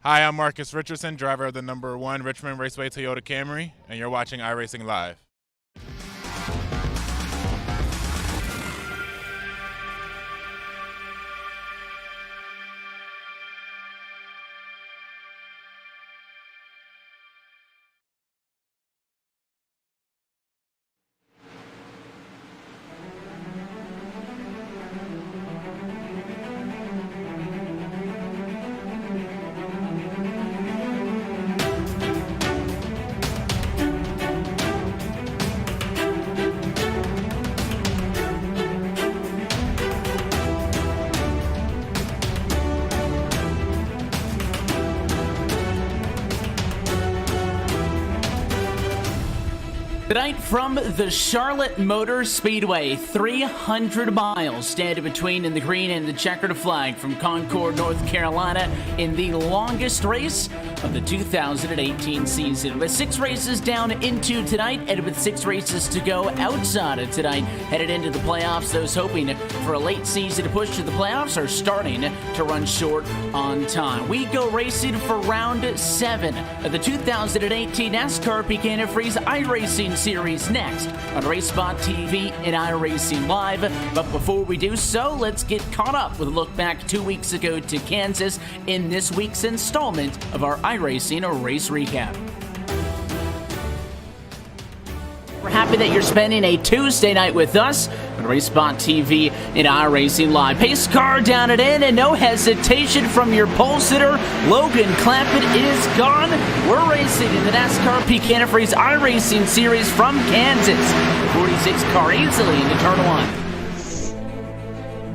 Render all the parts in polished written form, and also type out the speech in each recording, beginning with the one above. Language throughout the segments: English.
Hi, I'm Marcus Richardson, driver of the #1 Richmond Raceway Toyota Camry, and you're watching iRacing Live. Tonight from the Charlotte Motor Speedway, 300 miles stand between in the green and the checkered flag from Concord, North Carolina, in the longest race of the 2018 season. With 6 races down into tonight and with 6 races to go outside of tonight, headed into the playoffs, those hoping for a late season to push to the playoffs are starting to run short on time. We go racing for round 7 of the 2018 NASCAR Peak Antifreeze iRacing Series next on RaceSpot TV and iRacing Live. But before we do so, let's get caught up with a look back 2 weeks ago to Kansas in this week's installment of our iRacing Race Recap. We're happy that you're spending a Tuesday night with us on RaceSpot TV and iRacing Live. Pace car down and in, and no hesitation from your pole sitter. Logan Clampett is gone. We're racing in the NASCAR Peak Antifreeze iRacing Series from Kansas. 46 car easily into turn 1.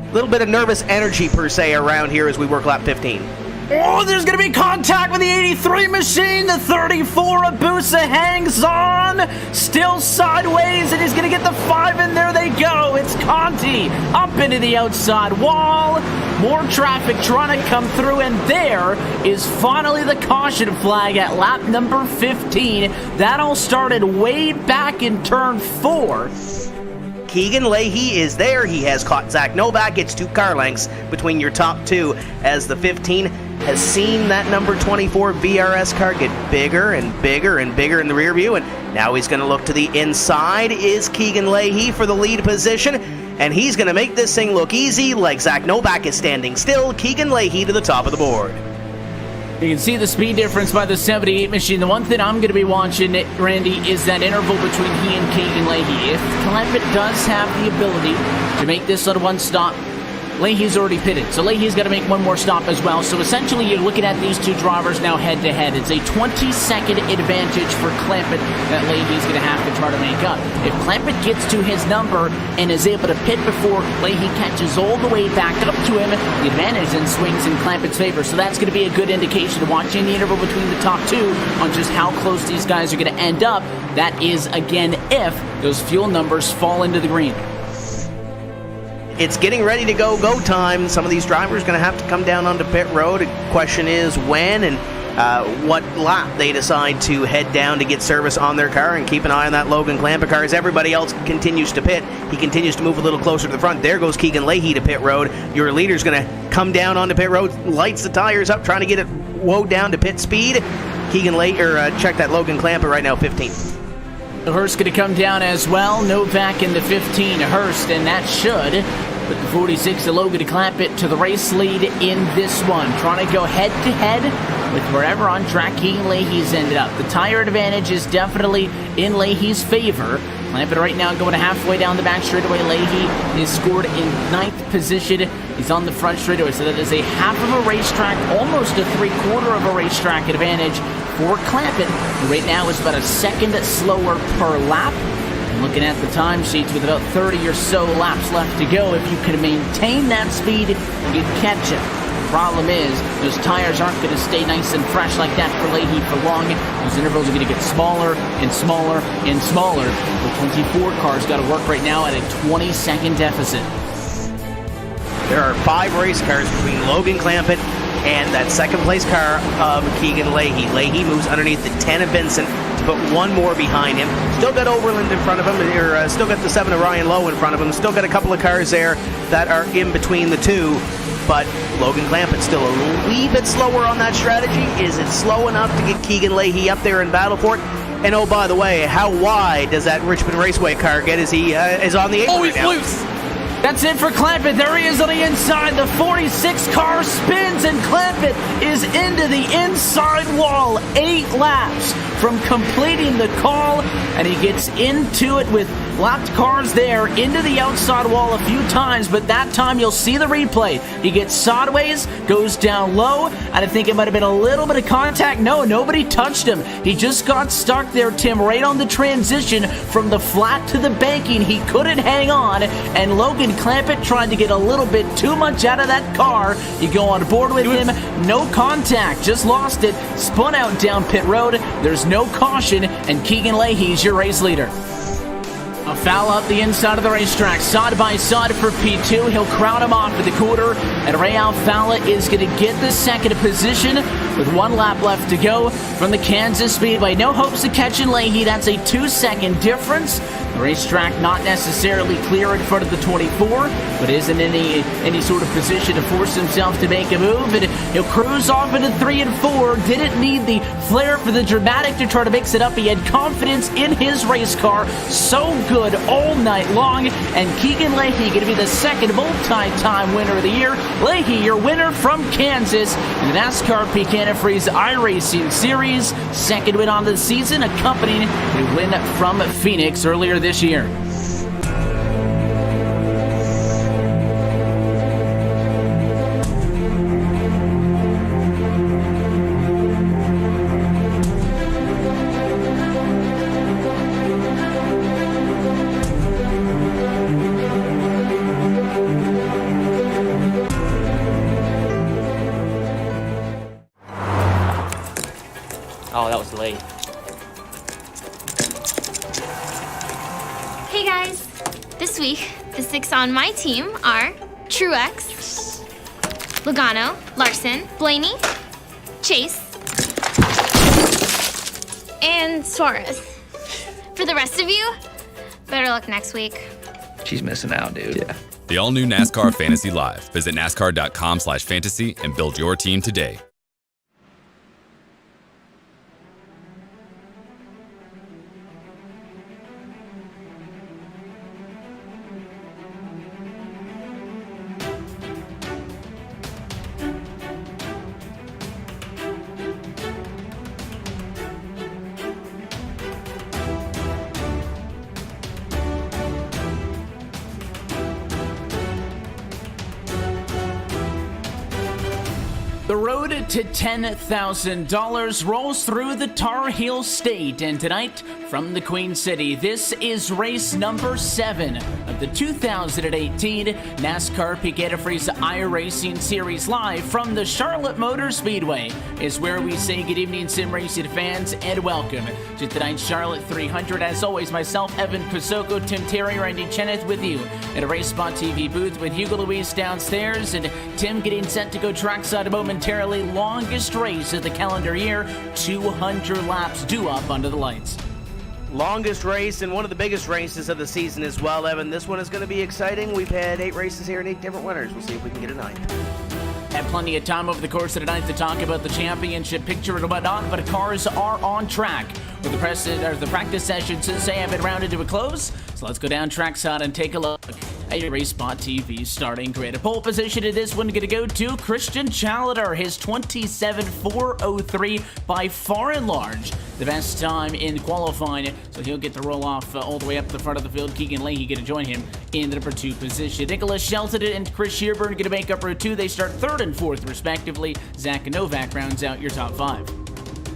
A little bit of nervous energy per se around here as we work lap 15. Oh, there's going to be contact with the 83 machine. The 34 Abusa hangs on. Still sideways, and he's going to get the 5, and there they go. It's Conti up into the outside wall. More traffic trying to come through, and there is finally the caution flag at lap number 15. That all started way back in turn 4. Keegan Leahy is there. He has caught Zach Novak. It's 2 car lengths between your top 2 as the 15 has seen that number 24 VRS car get bigger and bigger and bigger in the rear view, and now he's going to look to the inside. Is Keegan Leahy for the lead position, and he's going to make this thing look easy like Zach Novak is standing still. Keegan Leahy to the top of the board. You can see the speed difference by the 78 machine. The one thing I'm going to be watching, Randy, is that interval between he and Keegan Leahy. If Clampett does have the ability to make this on one stop, Leahy's already pitted, so Leahy's got to make one more stop as well. So essentially, you're looking at these 2 drivers now head-to-head. It's a 20-second advantage for Clampett that Leahy's going to have to try to make up. If Clampett gets to his number and is able to pit before Leahy catches all the way back up to him, the advantage then swings in Clampett's favor. So that's going to be a good indication to watching the interval between the top 2 on just how close these guys are going to end up. That is, again, if those fuel numbers fall into the green. It's getting ready to go time. Some of these drivers are going to have to come down onto pit road. The question is when and what lap they decide to head down to get service on their car, and keep an eye on that Logan Clampett car as everybody else continues to pit. He continues to move a little closer to the front. There goes Keegan Leahy to pit road. Your leader's going to come down onto pit road, lights the tires up, trying to get it down to pit speed. Keegan Leahy, check that Logan Clampett right now, 15th. Hurst going to come down as well. Novak in the 15, Hurst, and that should put the 46 to Logan Clampett to the race lead in this one. Trying to go head-to-head with wherever on track Keegan Leahy's ended up. The tire advantage is definitely in Leahy's favor. Clampett right now going halfway down the back straightaway. Leahy is scored in 9th position. He's on the front straightaway, so that is a half of a racetrack, almost a 3/4 of a racetrack advantage for Clampett, who right now is about a second slower per lap. And looking at the timesheets, with about 30 or so laps left to go, if you can maintain that speed, you catch it. The problem is, those tires aren't going to stay nice and fresh like that for Leahy for long. Those intervals are going to get smaller and smaller and smaller. The 24 car's got to work right now at a 20-second deficit. There are 5 race cars between Logan Clampett and that second place car of Keegan Leahy. Leahy moves underneath the 10 of Vincent to put 1 more behind him. Still got Overland in front of him, still got the 7 of Ryan Lowe in front of him. Still got a couple of cars there that are in between the 2. but Logan Clampett still a wee bit slower on that strategy. Is it slow enough to get Keegan Leahy up there in battle for it? And oh, by the way, how wide does that Richmond Raceway car get as he is on the 8 right now? Loose. That's it for Clampett. There he is on the inside. The 46 car spins, and Clampett is into the inside wall. 8 laps from completing the call, and he gets into it with lapped cars there into the outside wall a few times, but that time you'll see the replay. He gets sideways, goes down low, and I think it might have been a little bit of contact. No, nobody touched him. He just got stuck there, Tim, right on the transition from the flat to the banking. He couldn't hang on, and Logan Clampett tried to get a little bit too much out of that car. You go on board with him, no contact, just lost it, spun out down pit road. There's no caution, and Keegan Leahy's your race leader. A foul up the inside of the racetrack, side by side for P2. He'll crowd him off at the quarter, and Ray Alfala is going to get the second position with 1 lap left to go from the Kansas Speedway. No hopes of catching Leahy. That's a 2-second difference. The racetrack not necessarily clear in front of the 24, but isn't in any sort of position to force himself to make a move. And he'll cruise off into 3 and 4. Didn't need the flair for the dramatic to try to mix it up. He had confidence in his race car. So good all night long. And Keegan Leahy going to be the second multi-time winner of the year. Leahy, your winner from Kansas in the NASCAR Peak Antifreeze iRacing Series. Second win on the season, accompanying a win from Phoenix earlier this year. Oh, that was late. Hey guys! This week, the 6 on my team are Truex, Logano, Larson, Blaney, Chase, and Suarez. For the rest of you, better luck next week. She's missing out, dude. Yeah. The all-new NASCAR Fantasy Live. Visit NASCAR.com/fantasy and build your team today. The road to $10,000 rolls through the Tar Heel State, and tonight from the Queen City, this is race number 7 of the 2018 NASCAR Peak Antifreeze iRacing Series. Live from the Charlotte Motor Speedway is where we say good evening, sim racing fans, and welcome to tonight's Charlotte 300. As always, myself, Evan Pasoko, Tim Terry, Randy Cheneth with you at a RaceSpot TV booth with Hugo Luis downstairs, and Tim getting set to go trackside momentarily. Longest race of the calendar year, 200 laps due up under the lights. Longest race and one of the biggest races of the season as well, Evan. This one is going to be exciting. We've had 8 races here and 8 different winners. We'll see if we can get a 9th. Had plenty of time over the course of the night to talk about the championship picture and whatnot, but cars are on track. With the practice sessions since they have been rounded to a close, so let's go down trackside and take a look at your RaceSpot TV starting grid. A pole position in this one going to go to Christian Chalater, his 27.403, by far and large the best time in qualifying, so he'll get to roll off all the way up the front of the field. Keegan Leahy going to join him in the number 2 position. Nicholas Shelton and Chris Shearburn going to make up row 2. They start 3rd and 4th respectively. Zach Novak rounds out your top 5.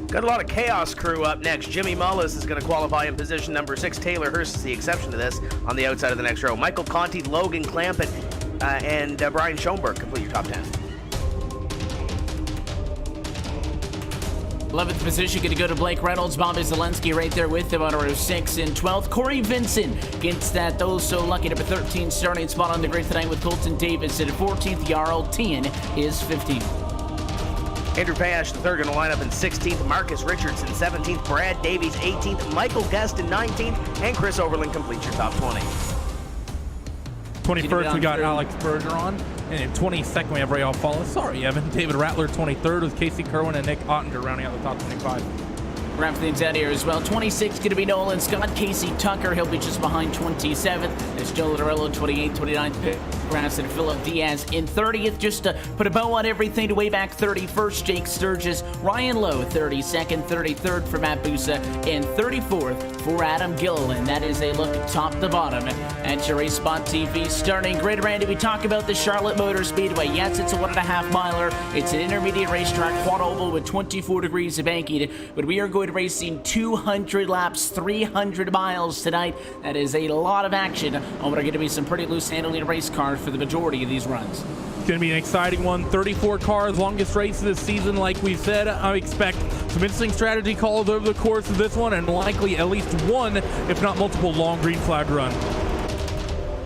Got a lot of chaos crew up next. Jimmy Mullis is going to qualify in position number 6. Taylor Hurst is the exception to this on the outside of the next row. Michael Conti, Logan Clampett, and Brian Schoenberg complete your top 10. 11th position going to go to Blake Reynolds. Bobby Zelensky right there with him on row 6. In 12th, Corey Vincent gets that so lucky number 13 starting spot on the grid tonight with Colton Davis. And at 14th, Jarl Tien is 15th. Andrew Pash, the third, going to line up in 16th. Marcus Richardson, 17th. Brad Davies, 18th. Michael Guest in 19th. And Chris Overland completes your top 20. 21st, we got Alex Bergeron. And in 22nd, we have Ray Alfala. Sorry, Evan. David Rattler, 23rd, with Casey Kerwin and Nick Ottinger rounding out the top 25. Wrap things out here as well. 26 going to be Nolan Scott. Casey Tucker, he'll be just behind 27th. There's Joe Lorello, 28th, 29th. Grass and Philip Diaz in 30th. Just to put a bow on everything, to way back 31st, Jake Sturgis. Ryan Lowe, 32nd, 33rd for Matt Busa, and 34th for Adam Gilliland. That is a look top to bottom at your RaceSpot TV starting grid. Randy, we talk about the Charlotte Motor Speedway. Yes, it's a 1.5 miler. It's an intermediate racetrack, quad oval with 24 degrees of banking, but we are going to racing 200 laps, 300 miles tonight. That is a lot of action on what are going to be some pretty loose handling race cars for the majority of these runs. It's going to be an exciting one. 34 cars, longest race of the season. Like we said, I expect some interesting strategy calls over the course of this one, and likely at least one, if not multiple, long green flag run.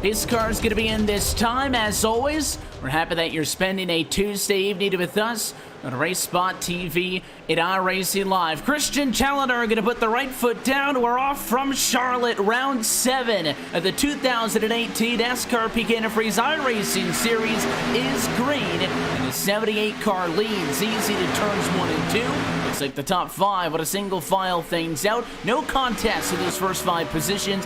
This car is going to be in this time. As always, we're happy that you're spending a Tuesday evening with us on RaceSpot TV at iRacing Live. Christian Challenger going to put the right foot down. We're off from Charlotte, round 7 of the 2018 NASCAR Peak Antifreeze iRacing Series is green, and the 78 car leads easy to turns 1 and 2. Looks like the top 5 with a single file things out. No contest in those first 5 positions.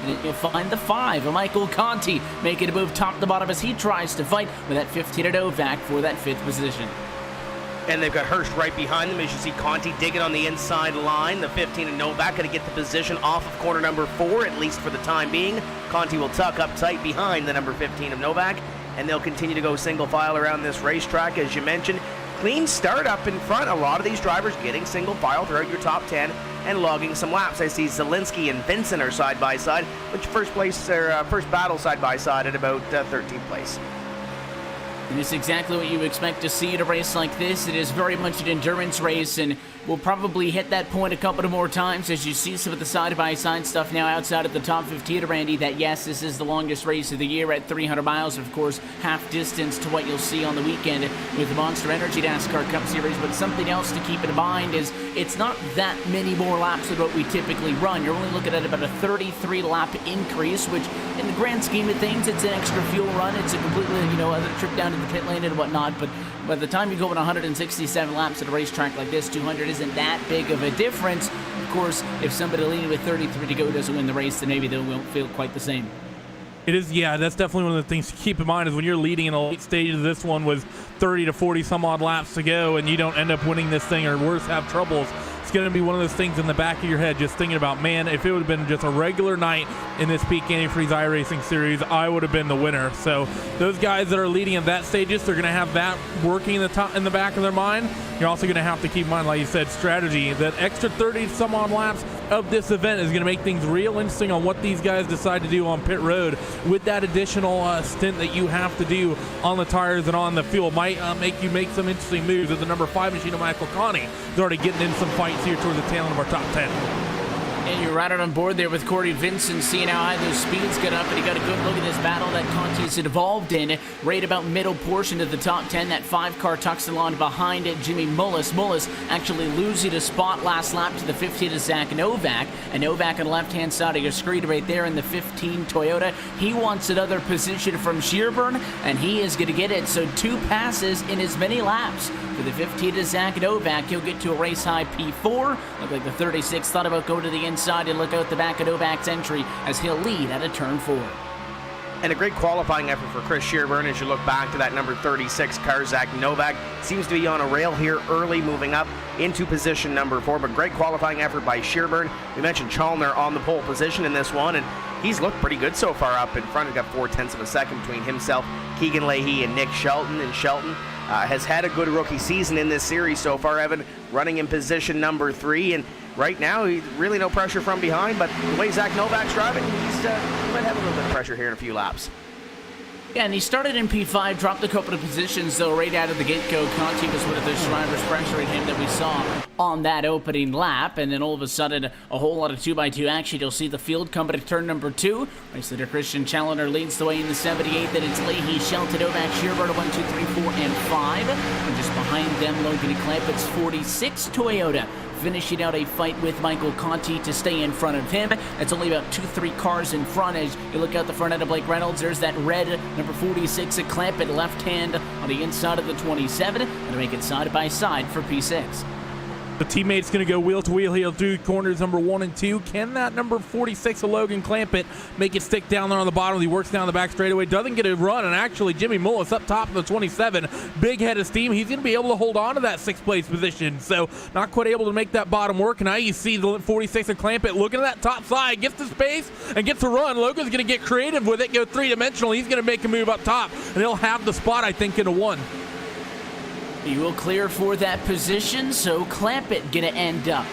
And you'll find the 5 of Michael Conti making a move top to bottom as he tries to fight with that 15 of Novak for that 5th position. And they've got Hurst right behind them as you see Conti digging on the inside line. The 15 of Novak going to get the position off of corner number 4, at least for the time being. Conti will tuck up tight behind the number 15 of Novak, and they'll continue to go single file around this racetrack. As you mentioned, clean start up in front. A lot of these drivers getting single file throughout your top 10 and logging some laps. I see Zielinski and Vincent are side by side, which first battle side by side at about 13th place. And it's exactly what you expect to see at a race like this. It is very much an endurance race, and we'll probably hit that point a couple of more times as you see some of the side-by-side stuff now outside of the top 15, Randy, that yes, this is the longest race of the year at 300 miles, of course, half distance to what you'll see on the weekend with the Monster Energy NASCAR Cup Series. But something else to keep in mind is it's not that many more laps than what we typically run. You're only looking at about a 33-lap increase, which in the grand scheme of things, it's an extra fuel run. It's a completely, other trip down to the pit lane and whatnot, but by the time you go on 167 laps at a racetrack like this, 200 isn't that big of a difference. Of course, if somebody leading with 33 to go doesn't win the race, then maybe they won't feel quite the same. It is, yeah, that's definitely one of the things to keep in mind is when you're leading in the late stages, this one was 30 to 40 some odd laps to go, and you don't end up winning this thing or worse, have troubles. It's going to be one of those things in the back of your head just thinking about, man, if it would have been just a regular night in this Peak Antifreeze iRacing Series, I would have been the winner. So those guys that are leading in that stages, they're going to have that working in the back of their mind. You're also going to have to keep in mind, like you said, strategy. That extra 30 some odd laps of this event is going to make things real interesting on what these guys decide to do on pit road with that additional stint that you have to do on the tires and on the fuel. Might make you make some interesting moves with the number 5 machine of Michael Conti. They're already getting in some fights here toward the tail end of our top 10. And you're right on board there with Corey Vincent, seeing how high those speeds get up, and you got a good look at this battle that Conti's involved in. Right about middle portion of the top 10, that 5-car tucks along behind it, Jimmy Mullis. Mullis actually losing a spot last lap to the 15 of Zach Novak, and Novak on the left-hand side of your screen right there in the 15 Toyota. He wants another position from Shearburn, and he is going to get it. So 2 passes in as many laps. For the 15 of Zach Novak, he'll get to a race-high P4. Look like the 36 thought about going to the inside and look out the back of Novak's entry as he'll lead at a turn 4. And a great qualifying effort for Chris Shearburn as you look back to that number 36 car. Zach Novak seems to be on a rail here early, moving up into position number 4. But great qualifying effort by Shearburn. We mentioned Chalner on the pole position in this one, and he's looked pretty good so far up in front. He's got 0.4 of a second between himself, Keegan Leahy, and Nick Shelton. And Shelton has had a good rookie season in this series so far, Evan, running in position number 3. And right now, really no pressure from behind, but the way Zach Novak's driving, he might have a little bit of pressure here in a few laps. Yeah, and he started in P5, dropped a couple of positions, though, right out of the get-go. Conti was one of those drivers pressuring him that we saw on that opening lap, and then all of a sudden, a whole lot of 2x2 action. You'll see the field come to turn number 2. Race leader Christian Challenger leads the way in the 78. Then it's Leahy, Shelton, Novak, Shearburn, 1, 2, 3, 4, and 5. And just behind them, Logan Clamp, it's 46 Toyota finishing out a fight with Michael Conti to stay in front of him. It's only about 2-3 cars in front as you look out the front end of Blake Reynolds. There's that red number 46 at Clampett, left hand on the inside of the 27, and to make it side by side for P6. The teammate's going to go wheel to wheel. He'll do corners number 1 and 2. Can that number 46 of Logan Clampett make it stick down there on the bottom? He works down the back straightaway, doesn't get a run, and actually Jimmy Mullis up top of the 27. Big head of steam. He's going to be able to hold on to that 6th place position, so not quite able to make that bottom work. And now you see the 46 of Clampett looking at that top side, gets the space and gets a run. Logan's going to get creative with it, go 3-dimensional. He's going to make a move up top, and he'll have the spot, I think, in a 1. He will clear for that position, so Clampett gonna end up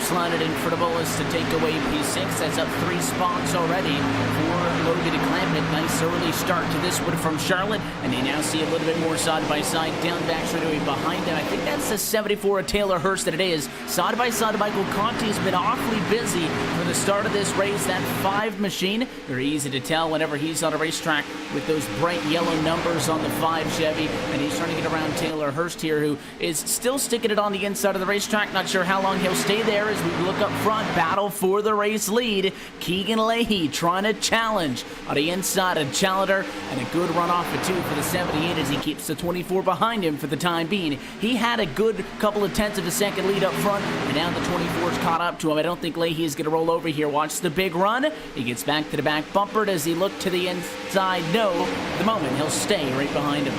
slotted in for the Mullis to take away P6. That's up 3 spots already for Logan and Clampett. Nice early start to this one from Charlotte, and they now see a little bit more side by side down back straightaway behind them. I think that's the 74 of Taylor Hurst that it is. Side by side, Michael Conti has been awfully busy for the start of this race. That 5 machine, very easy to tell whenever he's on a racetrack with those bright yellow numbers on the 5 Chevy, and he's trying to get around Taylor Hurst here, who is still sticking it on the inside of the racetrack. Not sure how long he'll stay there as we look up front. Battle for the race lead. Keegan Leahy trying to challenge on the inside of Challenger, and a good run off of 2 for the 78 as he keeps the 24 behind him for the time being. He had a good couple of tenths of a second lead up front, and now the 24's caught up to him. I don't think Leahy is going to roll over here. Watch the big run. He gets back to the back bumper. Does he look to the inside? No. At the moment, he'll stay right behind him.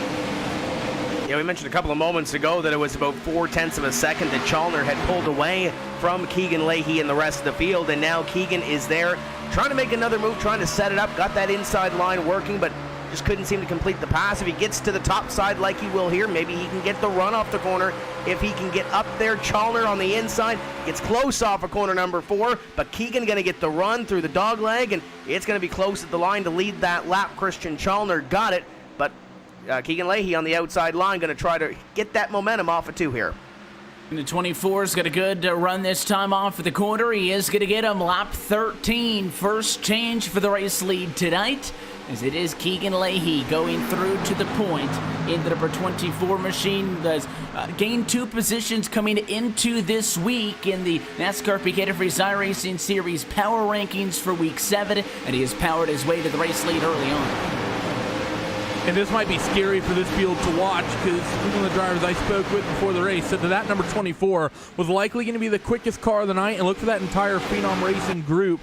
Yeah, we mentioned a couple of moments ago that it was about 4/10 of a second that Chalner had pulled away from Keegan Leahy and the rest of the field, and now Keegan is there trying to make another move, trying to set it up, got that inside line working, but just couldn't seem to complete the pass. If he gets to the top side like he will here, maybe he can get the run off the corner. If he can get up there, Chalner on the inside gets close off of corner number 4, but Keegan going to get the run through the dog leg, and it's going to be close at the line to lead that lap. Christian Chalner got it, but Keegan Leahy on the outside line going to try to get that momentum off of 2 here. And the 24's got a good run this time off of the corner. He is going to get him lap 13. First change for the race lead tonight, as it is Keegan Leahy going through to the point in the number 24 machine. Does gain 2 positions coming into this week in the NASCAR PEAK Antifreeze iRacing Series power rankings for week 7, and he has powered his way to the race lead early on. And this might be scary for this field to watch, because one of the drivers I spoke with before the race said that number 24 was likely going to be the quickest car of the night, and look for that entire Phenom Racing group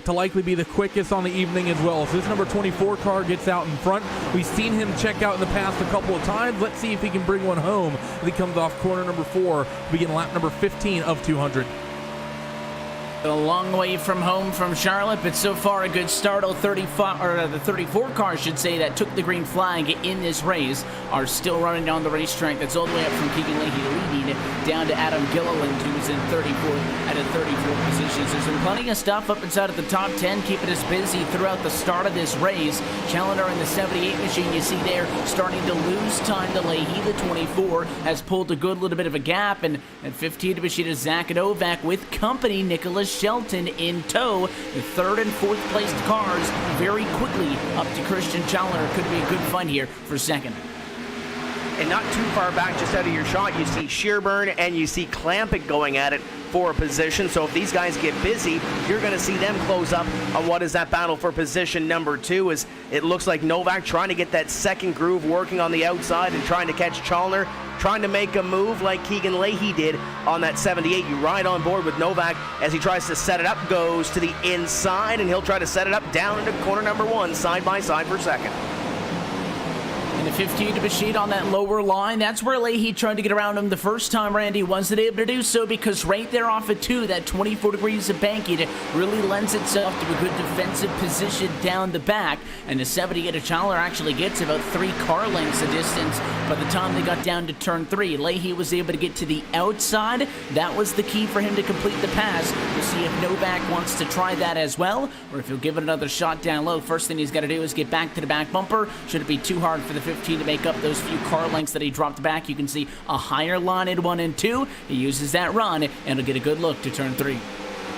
to likely be the quickest on the evening as well. So this number 24 car gets out in front. We've seen him check out in the past a couple of times. Let's see if he can bring one home as he comes off corner number 4 to begin lap number 15 of 200. A long way from home from Charlotte, but so far a good start. The 34 cars, should say, that took the green flag in this race are still running down the racetrack. That's all the way up from Keegan Leahy leading down to Adam Gilliland, who's in 34 at a 34 position. So there's been plenty of stuff up inside of the top 10, keeping us busy throughout the start of this race. Challenger in the 78 machine, you see there, starting to lose time to Leahy. The 24 has pulled a good little bit of a gap, and at 15 machine is Zach Novak with company. Nicholas Shelton in tow. The 3rd and 4th placed cars very quickly up to Christian Challenger. Could be a good fight here for 2nd. And not too far back, just out of your shot, you see Shearburn and you see Clampett going at it for a position. So if these guys get busy, you're going to see them close up on what is that battle for position number 2, as it looks like Novak trying to get that second groove working on the outside and trying to catch Challenger, trying to make a move like Keegan Leahy did on that 78. You ride on board with Novak as he tries to set it up, goes to the inside, and he'll try to set it up down into corner number 1, side by side for 2nd. And the 15 machine on that lower line, that's where Leahy tried to get around him the first time. Randy wasn't able to do so because right there off of 2, that 24 degrees of banking really lends itself to a good defensive position down the back. And the 78 of Chandler actually gets about 3 car lengths of distance by the time they got down to turn 3. Leahy was able to get to the outside. That was the key for him to complete the pass. We'll see if Novak wants to try that as well, or if he'll give it another shot down low. First thing he's got to do is get back to the back bumper. Should it be too hard for the 15 to make up those few car lengths that he dropped back? You can see a higher line in 1 and 2. He uses that run, and he'll get a good look to turn 3.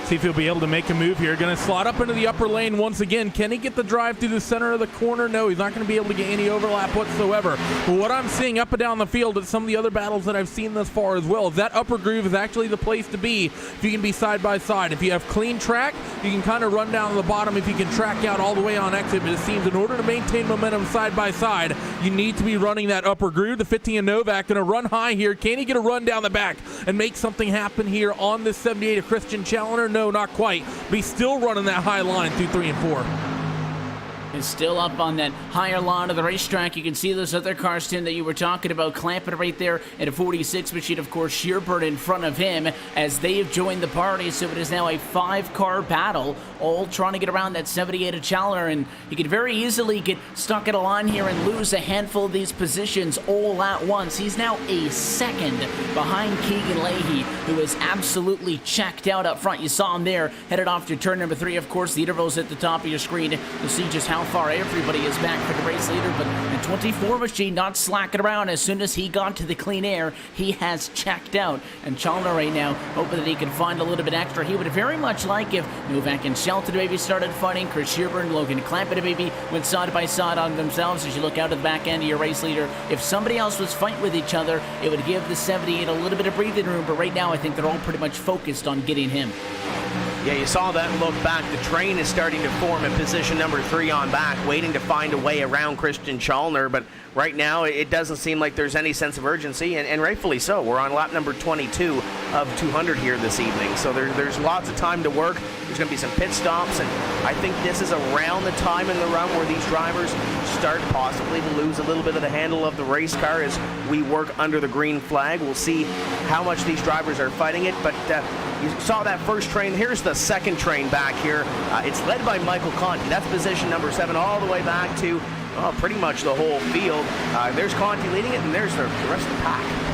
See if he'll be able to make a move here. Going to slot up into the upper lane once again. Can he get the drive through the center of the corner? No, he's not going to be able to get any overlap whatsoever. But what I'm seeing up and down the field at some of the other battles that I've seen thus far as well is that upper groove is actually the place to be if you can be side by side. If you have clean track, you can kind of run down to the bottom if you can track out all the way on exit. But it seems in order to maintain momentum side by side, you need to be running that upper groove. The 15 of Novak going to run high here. Can he get a run down the back and make something happen here on this 78 of Christian Challoner? No, not quite. But he's still running that high line through 3 and 4. Is still up on that higher line of the racetrack. You can see those other cars, Tim, that you were talking about, clamping right there at a 46 machine. Of course, Shearbird in front of him as they have joined the party. So it is now a 5-car battle, all trying to get around that 78 of Challoner. And you could very easily get stuck at a line here and lose a handful of these positions all at once. He's now a second behind Keegan Leahy, who is absolutely checked out up front. You saw him there, headed off to turn number 3. Of course, the interval's at the top of your screen. You'll see just how far everybody is back for the race leader, but the 24 machine not slacking around. As soon as he got to the clean air, he has checked out. And Challoner right now hoping that he can find a little bit extra. He would very much like if Novak and Shelton maybe started fighting, Chris Shearburn, Logan Clampett maybe went side by side on themselves. As you look out at the back end of your race leader, if somebody else was fighting with each other, it would give the 78 a little bit of breathing room, but right now I think they're all pretty much focused on getting him. Yeah, you saw that look back. The train is starting to form in position number 3 on back, waiting to find a way around Christian Challoner. But right now, it doesn't seem like there's any sense of urgency, and rightfully so. We're on lap number 22 of 200 here this evening, so there's lots of time to work. There's going to be some pit stops, and I think this is around the time in the run where these drivers start possibly to lose a little bit of the handle of the race car as we work under the green flag. We'll see how much these drivers are fighting it, but you saw that first train. Here's the second train back here. It's led by Michael Conti. That's position number 7 all the way back to pretty much the whole field. There's Conti leading it, and there's the rest of the pack.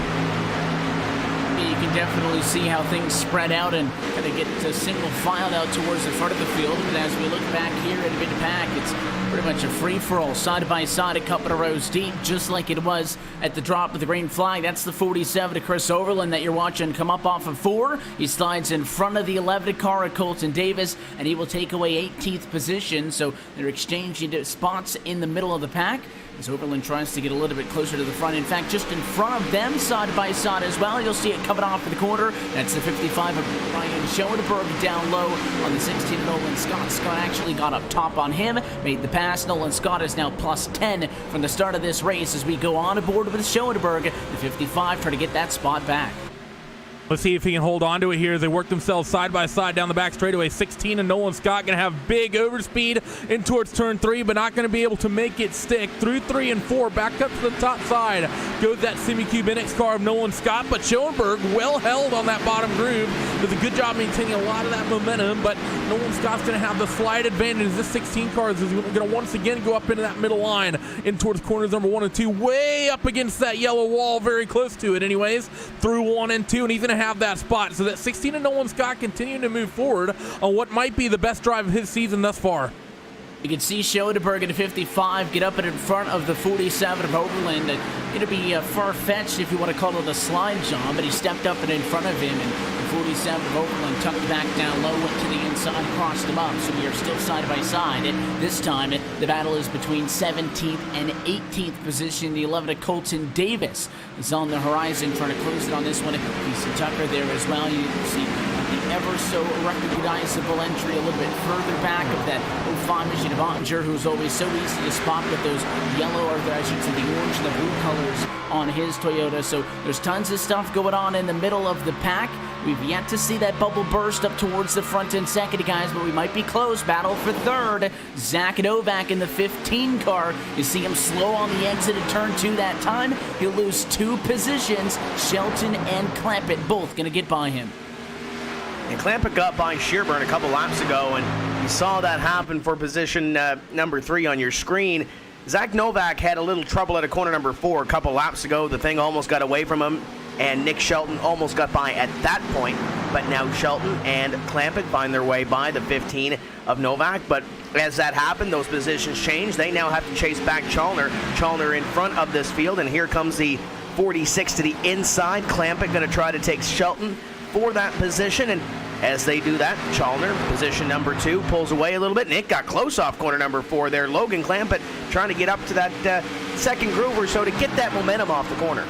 You can definitely see how things spread out and kind of get single filed out towards the front of the field. But as we look back here at mid-pack, it's pretty much a free-for-all, side by side, a couple of rows deep, just like it was at the drop of the green flag. That's the 47 to Chris Overland that you're watching come up off of 4. He slides in front of the 11 car of Colton Davis, and he will take away 18th position. So they're exchanging spots in the middle of the pack as Overland tries to get a little bit closer to the front. In fact, just in front of them, side by side as well. You'll see it coming off of the corner. That's the 55 of Brian Schoenberg down low on the 16 of Nolan Scott. Scott actually got up top on him, made the pass. Nolan Scott is now plus 10 from the start of this race as we go on aboard with Schoenberg. The 55 trying to get that spot back. Let's see if he can hold on to it here as they work themselves side by side down the back straightaway. 16 and Nolan Scott going to have big overspeed in towards turn 3, but not going to be able to make it stick. Through 3 and 4, back up to the top side goes that Semi-Cube NX car of Nolan Scott, but Schoenberg well held on that bottom groove. Does a good job maintaining a lot of that momentum, but Nolan Scott's going to have the slight advantage. This 16 car is going to once again go up into that middle line in towards corners number 1 and 2, way up against that yellow wall, very close to it anyways, through 1 and 2, and he's going to have that spot. So that 16 and Nolan Scott continuing to move forward on what might be the best drive of his season thus far. You can see Schoenberg at a 55 get up and in front of the 47 of Overland. Going to be far-fetched if you want to call it a slide job, but he stepped up and in front of him, and the 47 of Overland tucked back down low, went to the inside, crossed him up. So we are still side by side. This time the battle is between 17th and 18th position. The 11 of Colton Davis is on the horizon, trying to close it on this one. You see Tucker there as well. You see the ever so recognizable entry a little bit further back of that 05 machine of Ottinger, who's always so easy to spot with those yellow, or I should say the orange and the blue colors on his Toyota. So there's tons of stuff going on in the middle of the pack. We've yet to see that bubble burst up towards the front and second, guys, but we might be close. Battle for third. Zach Novak in the 15 car. You see him slow on the exit at turn 2 that time. He'll lose 2 positions. Shelton and Clampett both going to get by him. And Clampett got by Shearburn a couple laps ago, and you saw that happen for position number 3 on your screen. Zach Novak had a little trouble at a corner number 4 a couple laps ago. The thing almost got away from him, and Nick Shelton almost got by at that point. But now Shelton and Clampett find their way by the 15 of Novak. But as that happened, those positions changed. They now have to chase back Challoner. Challoner in front of this field, and here comes the 46 to the inside. Clampett going to try to take Shelton for that position, and as they do that, Chalner, position number 2, pulls away a little bit, and it got close off corner number 4 there. Logan Clampett trying to get up to that second groove or so to get that momentum off the corner.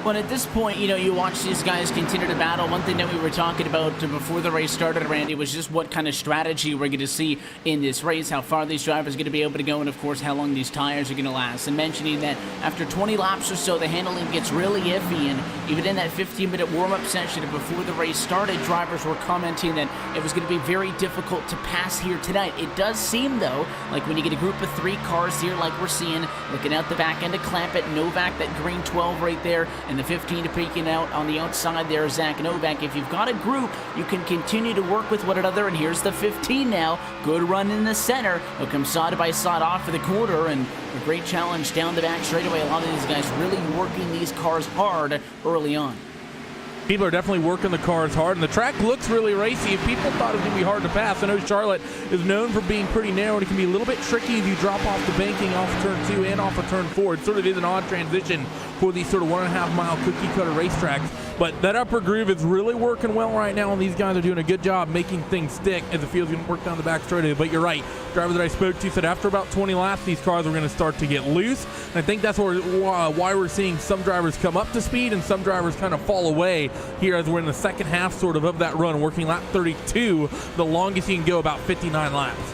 Well, at this point, you watch these guys continue to battle. One thing that we were talking about before the race started, Randy, was just what kind of strategy we're going to see in this race, how far these drivers are going to be able to go, and, of course, how long these tires are going to last. And mentioning that after 20 laps or so, the handling gets really iffy, and even in that 15-minute warm-up session before the race started, drivers were commenting that it was going to be very difficult to pass here tonight. It does seem, though, like when you get a group of 3 cars here like we're seeing, looking out the back end of Clampett, Novak, that green 12 right there, and the 15 to peeking out on the outside there, Zach Novak. If you've got a group, you can continue to work with one another, and here's the 15 now. Good run in the center. They'll come side by side off of the corner, and a great challenge down the back straightaway. A lot of these guys really working these cars hard early on. People are definitely working the cars hard, and the track looks really racy. If people thought it was going to be hard to pass, I know Charlotte is known for being pretty narrow, and it can be a little bit tricky if you drop off the banking off turn 2 and off of turn 4. It sort of is an odd transition for these sort of 1.5-mile cookie-cutter racetracks. But that upper groove is really working well right now, and these guys are doing a good job making things stick as the field's going to work down the back straightaway. But you're right. Driver that I spoke to said after about 20 laps, these cars are going to start to get loose. And I think that's why we're seeing some drivers come up to speed and some drivers kind of fall away here as we're in the second half sort of that run, working lap 32, the longest you can go, about 59 laps.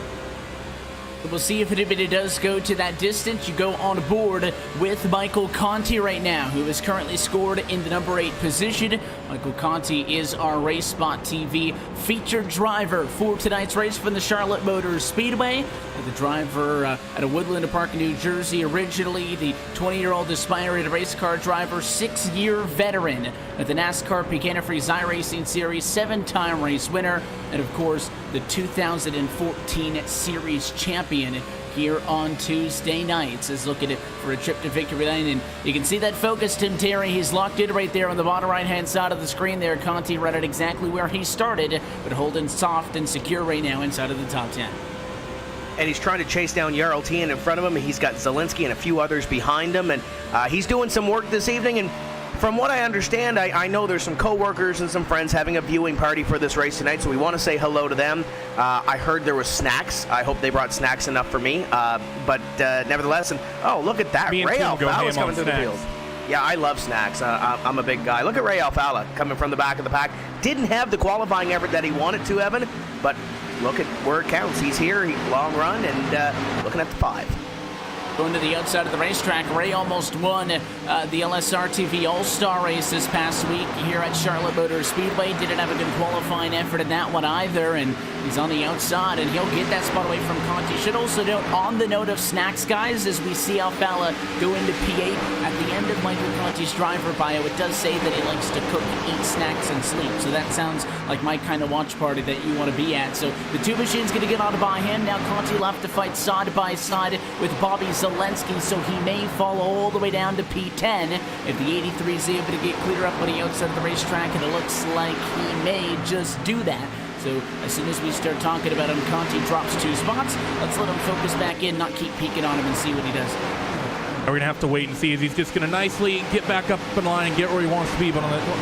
We'll see if it does go to that distance. You go on board with Michael Conti right now, who is currently scored in the number 8 position. Michael Conti is our RaceSpot TV featured driver for tonight's race from the Charlotte Motor Speedway. The driver out of Woodland Park, New Jersey, originally the 20-year-old aspiring race car driver, 6-year veteran at the NASCAR PEAK Antifreeze iRacing Series, 7-time race winner, and of course the 2014 Series champion here on Tuesday nights. Is looking for a trip to victory lane, and you can see that focus, Tim Terry. He's locked in right there on the bottom right-hand side of the screen there. Conti right at exactly where he started, but holding soft and secure right now inside of the top 10. And he's trying to chase down Jarl Tien in front of him. He's got Zielinski and a few others behind him, and he's doing some work this evening. And from what I understand, I know there's some co-workers and some friends having a viewing party for this race tonight, so we want to say hello to them. I heard there was snacks. I hope they brought snacks enough for me. But nevertheless, and oh, look at that. Ray Alfala's coming through the field. Yeah, I love snacks. I'm a big guy. Look at Ray Alfala coming from the back of the pack. Didn't have the qualifying effort that he wanted to, Evan, but look at where it counts. He's here, long run, and looking at the 5. Going to the outside of the racetrack, Ray almost won the LSR TV All-Star race this past week here at Charlotte Motor Speedway. Didn't have a good qualifying effort in that one either, and he's on the outside, and he'll get that spot away from Conti. Should also note, on the note of snacks, guys, as we see Alfala go into P8 at the end of Michael Conti's driver bio, it does say that he likes to cook, eat snacks, and sleep. So that sounds like my kind of watch party that you want to be at. So the 2 machines going to get on by him. Now Conti will have to fight side by side with Bobby Zielinski, so he may fall all the way down to P10 if the 83 is able to get clear up on the outside of the racetrack, and it looks like he may just do that. So as soon as we start talking about him, Conti drops 2 spots. Let's let him focus back in, not keep peeking on him, and see what he does. We're going to have to wait and see if he's just going to nicely get back up in line and get where he wants to be. But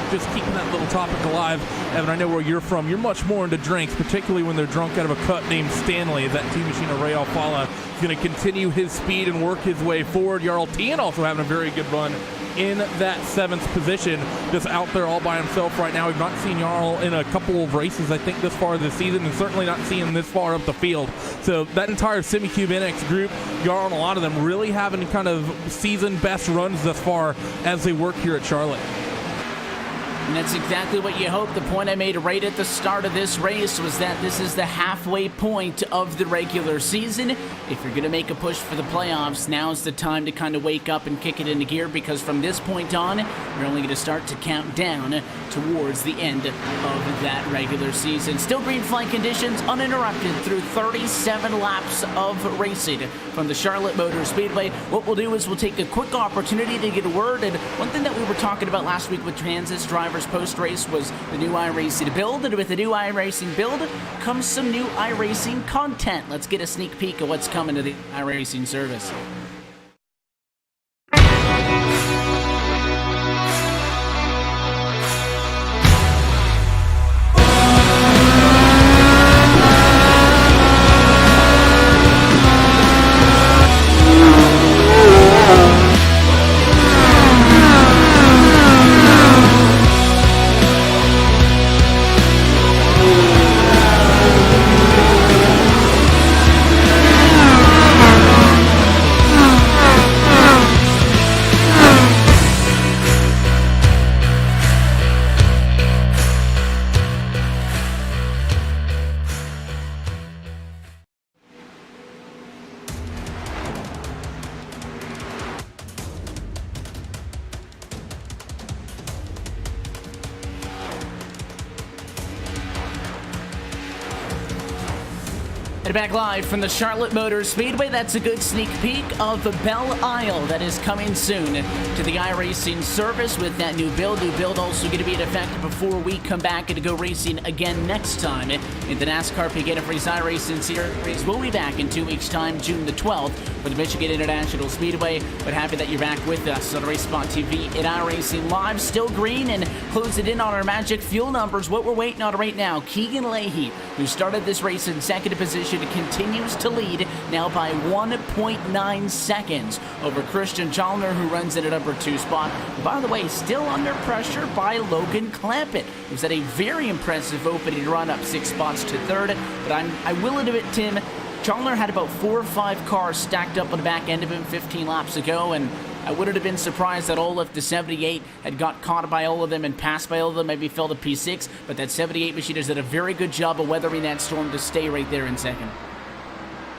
just keeping that little topic alive, Evan, I know where you're from. You're much more into drinks, particularly when they're drunk out of a cup named Stanley. That team machine of Ray Alfala is going to continue his speed and work his way forward. Jarl Tien also having a very good run in that 7th position, just out there all by himself right now. We've not seen Jarl in a couple of races, I think, this far this season, and certainly not seeing him this far up the field. So that entire Semicube NX group, Jarl and a lot of them really having kind of season best runs thus far as they work here at Charlotte. And that's exactly what you hope. The point I made right at the start of this race was that this is the halfway point of the regular season. If you're going to make a push for the playoffs, now's the time to kind of wake up and kick it into gear, because from this point on, you're only going to start to count down towards the end of that regular season. Still green flag conditions uninterrupted through 37 laps of racing from the Charlotte Motor Speedway. What we'll do is we'll take a quick opportunity to get a word. And one thing that we were talking about last week with Kansas drivers post-race was the new iRacing build, and with the new iRacing build comes some new iRacing content. Let's get a sneak peek of what's coming to the iRacing service. And back live from the Charlotte Motor Speedway, that's a good sneak peek of the Belle Isle that is coming soon to the iRacing service with that new build. New build also going to be in effect before we come back and to go racing again next time in the NASCAR PEAK Antifreeze iRacing series. We'll be back in 2 weeks' time, June the 12th, for the Michigan International Speedway. But happy that you're back with us on RaceSpot TV at iRacing Live. Still green and closing in on our magic fuel numbers. What we're waiting on right now, Keegan Leahy, who started this race in second position, continues to lead now by 1.9 seconds over Christian Chalner, who runs in at number 2 spot. By the way, still under pressure by Logan Clampett, who's had a very impressive opening run up 6 spots to third. But I will admit, Tim, Chalner had about 4 or 5 cars stacked up on the back end of him 15 laps ago, and I wouldn't have been surprised that Olaf, the 78, had got caught by all of them and passed by all of them, maybe fell to P6, but that 78 machine has done a very good job of weathering that storm to stay right there in second.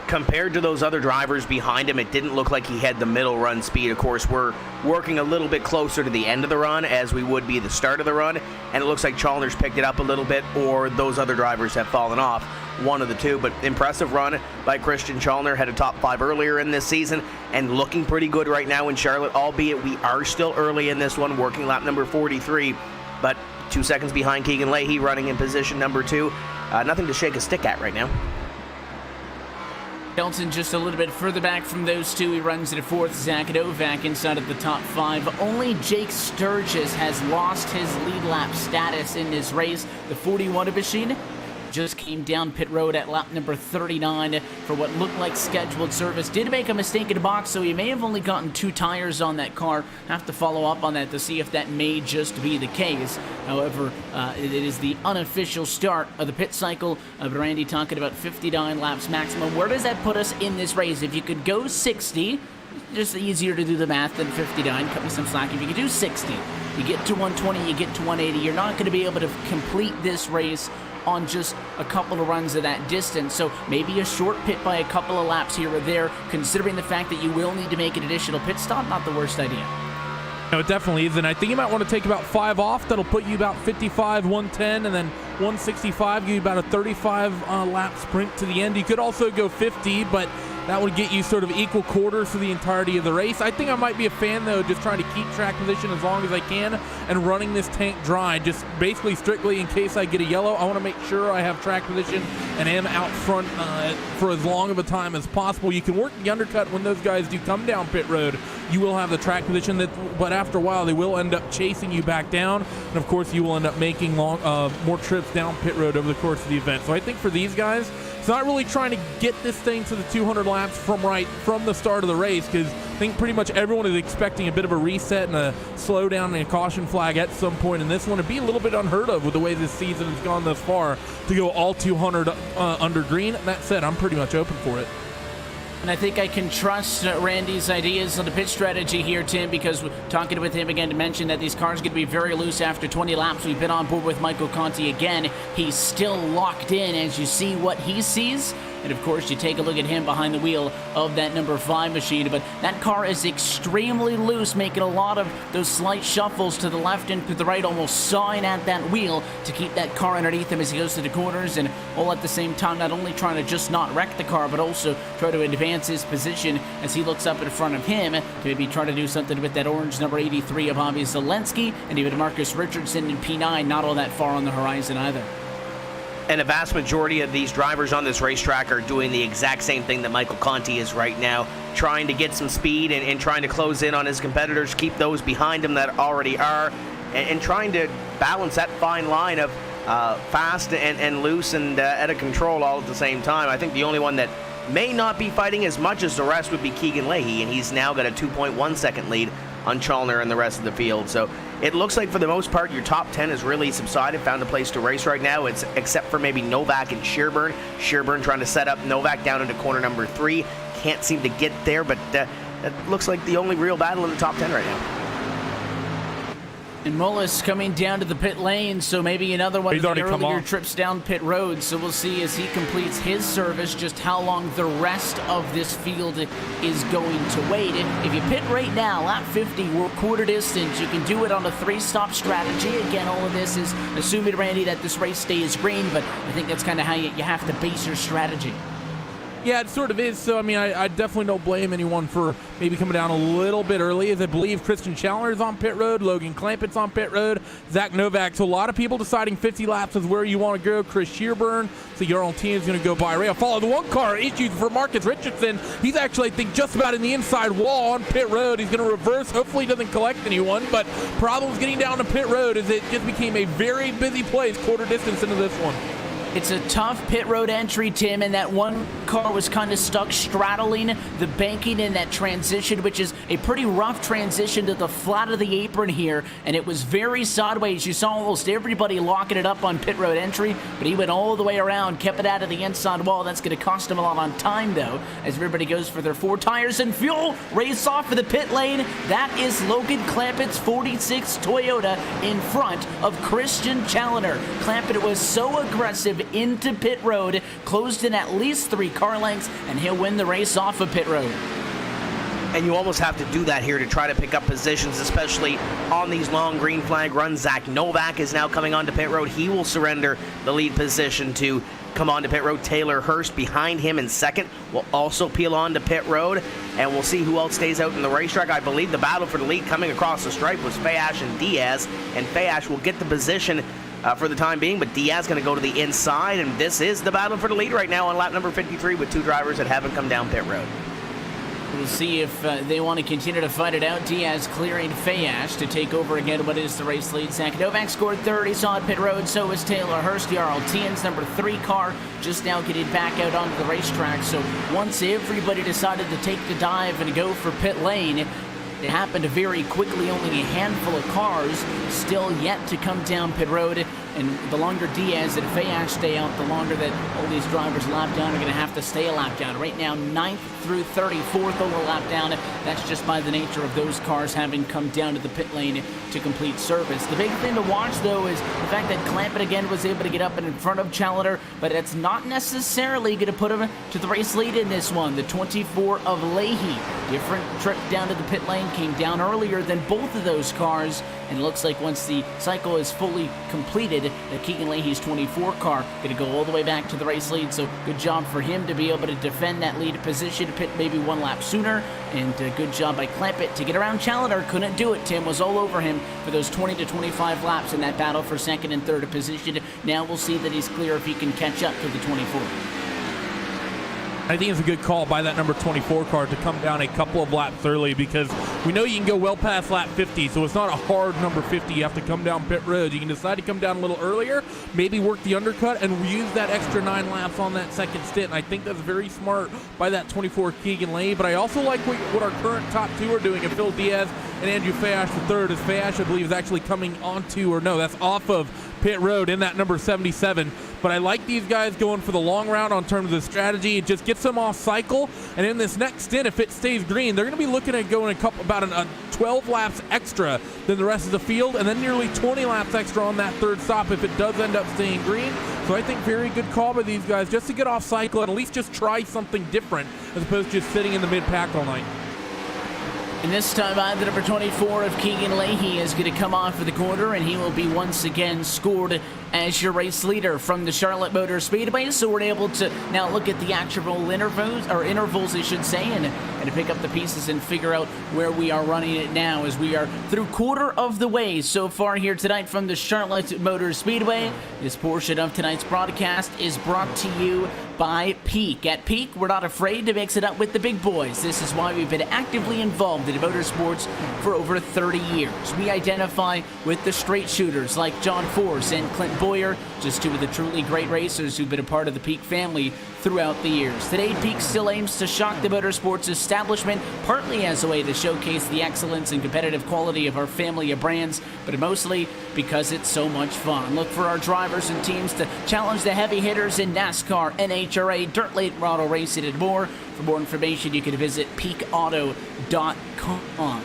Compared to those other drivers behind him, it didn't look like he had the middle run speed. Of course, we're working a little bit closer to the end of the run as we would be the start of the run, and it looks like Chalner's picked it up a little bit, or those other drivers have fallen off, one of the two. But impressive run by Christian Chalner. Had a top 5 earlier in this season and looking pretty good right now in Charlotte, albeit we are still early in this one, working lap number 43, but 2 seconds behind Keegan Leahy, running in position number 2. Nothing to shake a stick at right now. Elton just a little bit further back from those two. He runs at a 4th. Zach Novak inside of the top 5. Only Jake Sturgis has lost his lead lap status in this race. The 41 machine just came down pit road at lap number 39 for what looked like scheduled service. Did make a mistake in the box, so he may have only gotten 2 tires on that car. Have to follow up on that to see if that may just be the case. However, it is the unofficial start of the pit cycle. But Randy talking about 59 laps maximum. Where does that put us in this race? If you could go 60, just easier to do the math than 59. Cut me some slack. If you could do 60, you get to 120, you get to 180. You're not going to be able to complete this race on just a couple of runs of that distance. So maybe a short pit by a couple of laps here or there, considering the fact that you will need to make an additional pit stop, not the worst idea. No, it definitely isn't. I think you might want to take about 5 off. That'll put you about 55, 110, and then 165, give you about a 35 lap sprint to the end. You could also go 50, but that would get you sort of equal quarters for the entirety of the race. I think I might be a fan, though, just trying to keep track position as long as I can and running this tank dry, just basically strictly in case I get a yellow. I want to make sure I have track position and am out front for as long of a time as possible. You can work the undercut when those guys do come down pit road. You will have the track position, but after a while, they will end up chasing you back down. And, of course, you will end up making more trips down pit road over the course of the event. So I think for these guys, it's not really trying to get this thing to the 200 laps from the start of the race, because I think pretty much everyone is expecting a bit of a reset and a slowdown and a caution flag at some point in this one. It'd be a little bit unheard of with the way this season has gone thus far to go all 200 under green. That said, I'm pretty much open for it. And I think I can trust Randy's ideas on the pit strategy here, Tim, because talking with him again to mention that these cars are going to be very loose after 20 laps. We've been on board with Michael Conti again. He's still locked in as you see what he sees. And, of course, you take a look at him behind the wheel of that number 5 machine. But that car is extremely loose, making a lot of those slight shuffles to the left and to the right, almost sawing at that wheel to keep that car underneath him as he goes to the corners. And all at the same time, not only trying to just not wreck the car, but also try to advance his position as he looks up in front of him to maybe try to do something with that orange number 83 of Bobby Zelensky and even Marcus Richardson in P9, not all that far on the horizon either. And a vast majority of these drivers on this racetrack are doing the exact same thing that Michael Conti is right now, trying to get some speed and trying to close in on his competitors, keep those behind him that already are, and trying to balance that fine line of fast and loose and out of control all at the same time. I think the only one that may not be fighting as much as the rest would be Keegan Leahy, and he's now got a 2.1 second lead on Chalner and the rest of the field. So it looks like for the most part your top 10 has really subsided, found a place to race right now. It's except for maybe Novak and Sherburne. Sherburne trying to set up Novak down into corner number 3. Can't seem to get there, but that looks like the only real battle in the top 10 right now. And Mullis coming down to the pit lane, so maybe another one of the earlier trips down pit road. So we'll see as he completes his service just how long the rest of this field is going to wait. If you pit right now, lap 50, we're quarter distance. You can do it on a 3-stop strategy. Again, all of this is assuming, Randy, that this race stays green, but I think that's kind of how you have to base your strategy. Yeah, it sort of is. So, I mean, I definitely don't blame anyone for maybe coming down a little bit early, as I believe Christian Challoner's on pit road, Logan Clampett's on pit road, Zach Novak. So a lot of people deciding 50 laps is where you want to go. Chris Shearburn, so your own team is going to go by rail. Follow the one-car issues for Marcus Richardson. He's actually, I think, just about in the inside wall on pit road. He's going to reverse. Hopefully he doesn't collect anyone, but problems getting down to pit road as it just became a very busy place quarter distance into this one. It's a tough pit road entry, Tim, and that one car was kind of stuck straddling the banking in that transition, which is a pretty rough transition to the flat of the apron here, and it was very sideways. You saw almost everybody locking it up on pit road entry, but he went all the way around, kept it out of the inside wall. That's going to cost him a lot on time, though, as everybody goes for their 4 tires and fuel. Race off for the pit lane. That is Logan Clampett's 46 Toyota in front of Christian Challoner. Clampett was so aggressive into pit road, closed in at least 3 car lengths, and he'll win the race off of pit road. And you almost have to do that here to try to pick up positions, especially on these long green flag runs. Zach Novak is now coming onto pit road. He will surrender the lead position to come onto pit road. Taylor Hurst behind him in second will also peel onto pit road, and we'll see who else stays out in the racetrack. I believe the battle for the lead coming across the stripe was Fayash and Diaz, and Fayash will get the position for the time being, but Diaz going to go to the inside, and this is the battle for the lead right now on lap number 53 with 2 drivers that haven't come down pit road. We'll see if they want to continue to fight it out. Diaz clearing Fayash to take over again what is the race lead. Zach Novak scored third. He's on pit road. So is Taylor Hurst. Jarl Tien's number 3 car just now getting back out onto the racetrack. So once everybody decided to take the dive and go for pit lane, it happened very quickly. Only a handful of cars still yet to come down pit road. And the longer Diaz and Fayash stay out, the longer that all these drivers lap down are going to have to stay a lap down. Right now, 9th through 34th over lap down. That's just by the nature of those cars having come down to the pit lane to complete service. The big thing to watch, though, is the fact that Clampett again was able to get up and in front of Challoner, but it's not necessarily going to put him to the race lead in this one. The 24 of Leahy, different trip down to the pit lane, came down earlier than both of those cars, and it looks like once the cycle is fully completed, that Keegan Leahy's 24 car going to go all the way back to the race lead. So good job for him to be able to defend that lead position, pit maybe 1 lap sooner, and good job by Clampett to get around Challoner. Couldn't do it. Tim was all over him for those 20 to 25 laps in that battle for second and third position. Now we'll see that he's clear if he can catch up to the 24. I think it's a good call by that number 24 car to come down a couple of laps early, because we know you can go well past lap 50, so it's not a hard number 50. You have to come down pit road. You can decide to come down a little earlier, maybe work the undercut, and use that extra 9 laps on that second stint. And I think that's very smart by that 24 Keegan Leahy. But I also like what our current top 2 are doing, and Phil Diaz and Andrew Fayash the third, as Fayash, I believe, is actually coming onto, or no, that's off of pit road in that number 77. But I like these guys going for the long route on terms of the strategy. It just gets them off cycle, and in this next stint, if it stays green, they're going to be looking at going about 12 laps extra than the rest of the field, and then nearly 20 laps extra on that third stop if it does end up staying green. So I think very good call by these guys just to get off cycle and at least just try something different as opposed to just sitting in the mid-pack all night. And this time, the number 24 of Keegan Leahy is going to come off for the quarter, and he will be once again scored as your race leader from the Charlotte Motor Speedway. So we're able to now look at the actual intervals, I should say, and to pick up the pieces and figure out where we are running it now, as we are through quarter of the way so far here tonight from the Charlotte Motor Speedway. This portion of tonight's broadcast is brought to you by Peak. At Peak, we're not afraid to mix it up with the big boys. This is why we've been actively involved in motorsports for over 30 years. We identify with the straight shooters like John Force and Clint Boyer, just 2 of the truly great racers who've been a part of the Peak family throughout the years. Today, Peak still aims to shock the motorsports establishment, partly as a way to showcase the excellence and competitive quality of our family of brands, but mostly because it's so much fun. Look for our drivers and teams to challenge the heavy hitters in NASCAR, NHRA, dirt late model racing, and more. For more information, you can visit peakauto.com.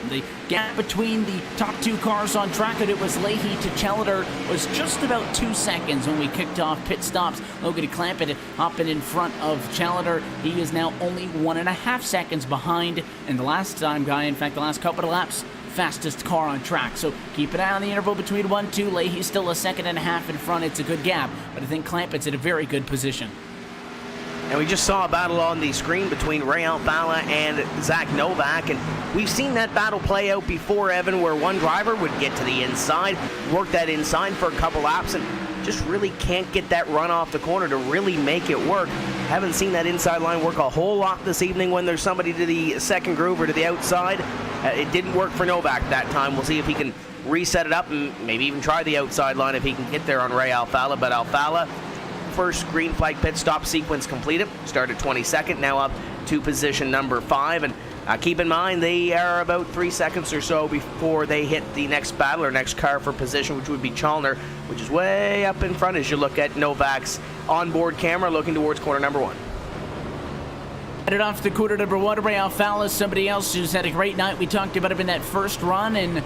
The gap between the top 2 cars on track, and it was Leahy to Challoner, was just about 2 seconds when we kicked off pit stops. Logan Clampett hopping in front of Challoner. He is now only 1.5 seconds behind, and the last couple of laps, fastest car on track. So keep an eye on the interval between 1 and 2. Leahy's still 1.5 seconds in front. It's a good gap, but I think Clampett's in a very good position. And we just saw a battle on the screen between Ray Alfala and Zach Novak, and we've seen that battle play out before, Evan, where one driver would get to the inside, work that inside for a couple laps, and just really can't get that run off the corner to really make it work. Haven't seen that inside line work a whole lot this evening when there's somebody to the second groove or to the outside. It didn't work for Novak that time. We'll see if he can reset it up and maybe even try the outside line if he can get there on Ray Alfala. But Alfala, first green flag pit stop sequence completed. Started 22nd, now up to position number 5. And keep in mind, they are about 3 seconds or so before they hit the next battle or next car for position, which would be Chalner, which is way up in front as you look at Novak's onboard camera looking towards corner number 1. Headed off to quarter number 1, Ray Alfala, somebody else who's had a great night. We talked about him in that first run, and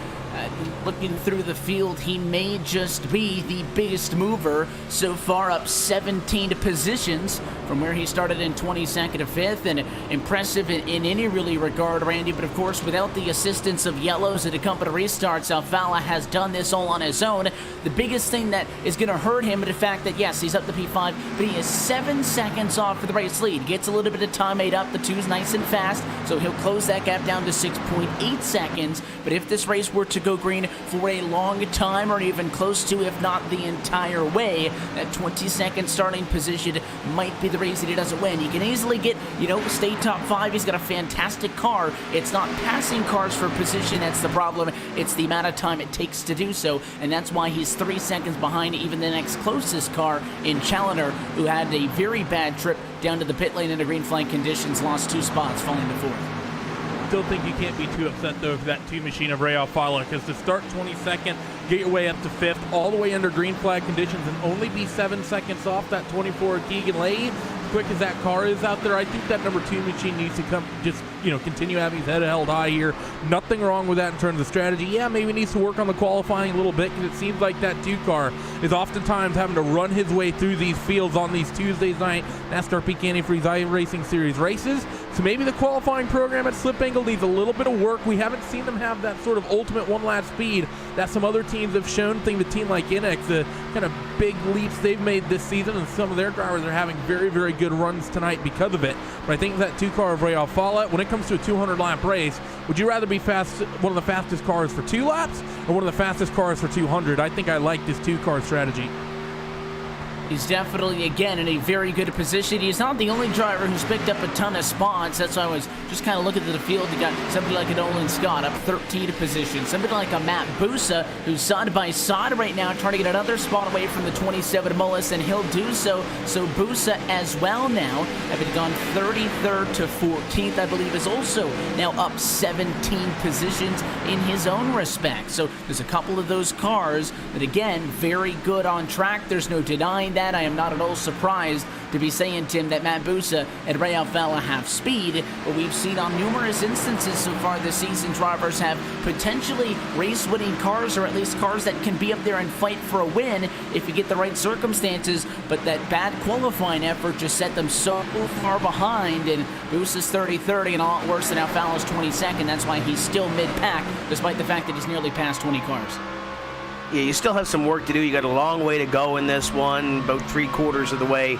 looking through the field, he may just be the biggest mover so far, up 17 positions from where he started in 22nd to 5th, and impressive in any really regard, Randy. But of course, without the assistance of yellows at a couple of restarts, Alfala has done this all on his own. The biggest thing that is going to hurt him is the fact that, yes, he's up to P5, but he is 7 seconds off for the race lead. Gets a little bit of time made up. The 2's nice and fast, so he'll close that gap down to 6.8 seconds. But if this race were to go green for a long time, or even close to, if not the entire way, that 22nd starting position might be the reason he doesn't win. He can easily get, stay top 5. He's got a fantastic car. It's not passing cars for position that's the problem. It's the amount of time it takes to do so, and that's why he's 3 seconds behind even the next closest car in Challenger, who had a very bad trip down to the pit lane in the green flag conditions, lost 2 spots, falling to 4th. Still think you can't be too upset though for that 2 machine of Ray Alfala, because to start 22nd, get your way up to 5th, all the way under green flag conditions, and only be 7 seconds off that 24 Keegan Leahy. Quick as that car is out there, I think that number 2 machine needs to come, just continue having his head held high here. Nothing wrong with that in terms of strategy. Yeah, maybe needs to work on the qualifying a little bit, because it seems like that 2 car is oftentimes having to run his way through these fields on these Tuesday night NASCAR Peak Antifreeze iRacing Series races. So maybe the qualifying program at Slip Angle needs a little bit of work. We haven't seen them have that sort of ultimate one-lap speed that some other teams have shown. Think of a team like Inex, the kind of big leaps they've made this season, and some of their drivers are having very, very good runs tonight because of it. But I think that 2 car of Ray Alfala, when it comes to a 200-lap race, would you rather be one of the fastest cars for 2 laps or one of the fastest cars for 200? I think I like this 2-car strategy. He's definitely, again, in a very good position. He's not the only driver who's picked up a ton of spots. That's why I was just kind of looking at the field. You got somebody like a Nolan Scott up 13 position. Somebody like a Matt Busa, who's side by side right now, trying to get another spot away from the 27 Mullis, and he'll do so. So Busa as well now, having gone 33rd to 14th, I believe, is also now up 17 positions in his own respect. So there's a couple of those cars that, again, very good on track. There's no denying that. I am not at all surprised to be saying, Tim, that Matt Busa and Ray Alfala have speed, but we've seen on numerous instances so far this season drivers have potentially race-winning cars, or at least cars that can be up there and fight for a win if you get the right circumstances, but that bad qualifying effort just set them so far behind, and Busa's 30-30 and a lot worse than Alfala's 22nd. That's why he's still mid-pack, despite the fact that he's nearly past 20 cars. Yeah, you still have some work to do. You got a long way to go in this one, about 3/4 of the way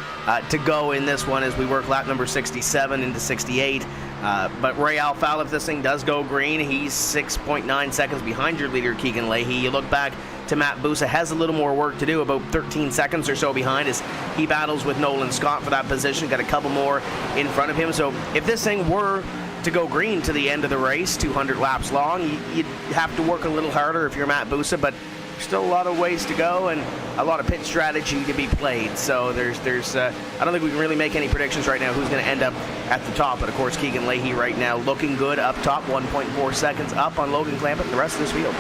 to go in this one as we work lap number 67 into 68. But Ray Alfala, if this thing does go green, he's 6.9 seconds behind your leader, Keegan Leahy. You look back to Matt Busa, has a little more work to do, about 13 seconds or so behind as he battles with Nolan Scott for that position. Got a couple more in front of him. So if this thing were to go green to the end of the race, 200 laps long, you'd have to work a little harder if you're Matt Busa, but still a lot of ways to go and a lot of pit strategy to be played. So there's I don't think we can really make any predictions right now who's going to end up at the top. But of course, Keegan Leahy right now looking good up top, 1.4 seconds up on Logan Clampett and the rest of this field.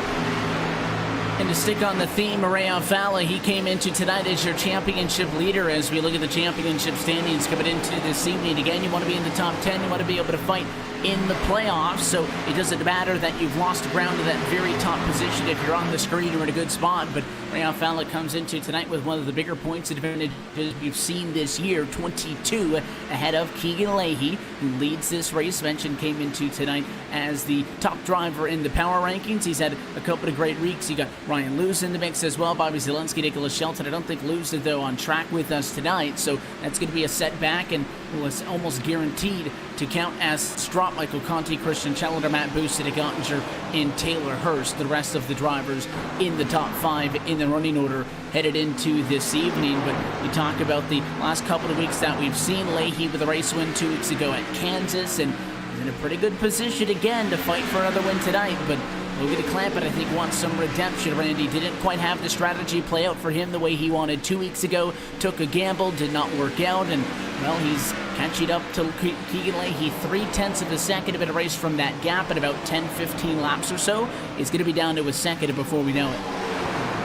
And to stick on the theme, Ray Alfala, he came into tonight as your championship leader as we look at the championship standings coming into this evening. Again, you want to be in the top 10. You want to be able to fight in the playoffs, so it doesn't matter that you've lost ground to that very top position if you're on the screen or in a good spot. But Ray Alfala comes into tonight with one of the bigger points advantages we've seen this year, 22 ahead of Keegan Leahy, who leads this race. Mentioned came into tonight as the top driver in the power rankings. He's had a couple of great weeks. You got Ryan Lewis in the mix as well, Bobby Zielinski, Nicholas Shelton. I don't think Lewis is, though, on track with us tonight, so that's going to be a setback. And was almost guaranteed to count as Strott, Michael Conti, Christian Challenger, Matt Boosted, Gottinger, and Taylor Hurst. The rest of the drivers in the top 5 in the running order headed into this evening. But you talk about the last couple of weeks that we've seen. Leahy with a race win 2 weeks ago at Kansas, and he's in a pretty good position again to fight for another win tonight. But Logan Clampett, I think, wants some redemption. Randy didn't quite have the strategy play out for him the way he wanted 2 weeks ago. Took a gamble, did not work out, and, well, he's catching up to Keegan Leahy 0.3 of a second of a race from that gap at about 10-15 laps or so. He's going to be down to a second before we know it.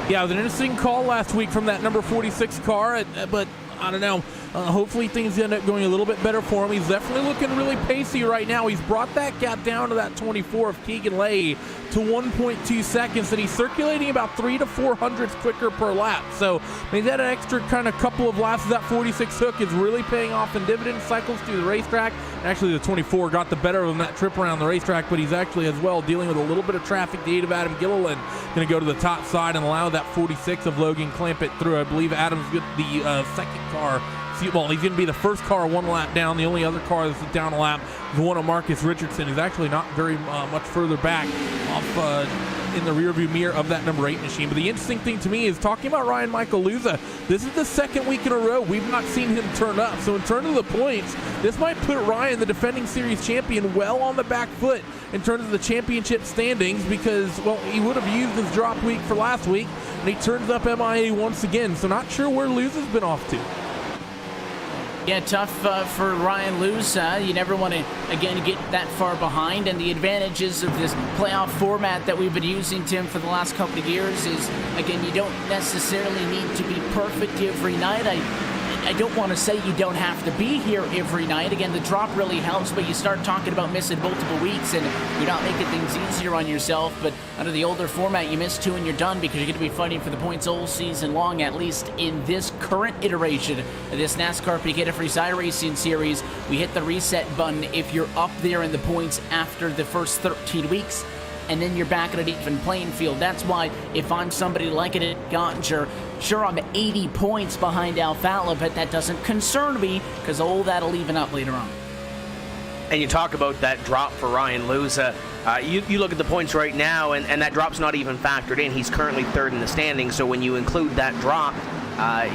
Yeah, it was an interesting call last week from that number 46 car, but I don't know. Hopefully things end up going a little bit better for him. He's definitely looking really pacey right now. He's brought that gap down to that 24 of Keegan Leahy to 1.2 seconds, and he's circulating about 3 to 4 hundredths quicker per lap. So maybe that extra kind of couple of laps of that 46 hook is really paying off in dividend cycles through the racetrack. Actually, the 24 got the better of him that trip around the racetrack, but he's actually as well dealing with a little bit of traffic. The aid of Adam Gilliland going to go to the top side and allow that 46 of Logan Clampett through. I believe Adam's the second car. Well, he's going to be the first car 1 lap down. The only other car that's down a lap is the one of Marcus Richardson, who's actually not very much further back off in the rearview mirror of that number 8 machine. But the interesting thing to me is talking about Ryan Michael Luza. This is the second week in a row we've not seen him turn up. So in terms of the points, this might put Ryan, the defending series champion, well on the back foot in terms of the championship standings, because, well, he would have used his drop week for last week, and he turns up MIA once again. So not sure where Luza's been off to. Yeah, tough for Ryan Luce. You never want to, again, get that far behind. And the advantages of this playoff format that we've been using, Tim, for the last couple of years is, again, you don't necessarily need to be perfect every night. I don't want to say you don't have to be here every night. Again, the drop really helps, but you start talking about missing multiple weeks and you're not making things easier on yourself. But under the older format, you miss 2 and you're done, because you're going to be fighting for the points all season long, at least in this current iteration of this NASCAR Peak Antifreeze iRacing series. We hit the reset button if you're up there in the points after the first 13 weeks. And then you're back at an even playing field. That's why if I'm somebody like it at Gottinger, sure, I'm 80 points behind Alfala, but that doesn't concern me, because all that'll even up later on. And you talk about that drop for Ryan Luza. You look at the points right now, and that drop's not even factored in. He's currently 3rd in the standings, so when you include that drop,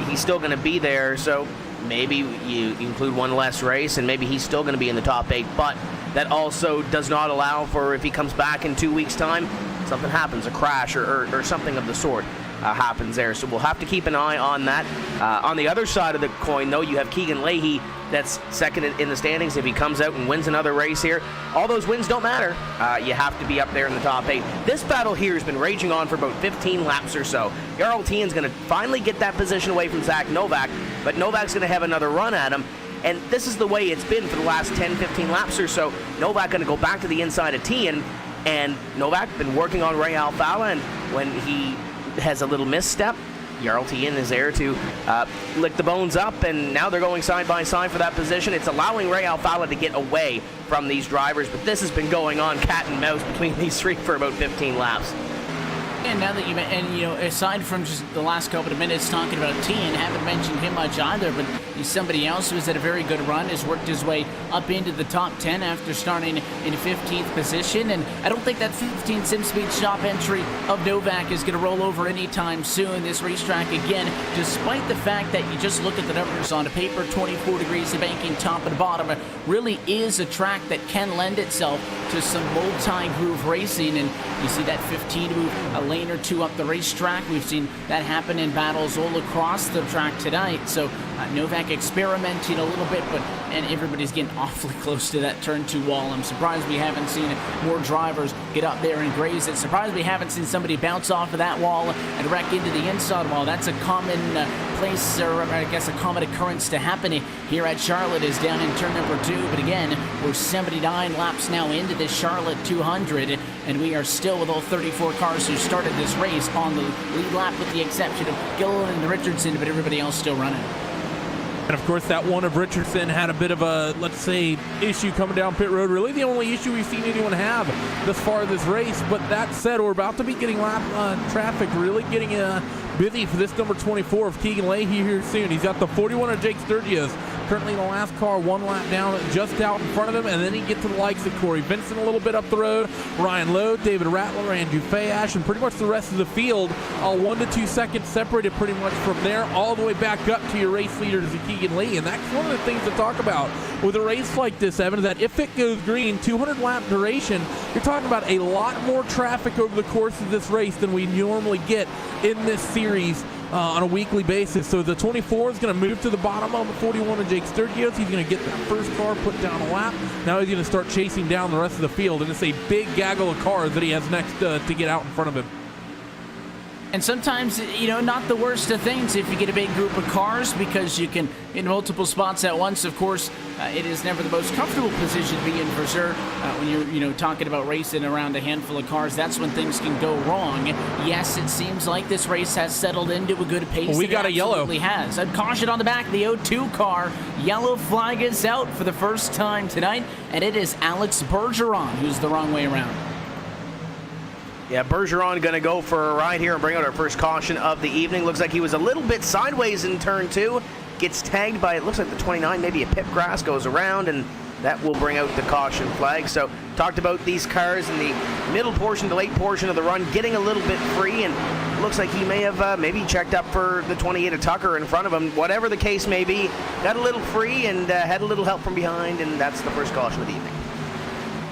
he's still going to be there. So maybe you include 1 less race, and maybe he's still going to be in the top 8, but that also does not allow for, if he comes back in 2 weeks' time, something happens, a crash or something of the sort happens there. So we'll have to keep an eye on that. On the other side of the coin, though, you have Keegan Leahy that's 2nd in the standings. If he comes out and wins another race here, all those wins don't matter. You have to be up there in the top 8. This battle here has been raging on for about 15 laps or so. Jarl Tien's going to finally get that position away from Zach Novak, but Novak's going to have another run at him. And this is the way it's been for the last 10-15 laps or so. Novak going to go back to the inside of Tien, and Novak been working on Ray Alfala, and when he has a little misstep, Jarl Tien is there to lick the bones up, and now they're going side by side for that position. It's allowing Ray Alfala to get away from these drivers, but this has been going on cat and mouse between these 3 for about 15 laps. And now that aside from just the last couple of minutes talking about Tien, haven't mentioned him much either, but he's somebody else who's had a very good run, has worked his way up into the top 10 after starting in 15th position, and I don't think that 15 SimSpeed shop entry of Novak is going to roll over anytime soon. This racetrack, again, despite the fact that you just look at the numbers on paper, 24 degrees of banking top and bottom, it really is a track that can lend itself to some multi-groove racing, and you see that 15 move a lane or 2 up the racetrack. We've seen that happen in battles all across the track tonight. So Novak experimenting a little bit, and everybody's getting awfully close to that turn 2 wall. I'm surprised we haven't seen more drivers get up there and graze it. Surprised we haven't seen somebody bounce off of that wall and wreck into the inside wall. That's a common place, or I guess a common occurrence to happen here at Charlotte, is down in turn number 2. But again, we're 79 laps now into this Charlotte 200, and we are still, with all 34 cars who started this race, on the lead lap with the exception of Gilliland and Richardson, but everybody else still running. And of course, that one of Richardson had a bit of a, let's say, issue coming down pit road. Really the only issue we've seen anyone have thus far this race. But that said, we're about to be getting lap traffic really getting busy for this number 24 of Keegan Leahy here soon. He's got the 41 of Jake Sturgis currently in the last car, 1 lap down, just out in front of him, and then he gets to the likes of Corey Vincent a little bit up the road, Ryan Lowe, David Rattler, Andrew Fayash, and pretty much the rest of the field, all 1 to 2 seconds separated pretty much from there, all the way back up to your race leader, Keegan Lee. And that's one of the things to talk about with a race like this, Evan, that if it goes green, 200 lap duration, you're talking about a lot more traffic over the course of this race than we normally get in this series on a weekly basis. So the 24 is going to move to the bottom on the 41 of Jake Sturgis. He's going to get that first car put down a lap. Now he's going to start chasing down the rest of the field, and it's a big gaggle of cars that he has next to get out in front of him. And sometimes, not the worst of things if you get a big group of cars, because you can in multiple spots at once. Of course, it is never the most comfortable position to be in for sure. When you're talking about racing around a handful of cars, that's when things can go wrong. Yes, it seems like this race has settled into a good pace. Well, we got a yellow. It has. A caution on the back of the 02 car. Yellow flag is out for the first time tonight, and it is Alex Bergeron who's the wrong way around. Yeah, Bergeron going to go for a ride here and bring out our first caution of the evening. Looks like he was a little bit sideways in turn 2. Gets tagged by, it looks like the 29, maybe a pit grass, goes around, and that will bring out the caution flag. So talked about these cars in the middle portion, the late portion of the run, getting a little bit free, and looks like he may have maybe checked up for the 28 of Tucker in front of him. Whatever the case may be, got a little free and had a little help from behind, and that's the first caution of the evening.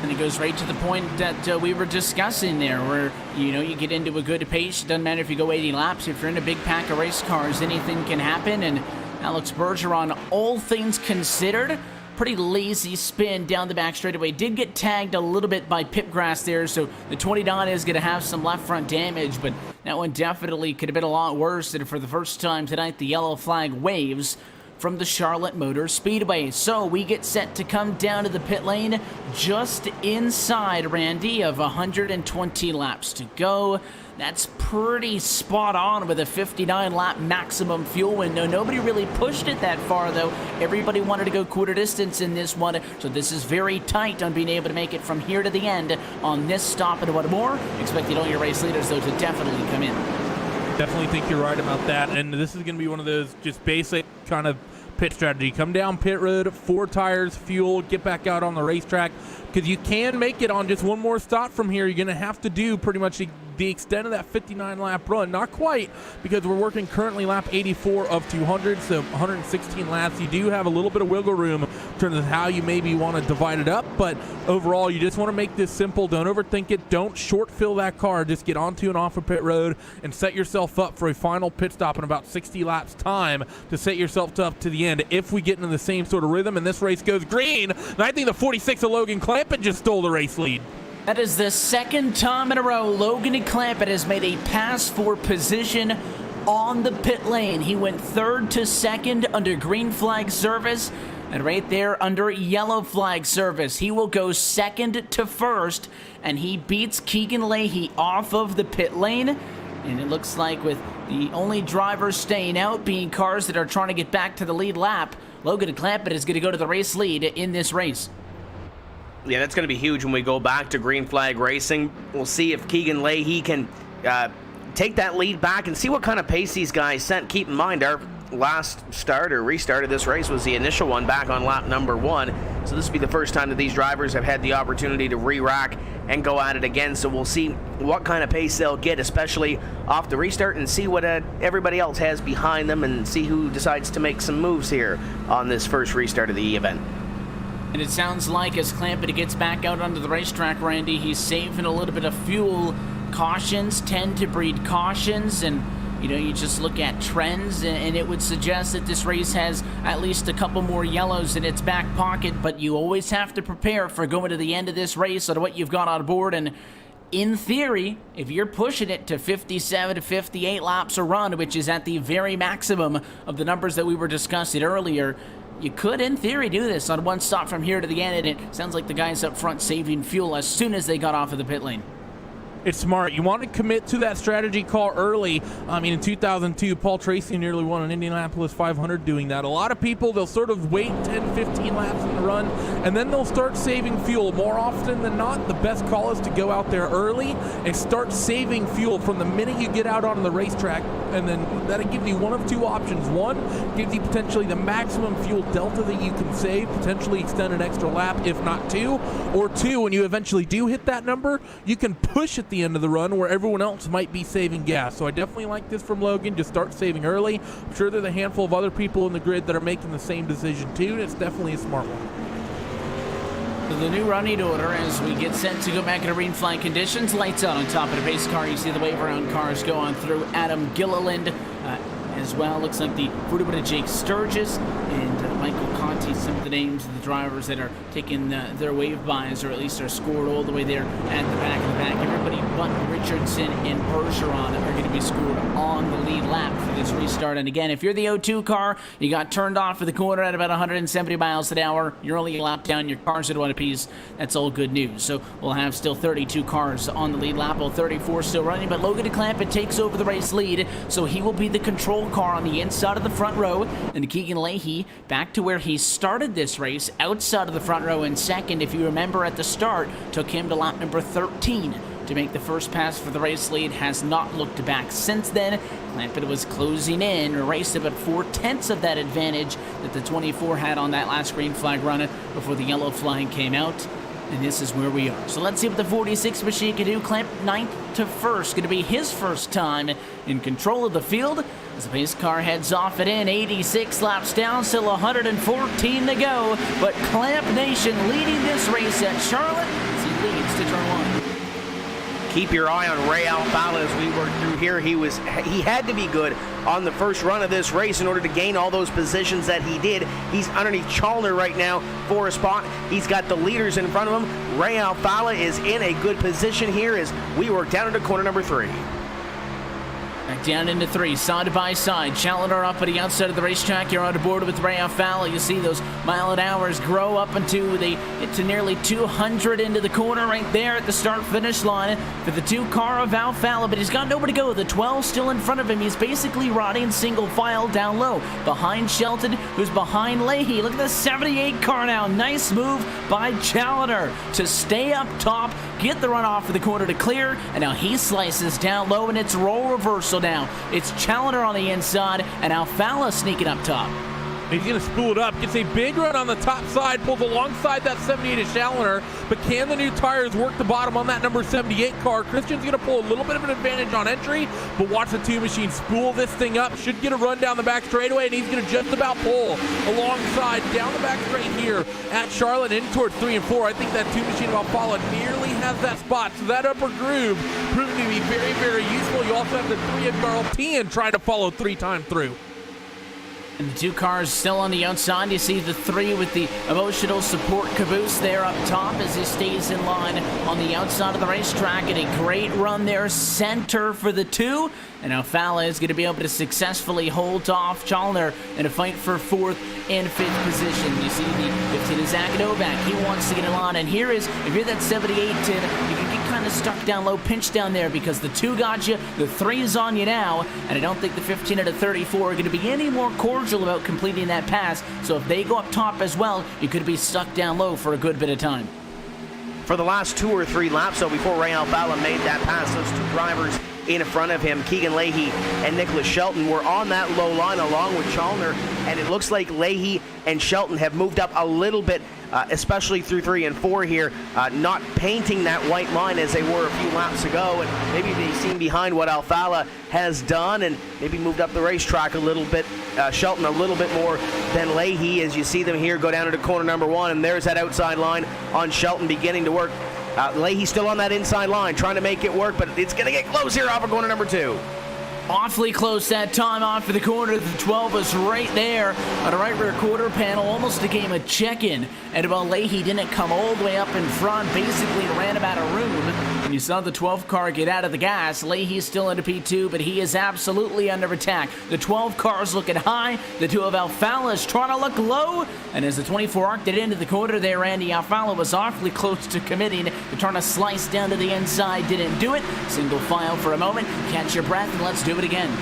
And it goes right to the point that we were discussing there, where, you get into a good pace. It doesn't matter if you go 80 laps. If you're in a big pack of race cars, anything can happen. And Alex Bergeron, all things considered, pretty lazy spin down the back straightaway. Did get tagged a little bit by pit grass there, so the 29 is going to have some left front damage, but that one definitely could have been a lot worse. And for the first time tonight, the yellow flag waves from the Charlotte Motor Speedway. So we get set to come down to the pit lane just inside, Randy, of 120 laps to go. That's pretty spot on with a 59 lap maximum fuel window. Nobody really pushed it that far though. Everybody wanted to go quarter distance in this one. So this is very tight on being able to make it from here to the end on this stop and what more. Expecting all your race leaders though to definitely come in. Definitely think you're right about that, and this is going to be one of those just basic kind of pit strategy. Come down pit road, 4 tires, fuel, get back out on the racetrack, because you can make it on just one more stop from here. You're going to have to do pretty much the extent of that 59 lap run. Not quite, because we're working currently lap 84 of 200, so 116 laps. You do have a little bit of wiggle room in terms of how you maybe want to divide it up, but overall you just want to make this simple. Don't overthink it. Don't short fill that car. Just get onto and off of pit road and set yourself up for a final pit stop in about 60 laps time to set yourself up to the end if we get into the same sort of rhythm and this race goes green. And I think the 46 of Logan Clampett just stole the race lead. That is the second time in a row Logan Clampett has made a pass for position on the pit lane. He went 3rd to 2nd under green flag service, and right there under yellow flag service, he will go 2nd to 1st, and he beats Keegan Leahy off of the pit lane. And it looks like with the only drivers staying out being cars that are trying to get back to the lead lap, Logan Clampett is going to go to the race lead in this race. Yeah, that's going to be huge when we go back to green flag racing. We'll see if Keegan Leahy can take that lead back and see what kind of pace these guys sent. Keep in mind, our last start or restart of this race was the initial one back on lap number 1. So this will be the first time that these drivers have had the opportunity to re-rack and go at it again. So we'll see what kind of pace they'll get, especially off the restart, and see what everybody else has behind them, and see who decides to make some moves here on this first restart of the event. And it sounds like as Clampett gets back out onto the racetrack, Randy, he's saving a little bit of fuel. Cautions tend to breed cautions, and you just look at trends, and it would suggest that this race has at least a couple more yellows in its back pocket, but you always have to prepare for going to the end of this race on what you've got on board. And in theory, if you're pushing it to 57 to 58 laps a run, which is at the very maximum of the numbers that we were discussing earlier, you could, in theory, do this on one stop from here to the end, and it sounds like the guys up front saving fuel as soon as they got off of the pit lane. It's smart. You want to commit to that strategy car early. I mean, in 2002, Paul Tracy nearly won an Indianapolis 500 doing that. A lot of people, they'll sort of wait 10, 15 laps in the run, and then they'll start saving fuel. More often than not, the best call is to go out there early and start saving fuel from the minute you get out on the racetrack, and then that'll give you one of two options. One, gives you potentially the maximum fuel delta that you can save, potentially extend an extra lap, if not two. Or two, when you eventually do hit that number, you can push at the end of the run where everyone else might be saving gas. So I definitely like this from Logan. Just start saving early. I'm sure there's a handful of other people in the grid that are making the same decision too, and it's definitely a smart one. So the new running order as we get set to go back into green flag conditions. Lights out on top of the base car. You see the wave around cars go on through. Adam Gilliland as well. Looks like the 40 Jake Sturgis and Michael Conti, some of the names of the drivers that are taking their wave bys, or at least are scored all the way there at the back of the pack. Everybody but Richardson and Bergeron are going to be scored on the lead lap for this restart. And again, if you're the O2 car, you got turned off for the corner at about 170 miles an hour, you're only a lap down, your car's at 1 apiece, that's all good news. So we'll have still 32 cars on the lead lap, while 34 still running, but Logan DeClampett takes over the race lead, so he will be the control car on the inside of the front row, and Keegan Leahy back to where he started this race, outside of the front row in second. If you remember at the start, took him to lap number 13 to make the first pass for the race lead. Has not looked back since then. Clampett was closing in, raced about 4/10 of that advantage that the 24 had on that last green flag run before the yellow flag came out. And this is where we are. So let's see what the 46 machine can do. Clamp 9th to 1st. Going to be his first time in control of the field as the pace car heads off and in. 86 laps down, still 114 to go. But Clamp Nation leading this race at Charlotte as he leads to turn 1. Keep your eye on Ray Alfala as we work through here. He had to be good on the first run of this race in order to gain all those positions that he did. He's underneath Chalner right now for a spot. He's got the leaders in front of him. Ray Alfala is in a good position here as we work down into corner number 3. Back down into 3, side by side. Challenger up at the outside of the racetrack. You're on board with Ray Alfala. You see those mile an hours grow up into nearly 200 into the corner right there at the start-finish line for the 2 car of Alfala, but he's got nowhere to go. The 12 still in front of him. He's basically riding single file down low behind Shelton, who's behind Leahy. Look at the 78 car now. Nice move by Challenger to stay up top, get the run off of the corner to clear, and now he slices down low, and it's role reversal now. It's Challenger on the inside, and Alfala sneaking up top. He's going to spool it up, gets a big run on the top side, pulls alongside that 78 of Challenger, but can the new tires work the bottom on that number 78 car? Christian's going to pull a little bit of an advantage on entry, but watch the 2 machine spool this thing up, should get a run down the back straightaway, and he's going to just about pull alongside down the back straight here at Charlotte, in toward 3 and 4. I think that 2 machine of Alfala nearly has that spot, so that upper groove proving to be very, very useful. You also have the 3 of Carl Tien trying to follow 3 times through. And the 2 cars still on the outside. You see the 3 with the emotional support caboose there up top as he stays in line on the outside of the racetrack. And a great run there, center for the 2. And Alfala is going to be able to successfully hold off Challenger in a fight for 4th and 5th position. You see the 15 is Zach Novak. He wants to get in line. And here is, if you're that 78, you can get kind of stuck down low, pinched down there because the 2 got you, the 3 is on you now. And I don't think the 15 out of 34 are going to be any more cordial about completing that pass. So if they go up top as well, you could be stuck down low for a good bit of time. For the last 2 or 3 laps, so before Ray Alfala made that pass, those 2 drivers in front of him, Keegan Leahy and Nicholas Shelton, were on that low line along with Challenger, and it looks like Leahy and Shelton have moved up a little bit, especially through 3 and 4 here, not painting that white line as they were a few laps ago, and maybe they've seen behind what Alfala has done and maybe moved up the racetrack a little bit, Shelton a little bit more than Leahy, as you see them here go down into corner number 1, and there's that outside line on Shelton beginning to work. Leahy's still on that inside line, trying to make it work, but it's going to get close here off of corner number 2. Awfully close that time off for the corner. The 12 was right there on the right rear quarter panel, almost became a check-in. And while Leahy didn't come all the way up in front, basically ran about a room. And you saw the 12 car get out of the gas. Leahy's still into P2, but he is absolutely under attack. The 12 car's looking high. The 2 of Alfala is trying to look low. And as the 24 arced it into the corner there, Randy Alfala was awfully close to committing. They're trying to slice down to the inside. Didn't do it. Single file for a moment. Catch your breath and let's do it again.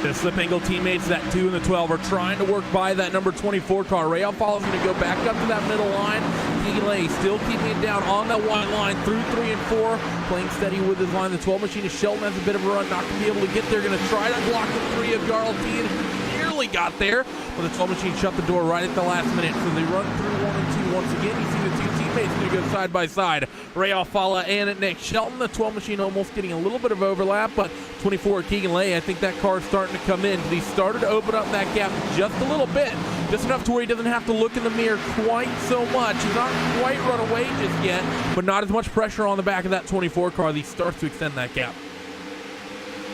The slip angle teammates, that 2 and the 12, are trying to work by that number 24 car. Ray Alfala is going to go back up to that middle line. Keegan Lay still keeping it down on that white line through 3 and 4, playing steady with his line. The 12 machine is Shelton has a bit of a run, not going to be able to get there. Going to try to block the 3 of Yarltine. Nearly got there, but the 12 machine shut the door right at the last minute. So they run through 1 and 2 once again. You see the 2 teammates going to go side by side. Ray Alfala and Nick Shelton. The 12 machine almost getting a little bit of overlap, but 24 Keegan Lay, I think that car is starting to come in. He started to open up that gap just a little bit, just enough to where he doesn't have to look in the mirror quite so much. He's not quite run away just yet, but not as much pressure on the back of that 24 car. He starts to extend that gap.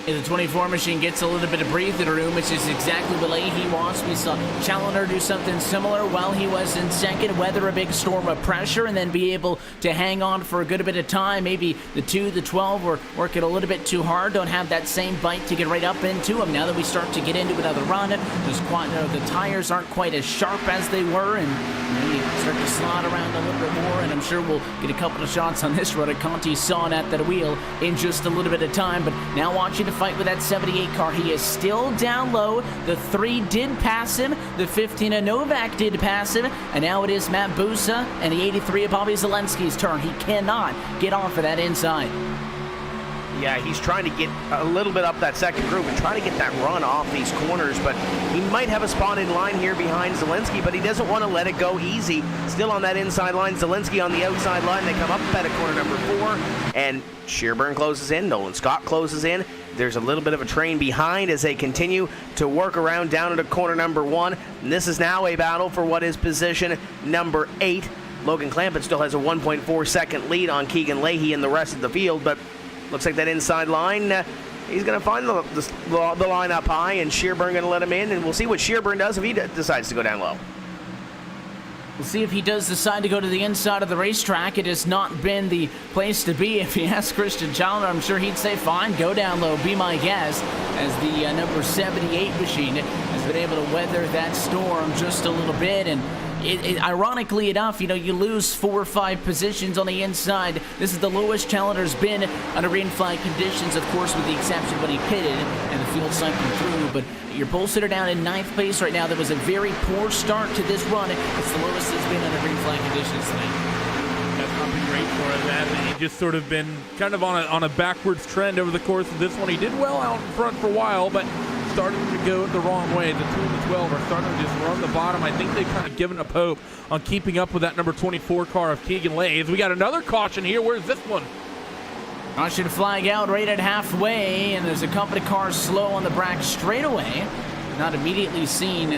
The 24 machine gets a little bit of breathing room, which is exactly what Leahy wants. We saw Challoner do something similar while he was in second, weather a big storm of pressure, and then be able to hang on for a good bit of time. Maybe the 2, the 12 were working a little bit too hard, don't have that same bite to get right up into him. Now that we start to get into another run, the tires aren't quite as sharp as they were, and you start to slide around a little bit more, and I'm sure we'll get a couple of shots on this run. Conti sawing at that wheel in just a little bit of time, but now watching to fight with that 78 car. He is still down low. The 3 did pass him. The 15 of Novak did pass him. And now it is Matt Busa and the 83 of Bobby Zelensky's turn. He cannot get off of that inside. Yeah, he's trying to get a little bit up that second group and trying to get that run off these corners, but he might have a spot in line here behind Zelensky, but he doesn't want to let it go easy. Still on that inside line, Zelensky on the outside line. They come up at a corner number 4, and Shearburn closes in. Nolan Scott closes in. There's a little bit of a train behind as they continue to work around down into corner number 1. And this is now a battle for what is position number 8. Logan Clampett still has a 1.4 second lead on Keegan Leahy and the rest of the field, but looks like that inside line, he's going to find the line up high, and Shearburn going to let him in, and we'll see what Shearburn does if he decides to go down low. We'll see if he does decide to go to the inside of the racetrack. It has not been the place to be. If he asked Christian Challoner, I'm sure he'd say, fine, go down low, be my guest, as the number 78 machine has been able to weather that storm just a little bit. And ironically enough, you lose 4 or 5 positions on the inside. This is the lowest Challoner's been under green flag conditions, of course, with the exception when he pitted and the field cycling through. But your pole sitter down in 9th place right now. That was a very poor start to this run. It's the lowest it's been under green flag conditions tonight. That's not been great for him, man. He just sort of been kind of on a backwards trend over the course of this one. He did well out in front for a while, but starting to go the wrong way. The 2 and the 12 are starting to just run the bottom. I think they've kind of given up hope on keeping up with that number 24 car of Keegan Lay. We got another caution here. Where's this one? Caution flag out right at halfway, and there's a couple of cars slow on the back straightaway. Not immediately seen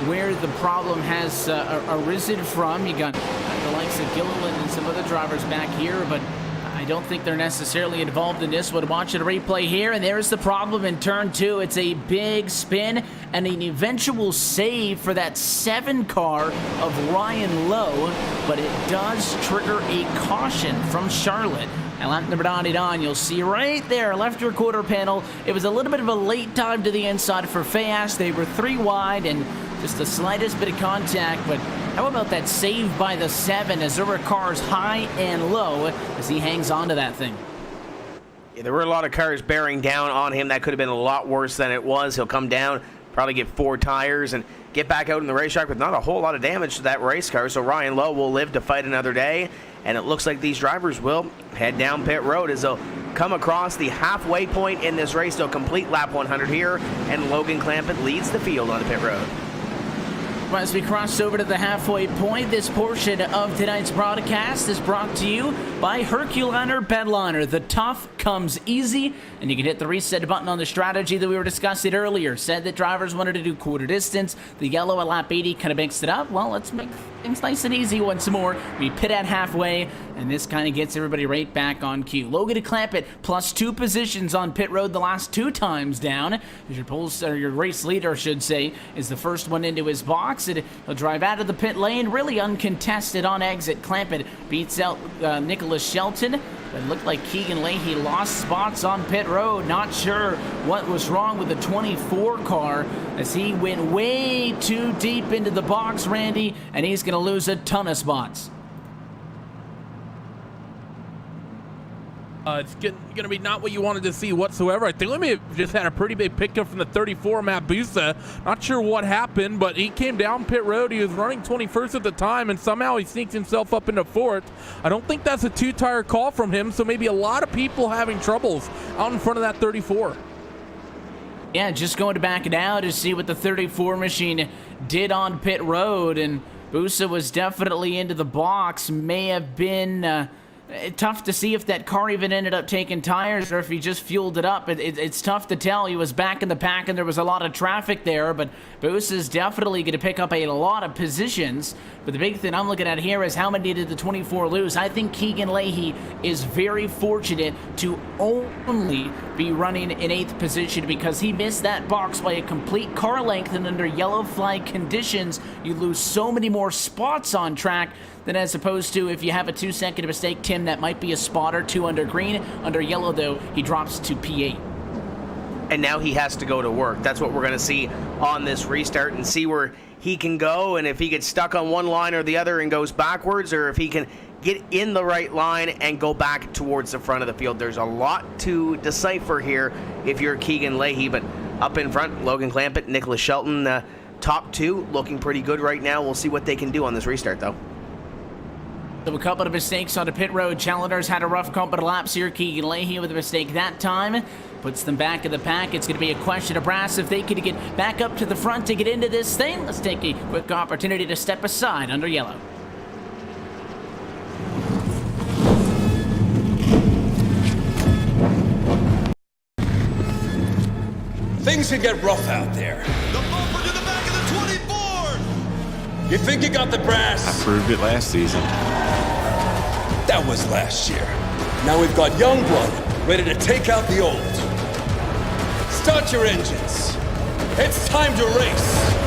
where the problem has arisen from. You got the likes of Gilliland and some other drivers back here, but I don't think they're necessarily involved in this one. Watch a replay here, and there's the problem in turn 2. It's a big spin and an eventual save for that 7 car of Ryan Lowe, but it does trigger a caution from Charlotte. And lap number 99, you'll see right there, left rear quarter panel. It was a little bit of a late time to the inside for Fayas. They were 3 wide and just the slightest bit of contact, but how about that save by the 7 as there were cars high and low as he hangs on to that thing? Yeah, there were a lot of cars bearing down on him. That could have been a lot worse than it was. He'll come down, probably get 4 tires, and get back out in the racetrack with not a whole lot of damage to that race car. So Ryan Lowe will live to fight another day, and it looks like these drivers will head down pit road as they'll come across the halfway point in this race. They'll complete lap 100 here, and Logan Clampett leads the field on the pit road. As we cross over to the halfway point, this portion of tonight's broadcast is brought to you by Herculiner Bedliner. The tough comes easy, and you can hit the reset button on the strategy that we were discussing earlier. Said that drivers wanted to do quarter distance. The yellow at lap 80 kind of mixed it up. Well, let's make things nice and easy once more. We pit at halfway, and this kind of gets everybody right back on cue. Logan Clampett plus 2 positions on pit road the last 2 times down. Your race leader, I should say, is the first one into his box. He'll drive out of the pit lane, really uncontested on exit. Clampett beats out Nicholas Shelton. But it looked like Keegan Leahy lost spots on pit road. Not sure what was wrong with the 24 car as he went way too deep into the box, Randy, and he's going to lose a ton of spots. It's going to be not what you wanted to see whatsoever. I think we may have just had a pretty big pickup from the 34, Matt Busa. Not sure what happened, but he came down pit road. He was running 21st at the time, and somehow he sneaked himself up into 4th. I don't think that's a two-tire call from him, so maybe a lot of people having troubles out in front of that 34. Yeah, just going to back it out to see what the 34 machine did on pit road, and Busa was definitely into the box. May have been tough to see if that car even ended up taking tires or if he just fueled it up. It's tough to tell. He was back in the pack and there was a lot of traffic there, but Busa is definitely going to pick up a lot of positions. But the big thing I'm looking at here is how many did the 24 lose? I think Keegan Leahy is very fortunate to only be running in 8th position because he missed that box by a complete car length, and under yellow flag conditions, you lose so many more spots on track than as opposed to if you have a 2-second mistake, Tim, that might be a spot or two under green. Under yellow, though, he drops to P8. And now he has to go to work. That's what we're going to see on this restart and see where he can go, and if he gets stuck on one line or the other and goes backwards, or if he can get in the right line and go back towards the front of the field. There's a lot to decipher here if you're Keegan Leahy, but up in front, Logan Clampett, Nicholas Shelton, top 2, looking pretty good right now. We'll see what they can do on this restart, though. So a couple of mistakes on the pit road. Challengers had a rough couple of laps here. Keegan Leahy with a mistake that time puts them back in the pack. It's going to be a question of brass if they could get back up to the front to get into this thing. Let's take a quick opportunity to step aside under yellow. Things can get rough out there. The bumper to the back of the 24! You think you got the brass? I proved it last season. That was last year. Now we've got young blood ready to take out the old. Start your engines. It's time to race.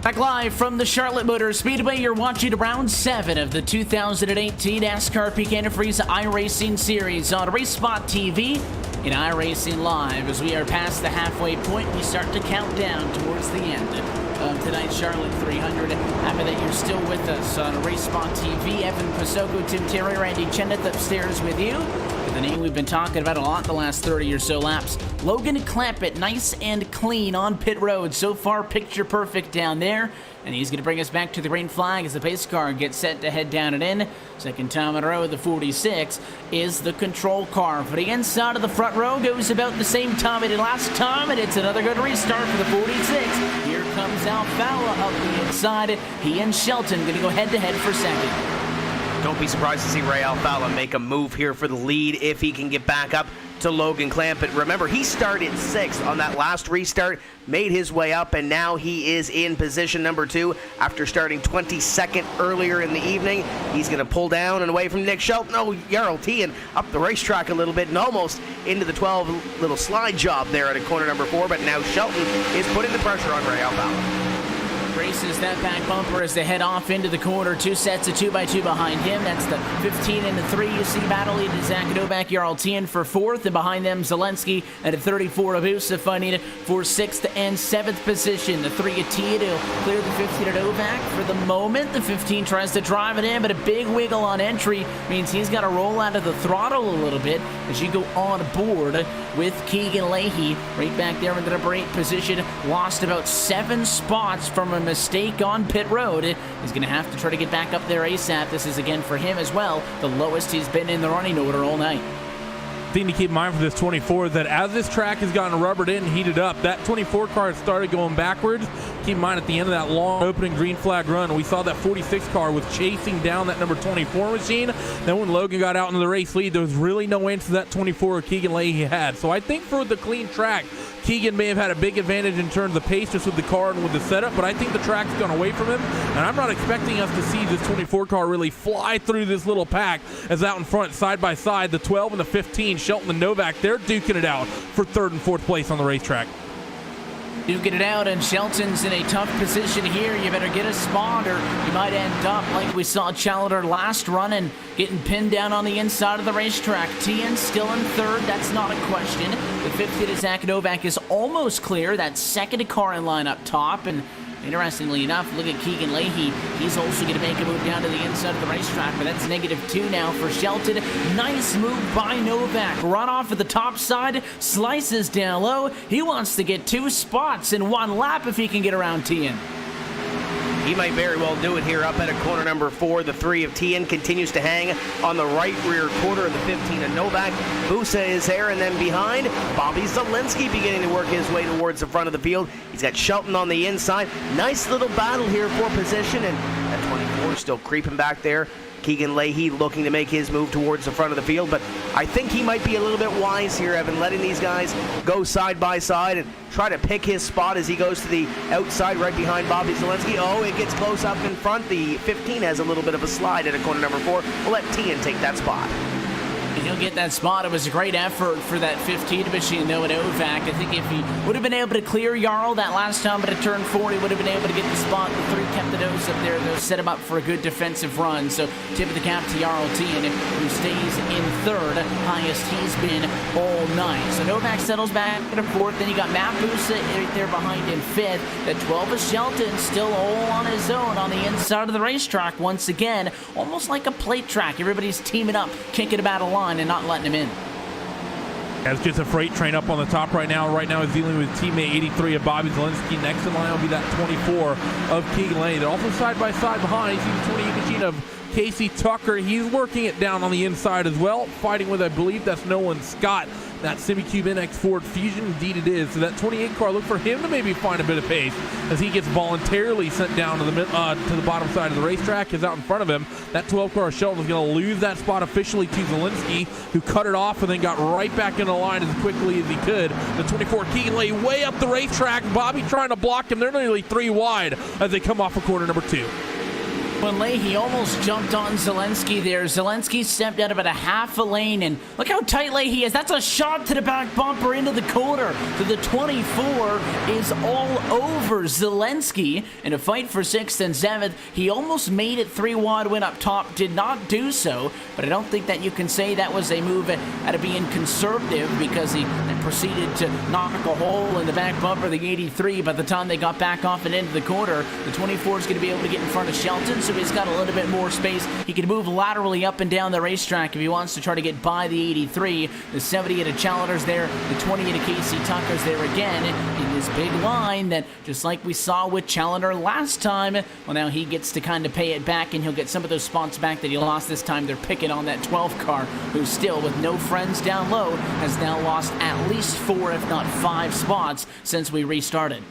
Back live from the Charlotte Motor Speedway, you're watching round 7 of the 2018 NASCAR Peak Antifreeze iRacing Series on RaceSpot TV and iRacing Live. As we are past the halfway point, we start to count down towards the end of tonight's Charlotte 300. Happy that you're still with us on RaceSpot TV. Evan Pasoko, Tim Terry, Randy Cheneth upstairs with you. The name we've been talking about a lot the last 30 or so laps. Logan Clampett, nice and clean on pit road. So far, picture perfect down there. And he's going to bring us back to the green flag as the pace car gets set to head down and in. Second time in a row, the 46 is the control car. For the inside of the front row goes about the same time it did last time, and it's another good restart for the 46. Here comes Alfala up the inside. He and Shelton going to go head-to-head for second. Don't be surprised to see Ray Alfala make a move here for the lead if he can get back up to Logan Clampett. Remember, he started 6th on that last restart, made his way up, and now he is in position number 2 after starting 22nd earlier in the evening. He's going to pull down and away from Nick Shelton. Oh, Jarl Tien up the racetrack a little bit and almost into the 12, little slide job there at a corner number 4, but now Shelton is putting the pressure on Ray Alfala. Races that back bumper as they head off into the corner. 2 sets of 2x2 behind him. That's the 15 and the 3. You see battle lead to Zach Novak, Jarl Tien for 4th, and behind them Zelensky at a 34 Abusa fighting it for 6th and 7th position. The 3 of Tien will clear the 15 of Novak for the moment. The 15 tries to drive it in, but a big wiggle on entry means he's got to roll out of the throttle a little bit as you go on board with Keegan Leahy right back there in the number 8 position. Lost about 7 spots from a mistake on pit road. He's going to have to try to get back up there ASAP. This is again for him as well the lowest he's been in the running order all night. Thing to keep in mind for this 24 is that as this track has gotten rubbered in and heated up, that 24 car started going backwards keep in mind at the end of that long opening green flag run, we saw that 46 car was chasing down that number 24 machine. Then when Logan got out into the race lead, there was really no answer that 24 Keegan Leahy had. So I think for the clean track, Keegan may have had a big advantage in terms of pace just with the car and with the setup, but I think the track's gone away from him, and I'm not expecting us to see this 24 car really fly through this little pack as out in front, side by side, the 12 and the 15, Shelton and Novak, they're duking it out for 3rd and 4th place on the racetrack. Duking it out, and Shelton's in a tough position here. You better get a spot or you might end up like we saw Challenger last run and getting pinned down on the inside of the racetrack. Tien still in 3rd, that's not a question. The 5th hit of Zach Novak is almost clear. That 2nd car in line up top, and interestingly enough, look at Keegan Leahy. He's also going to make a move down to the inside of the racetrack, but that's -2 now for Shelton. Nice move by Novak. Run off at the top side, slices down low. He wants to get 2 spots in 1 lap if he can get around Tien. He might very well do it here up at a corner number 4. The 3 of Tien continues to hang on the right rear quarter of the 15 of Novak. Busa is there, and then behind, Bobby Zielinski beginning to work his way towards the front of the field. He's got Shelton on the inside. Nice little battle here for position, and that 24 still creeping back there. Keegan Leahy looking to make his move towards the front of the field, but I think he might be a little bit wise here, Evan, letting these guys go side by side and try to pick his spot as he goes to the outside right behind Bobby Zielinski. Oh, it gets close up in front. The 15 has a little bit of a slide at a corner number 4. We'll let Tien take that spot. He'll get that spot. It was a great effort for that 15 machine, though, at Novak. I think if he would have been able to clear Jarl that last time at a turn 4, he would have been able to get the spot. The 3 kept the nose up there, though, set him up for a good defensive run. So tip of the cap to Jarl Tien, who stays in 3rd, highest he's been all night. So Novak settles back at a 4th. Then you got Matt Busa right there behind him 5th. That 12 is Shelton, still all on his own on the inside of the racetrack once again. Almost like a plate track. Everybody's teaming up, kicking about a line and not letting him in. It's just a freight train up on the top right now. Right now, he's dealing with teammate 83 of Bobby Zielinski. Next in line will be that 24 of Keegan Leahy. They're also side by side behind. You see the 28 machine of Casey Tucker. He's working it down on the inside as well, fighting with, I believe, that's Nolan Scott. That Semi-Cube NX Ford Fusion, indeed it is. So that 28 car, look for him to maybe find a bit of pace as he gets voluntarily sent down to the bottom side of the racetrack. Is out in front of him. That 12 car Shelton is going to lose that spot officially to Zielinski, who cut it off and then got right back in the line as quickly as he could. The 24 Keegan Leahy way up the racetrack. Bobby trying to block him. They're nearly 3 wide as they come off of corner number 2. When Leahy almost jumped on Zielinski there. Zielinski stepped out about a half a lane, and look how tight Leahy is. That's a shot to the back bumper into the corner. So the 24 is all over Zielinski in a fight for 6th and 7th. He almost made it 3 wide, went up top, did not do so, but I don't think that you can say that was a move out of being conservative, because he proceeded to knock a hole in the back bumper of the 83. By the time they got back off and into the corner, the 24 is going to be able to get in front of Shelton, so he's got a little bit more space. He can move laterally up and down the racetrack if he wants to try to get by the 83. The 70 at a Challenger's there. The 20 at a Casey Tucker's there again in this big line that, just like we saw with Challenger last time, well, now he gets to kind of pay it back, and he'll get some of those spots back that he lost this time. They're picking on that 12 car, who still, with no friends down low, has now lost at least 4, if not 5 spots since we restarted.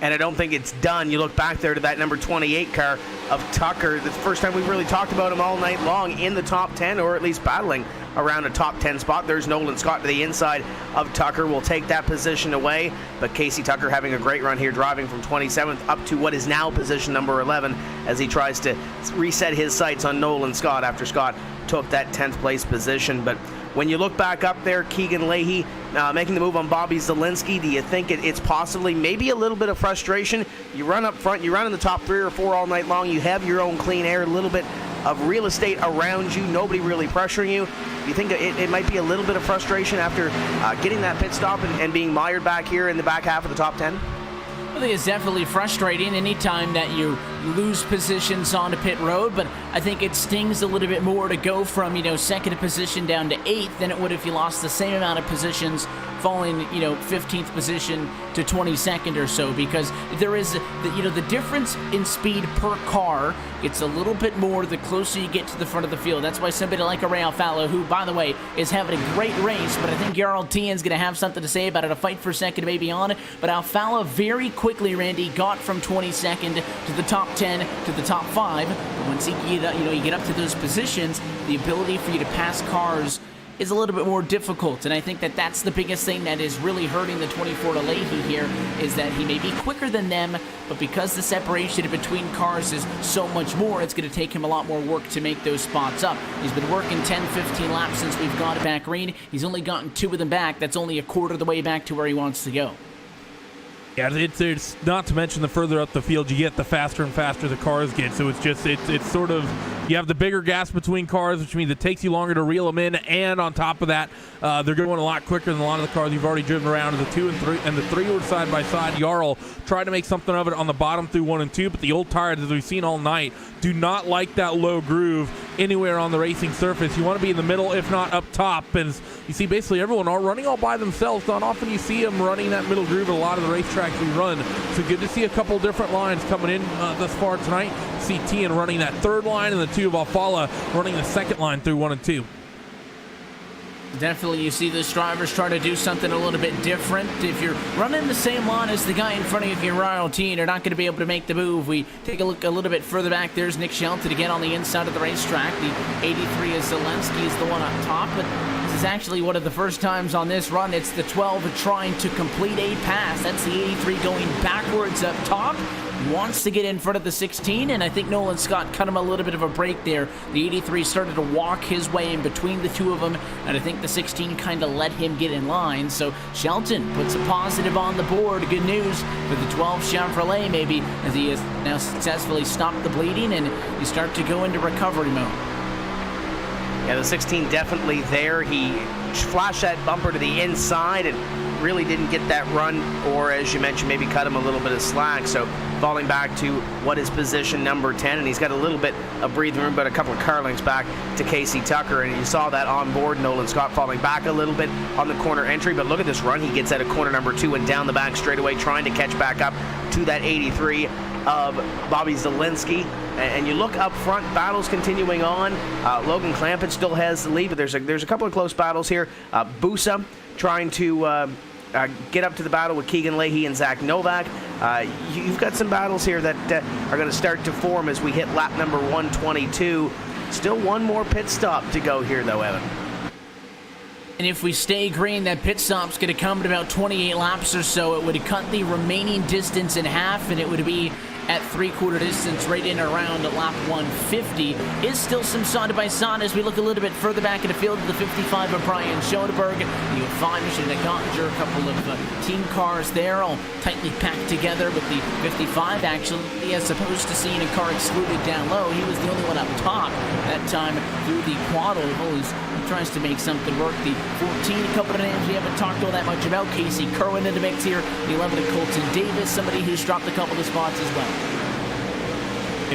And I don't think it's done. You look back there to that number 28 car of Tucker. The first time we've really talked about him all night long in the top 10, or at least battling around a top 10 spot. There's Nolan Scott to the inside of Tucker. Will take that position away. But Casey Tucker having a great run here, driving from 27th up to what is now position number 11 as he tries to reset his sights on Nolan Scott after Scott took that 10th place position. But when you look back up there, Keegan Leahy making the move on Bobby Zielinski, do you think it's possibly maybe a little bit of frustration? You run up front, you run in the top 3 or 4 all night long, you have your own clean air, a little bit of real estate around you, nobody really pressuring you. Do you think it might be a little bit of frustration after getting that pit stop and being mired back here in the back half of the top 10? I think it's definitely frustrating anytime that you lose positions on a pit road, but I think it stings a little bit more to go from, 2nd position down to 8th than it would if you lost the same amount of positions falling, 15th position to 22nd or so, because there is, the difference in speed per car gets a little bit more the closer you get to the front of the field. That's why somebody like a Ray Alfalo, who, by the way, is having a great race, but I think Jarl Tien's going to have something to say about it, a fight for second maybe on it, but Alfalo very quickly, Randy, got from 22nd to the top 10 to the top 5, but once you get up to those positions, the ability for you to pass cars is a little bit more difficult, and I think that that's the biggest thing that is really hurting the 24 to Leahy here, is that he may be quicker than them, but because the separation between cars is so much more, it's going to take him a lot more work to make those spots up. He's been working 10-15 laps since we've got it back green. He's only gotten 2 of them back. That's only a quarter of the way back to where he wants to go. Yeah, it's not to mention the further up the field you get, the faster and faster the cars get. So it's sort of, you have the bigger gaps between cars, which means it takes you longer to reel them in. And on top of that, they're going a lot quicker than a lot of the cars you've already driven around. The 2 and 3 and the 3 were side by side. Jarl tried to make something of it on the bottom through 1 and 2, but the old tires, as we've seen all night, do not like that low groove anywhere on the racing surface. You want to be in the middle, if not up top. And you see basically everyone running all by themselves. Not often you see them running that middle groove at a lot of the racetracks we run. So good to see a couple different lines coming in thus far tonight. See Tien running that 3rd line, and the 2 of Alfala running the 2nd line through 1 and 2. Definitely, you see those drivers try to do something a little bit different. If you're running the same line as the guy in front of you, Jarl Tien, you're not going to be able to make the move. We take a look a little bit further back. There's Nick Shelton again on the inside of the racetrack. The 83 is Zelensky is the one up top, but this is actually one of the first times on this run. It's the 12 trying to complete a pass. That's the 83 going backwards up top. Wants to get in front of the 16, and I think Nolan Scott cut him a little bit of a break there. The 83 started to walk his way in between the 2 of them, and I think the 16 kind of let him get in line. So Shelton puts a positive on the board. Good news for the 12 Chevrolet, maybe, as he has now successfully stopped the bleeding, and you start to go into recovery mode. Yeah, the 16 definitely there. He flashed that bumper to the inside and really didn't get that run, or as you mentioned, maybe cut him a little bit of slack. So falling back to what is position number 10, and he's got a little bit of breathing room, but a couple of car links back to Casey Tucker, and you saw that on board. Nolan Scott falling back a little bit on the corner entry, but look at this run. He gets out of corner number 2 and down the back straightaway, trying to catch back up to that 83 of Bobby Zelensky. And you look up front, battles continuing on. Logan Clampett still has the lead, but there's a couple of close battles here. Busa trying to get up to the battle with Keegan Leahy and Zach Novak. You've got some battles here that are going to start to form as we hit lap number 122. Still one more pit stop to go here, though, Evan. And if we stay green, that pit stop's going to come at about 28 laps or so. It would cut the remaining distance in half, and it would be at 3/4 distance right in around lap 150. Is still some side by side as we look a little bit further back in the field to the 55 of Brian Schoenberg, the 05 Michigan Gottinger, a couple of team cars there all tightly packed together with the 55 actually, as opposed to seeing a car excluded down low. He was the only one up top that time through the quad oval. He tries to make something work. The 14, a couple of names we haven't talked all that much about. Casey Kerwin in the mix here. The 11 of Colton Davis, somebody who's dropped a couple of spots as well.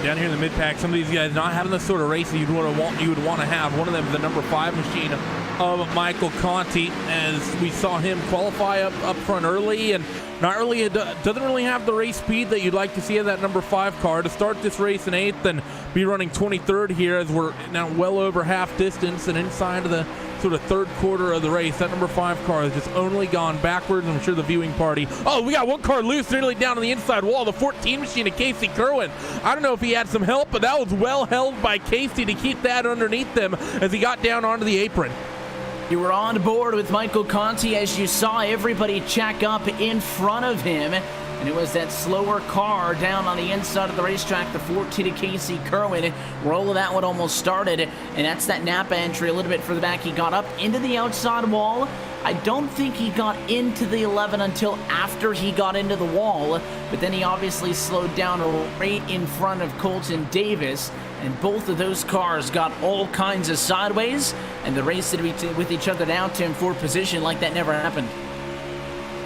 Down here in the mid-pack, some of these guys not having the sort of race that you would want to have. One of them, the number 5 machine of Michael Conti, as we saw him qualify up front early, and doesn't really have the race speed that you'd like to see of that number 5 car to start this race in 8th and be running 23rd here, as we're now well over half distance and inside of the sort of 3rd quarter of the race. That number 5 car has just only gone backwards. I'm sure the viewing party, oh, we got one car loose nearly down on the inside wall, the 14 machine of Casey Kerwin. I don't know if he had some help, but that was well held by Casey to keep that underneath them as he got down onto the apron. You were on board with Michael Conti as you saw everybody check up in front of him. And it was that slower car down on the inside of the racetrack, the 14 of Casey Kerwin. Roll of that one almost started, and that's that Napa entry a little bit further back. He got up into the outside wall. I don't think he got into the 11 until after he got into the wall, but then he obviously slowed down right in front of Colton Davis, and both of those cars got all kinds of sideways, and the race with each other down to him for position like that never happened.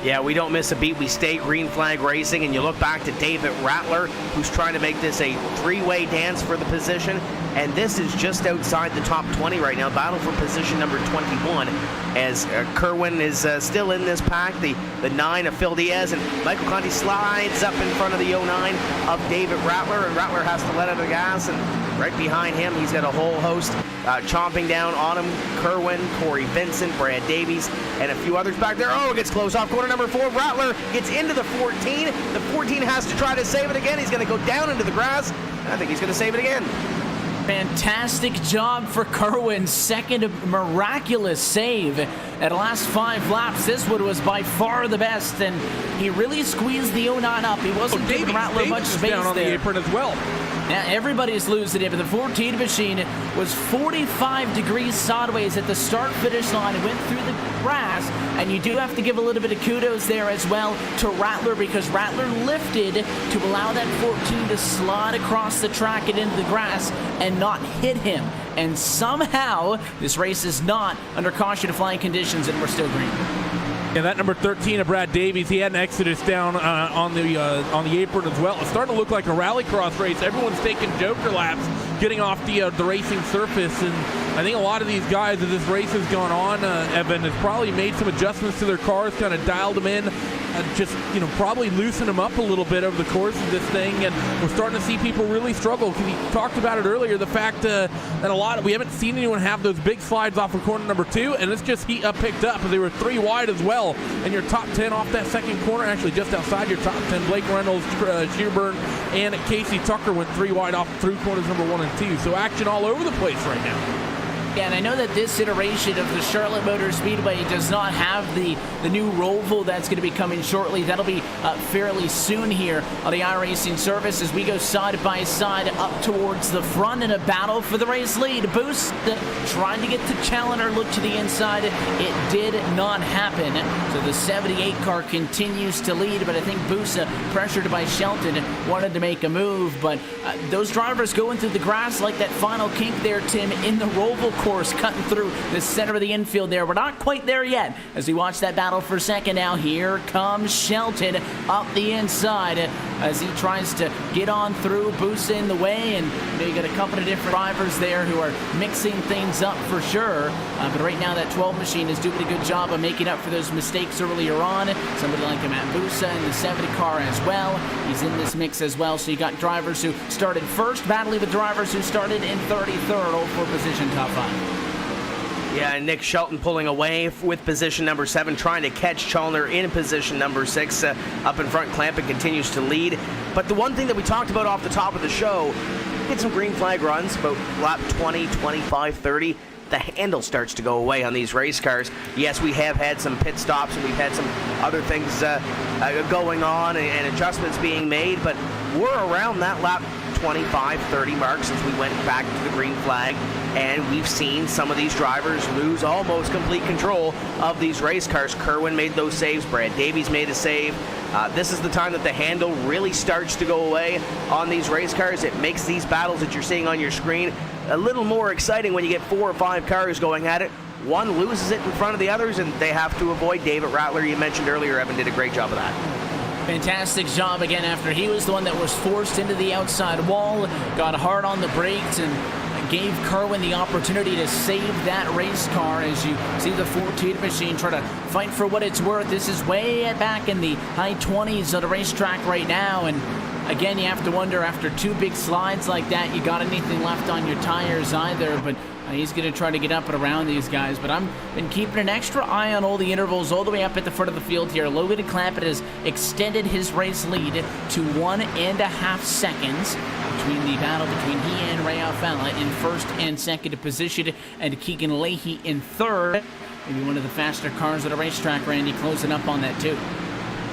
Yeah, we don't miss a beat. We stay green flag racing, and you look back to David Rattler, who's trying to make this a three-way dance for the position, and this is just outside the top 20 right now. Battle for position number 21, as Kerwin is still in this pack. The 9 of Phil Diaz, and Michael Conti slides up in front of the 09 of David Rattler, and Rattler has to let out the gas, and right behind him, he's got a whole host chomping down on him. Kerwin, Corey Vincent, Brad Davies, and a few others back there. Oh, it gets close off corner number 4. Rattler gets into the 14. The 14 has to try to save it again. He's going to go down into the grass. I think he's going to save it again. Fantastic job for Kerwin. Second miraculous save at the last 5 laps. This one was by far the best, and he really squeezed the 09 up. He wasn't giving Rattler much space down on there. The apron as well. Yeah, everybody's losing it, but the 14 machine was 45 degrees sideways at the start-finish line. It went through the grass, and you do have to give a little bit of kudos there as well to Rattler, because Rattler lifted to allow that 14 to slide across the track and into the grass and not hit him. And somehow, this race is not under caution of flying conditions, and we're still green. Yeah, that number 13 of Brad Davies, he had an exodus down on the apron as well. It's starting to look like a rallycross race. Everyone's taking joker laps, getting off the racing surface, and I think a lot of these guys, as this race has gone on, Evan, has probably made some adjustments to their cars, kind of dialed them in, just probably loosened them up a little bit over the course of this thing, and we're starting to see people really struggle. Because he talked about it earlier, the fact that we haven't seen anyone have those big slides off of corner number 2, and it's just picked up. They were 3 wide as well. And your top 10 off that second corner, actually just outside your top 10. Blake Reynolds, Shearburn, and Casey Tucker went 3 wide off through corners number 1 and 2. So action all over the place right now. Yeah, and I know that this iteration of the Charlotte Motor Speedway does not have the new Roval that's going to be coming shortly. That'll be fairly soon here on the iRacing service as we go side by side up towards the front in a battle for the race lead. Boost trying to get to Challenger, look to the inside. It did not happen. So the 78 car continues to lead, but I think Busa, pressured by Shelton, wanted to make a move. But those drivers going through the grass like that final kink there, Tim, in the Roval course, cutting through the center of the infield there. We're not quite there yet as we watch that battle for second. Now here comes Shelton up the inside as he tries to get on through. Busa in the way, and you got a couple of different drivers there who are mixing things up for sure. But right now that 12 machine is doing a good job of making up for those mistakes earlier on. Somebody like Matt Busa in the 70 car as well. He's in this mix as well. So you got drivers who started first battling with drivers who started in 33rd, all for position top 5. Yeah, Nick Shelton pulling away with position number 7, trying to catch Challenger in position number 6. Up in front, Clampett continues to lead. But the one thing that we talked about off the top of the show, get some green flag runs, about lap 20, 25, 30. The handle starts to go away on these race cars. Yes, we have had some pit stops, and we've had some other things going on and adjustments being made, but we're around that lap 25, 30 mark since we went back to the green flag, and we've seen some of these drivers lose almost complete control of these race cars. Kerwin made those saves. Brad Davies made a save. This is the time that the handle really starts to go away on these race cars. It makes these battles that you're seeing on your screen a little more exciting when you get 4 or 5 cars going at it. One loses it in front of the others, and they have to avoid. David Rattler, you mentioned earlier, Evan, did a great job of that. Fantastic job again after he was the one that was forced into the outside wall, got hard on the brakes, and gave Kerwin the opportunity to save that race car. As you see the 14 machine try to fight for what it's worth. This is way back in the high 20s of the racetrack right now, and again, you have to wonder, after 2 big slides like that, you got anything left on your tires either, but he's going to try to get up and around these guys. But I've been keeping an extra eye on all the intervals all the way up at the front of the field here. Logan Clampett has extended his race lead to 1.5 seconds between the battle between he and Ray Alfala in first and second position, and Keegan Leahy in third. Maybe one of the faster cars at a racetrack, Randy, closing up on that too.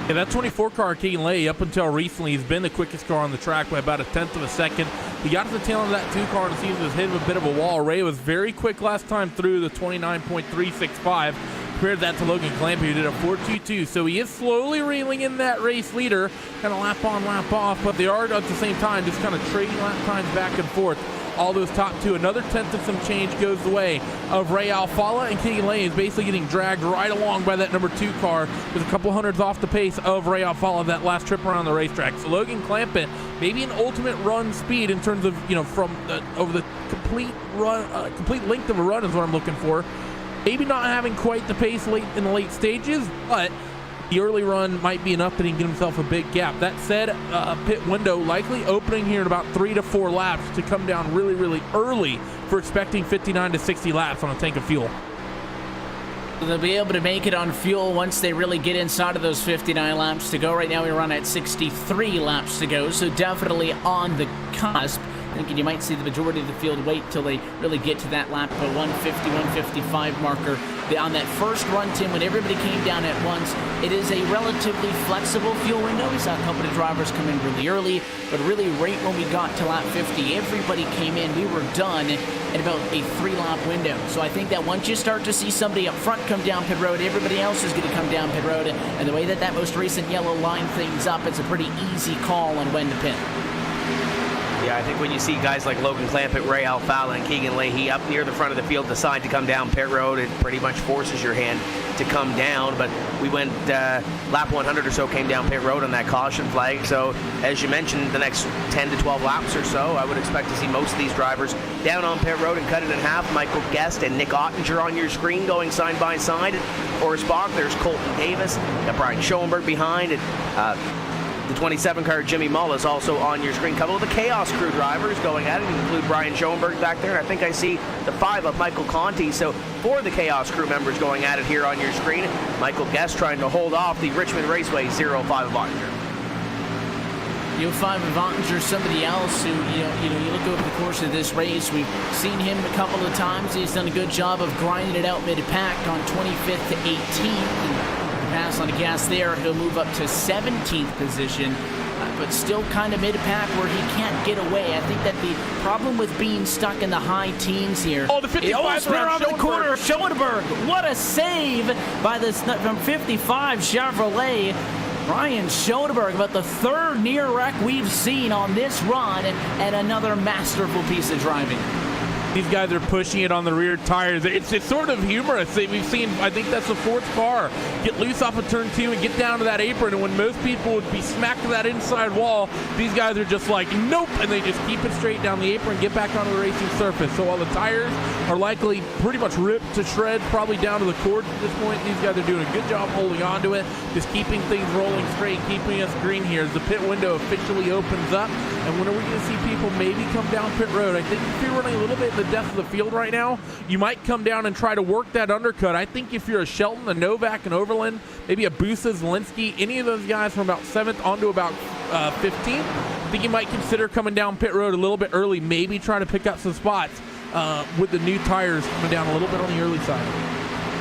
Yeah, that 24 car, Keegan Leahy, up until recently, has been the quickest car on the track by about 1/10 of a second. He got to the tail end of that 2 car and the season was hit a bit of a wall. Ray was very quick last time through, the 29.365. Compared that to Logan Clampett, who did a 4.22. So he is slowly reeling in that race leader, kind of lap on, lap off, but they are at the same time just kind of trading lap times back and forth all those top two. Another tenth of some change goes the way of Ray Alfala, and Keegan Lay is basically getting dragged right along by that number 2 car with a couple hundreds off the pace of Ray Alfala that last trip around the racetrack. So Logan Clampett, maybe an ultimate run speed in terms of, from over the complete run, complete length of a run is what I'm looking for. Maybe not having quite the pace late in the late stages, but the early run might be enough that he can get himself a big gap. That said, pit window likely opening here in about 3 to 4 laps to come down really, really early for expecting 59 to 60 laps on a tank of fuel. They'll be able to make it on fuel once they really get inside of those 59 laps to go. Right now we run at 63 laps to go, so definitely on the cusp. Thinking you might see the majority of the field wait till they really get to that lap 150, 155 marker. On that first run, Tim, when everybody came down at once, it is a relatively flexible fuel window. We saw a couple of drivers come in really early, but really right when we got to lap 50, everybody came in. We were done at about a 3-lap window. So I think that once you start to see somebody up front come down pit road, everybody else is going to come down pit road. And the way that most recent yellow line things up, it's a pretty easy call on when to pit. Yeah, I think when you see guys like Logan Clampett, Ray Alfala, and Keegan Leahy up near the front of the field decide to come down pit road, it pretty much forces your hand to come down. But we went lap 100 or so, came down pit road on that caution flag. So as you mentioned, the next 10 to 12 laps or so, I would expect to see most of these drivers down on pit road and cut it in half. Michael Guest and Nick Ottinger on your screen going side by side. At Forest Bach, there's Colton Davis, got Brian Schoenberg behind it. The 27 car Jimmy Mull is also on your screen. A couple of the Chaos Crew drivers going at it. You include Brian Schoenberg back there. And I think I see the 5 of Michael Conti. So 4 of the Chaos Crew members going at it here on your screen. Michael Guest trying to hold off the Richmond Raceway 05 of Ottinger. 05 of Ottinger, somebody else who, you look over the course of this race, we've seen him a couple of times. He's done a good job of grinding it out mid-pack on 25th to 18th. Pass on the gas there, he'll move up to 17th position, but still kind of mid-pack where he can't get away. I think that the problem with being stuck in the high teens here. Oh, the 55 around the corner, Schoenberg. What a save by this from 55 Chevrolet. Brian Schoenberg, about the 3rd near wreck we've seen on this run, and another masterful piece of driving. These guys are pushing it on the rear tires. It's sort of humorous. We've seen, I think that's the 4th car, get loose off of turn 2 and get down to that apron. And when most people would be smacked to that inside wall, these guys are just like, nope. And they just keep it straight down the apron and get back onto the racing surface. So while the tires are likely pretty much ripped to shreds, probably down to the cords at this point, these guys are doing a good job holding on to it, just keeping things rolling straight, keeping us green here as the pit window officially opens up. And when are we going to see people maybe come down pit road? I think if you're running a little bit in the depth of the field right now, you might come down and try to work that undercut. I think if you're a Shelton, a Novak, an Overland, maybe a Busa, Zielinski, any of those guys from about 7th on to about 15th, I think you might consider coming down pit road a little bit early, maybe try to pick up some spots with the new tires coming down a little bit on the early side.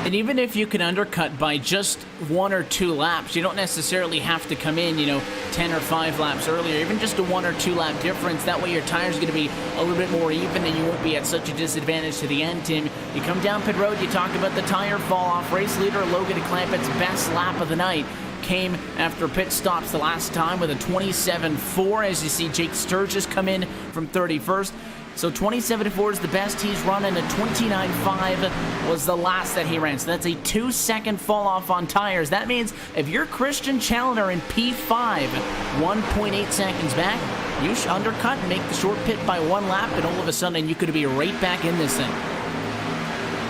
And even if you can undercut by just 1 or 2 laps, you don't necessarily have to come in, 10 or 5 laps earlier. Even just a 1 or 2 lap difference. That way your tire's going to be a little bit more even and you won't be at such a disadvantage to the end, Tim. You come down pit road, you talk about the tire fall off. Race leader Logan Clampett's best lap of the night came after pit stops the last time with a 27.4. As you see, Jake Sturgis come in from 31st. So 27.4 is the best he's run, and a 29.5 was the last that he ran. So that's a 2-second fall off on tires. That means if you're Christian Challoner in P5, 1.8 seconds back, you should undercut and make the short pit by 1 lap, and all of a sudden you could be right back in this thing.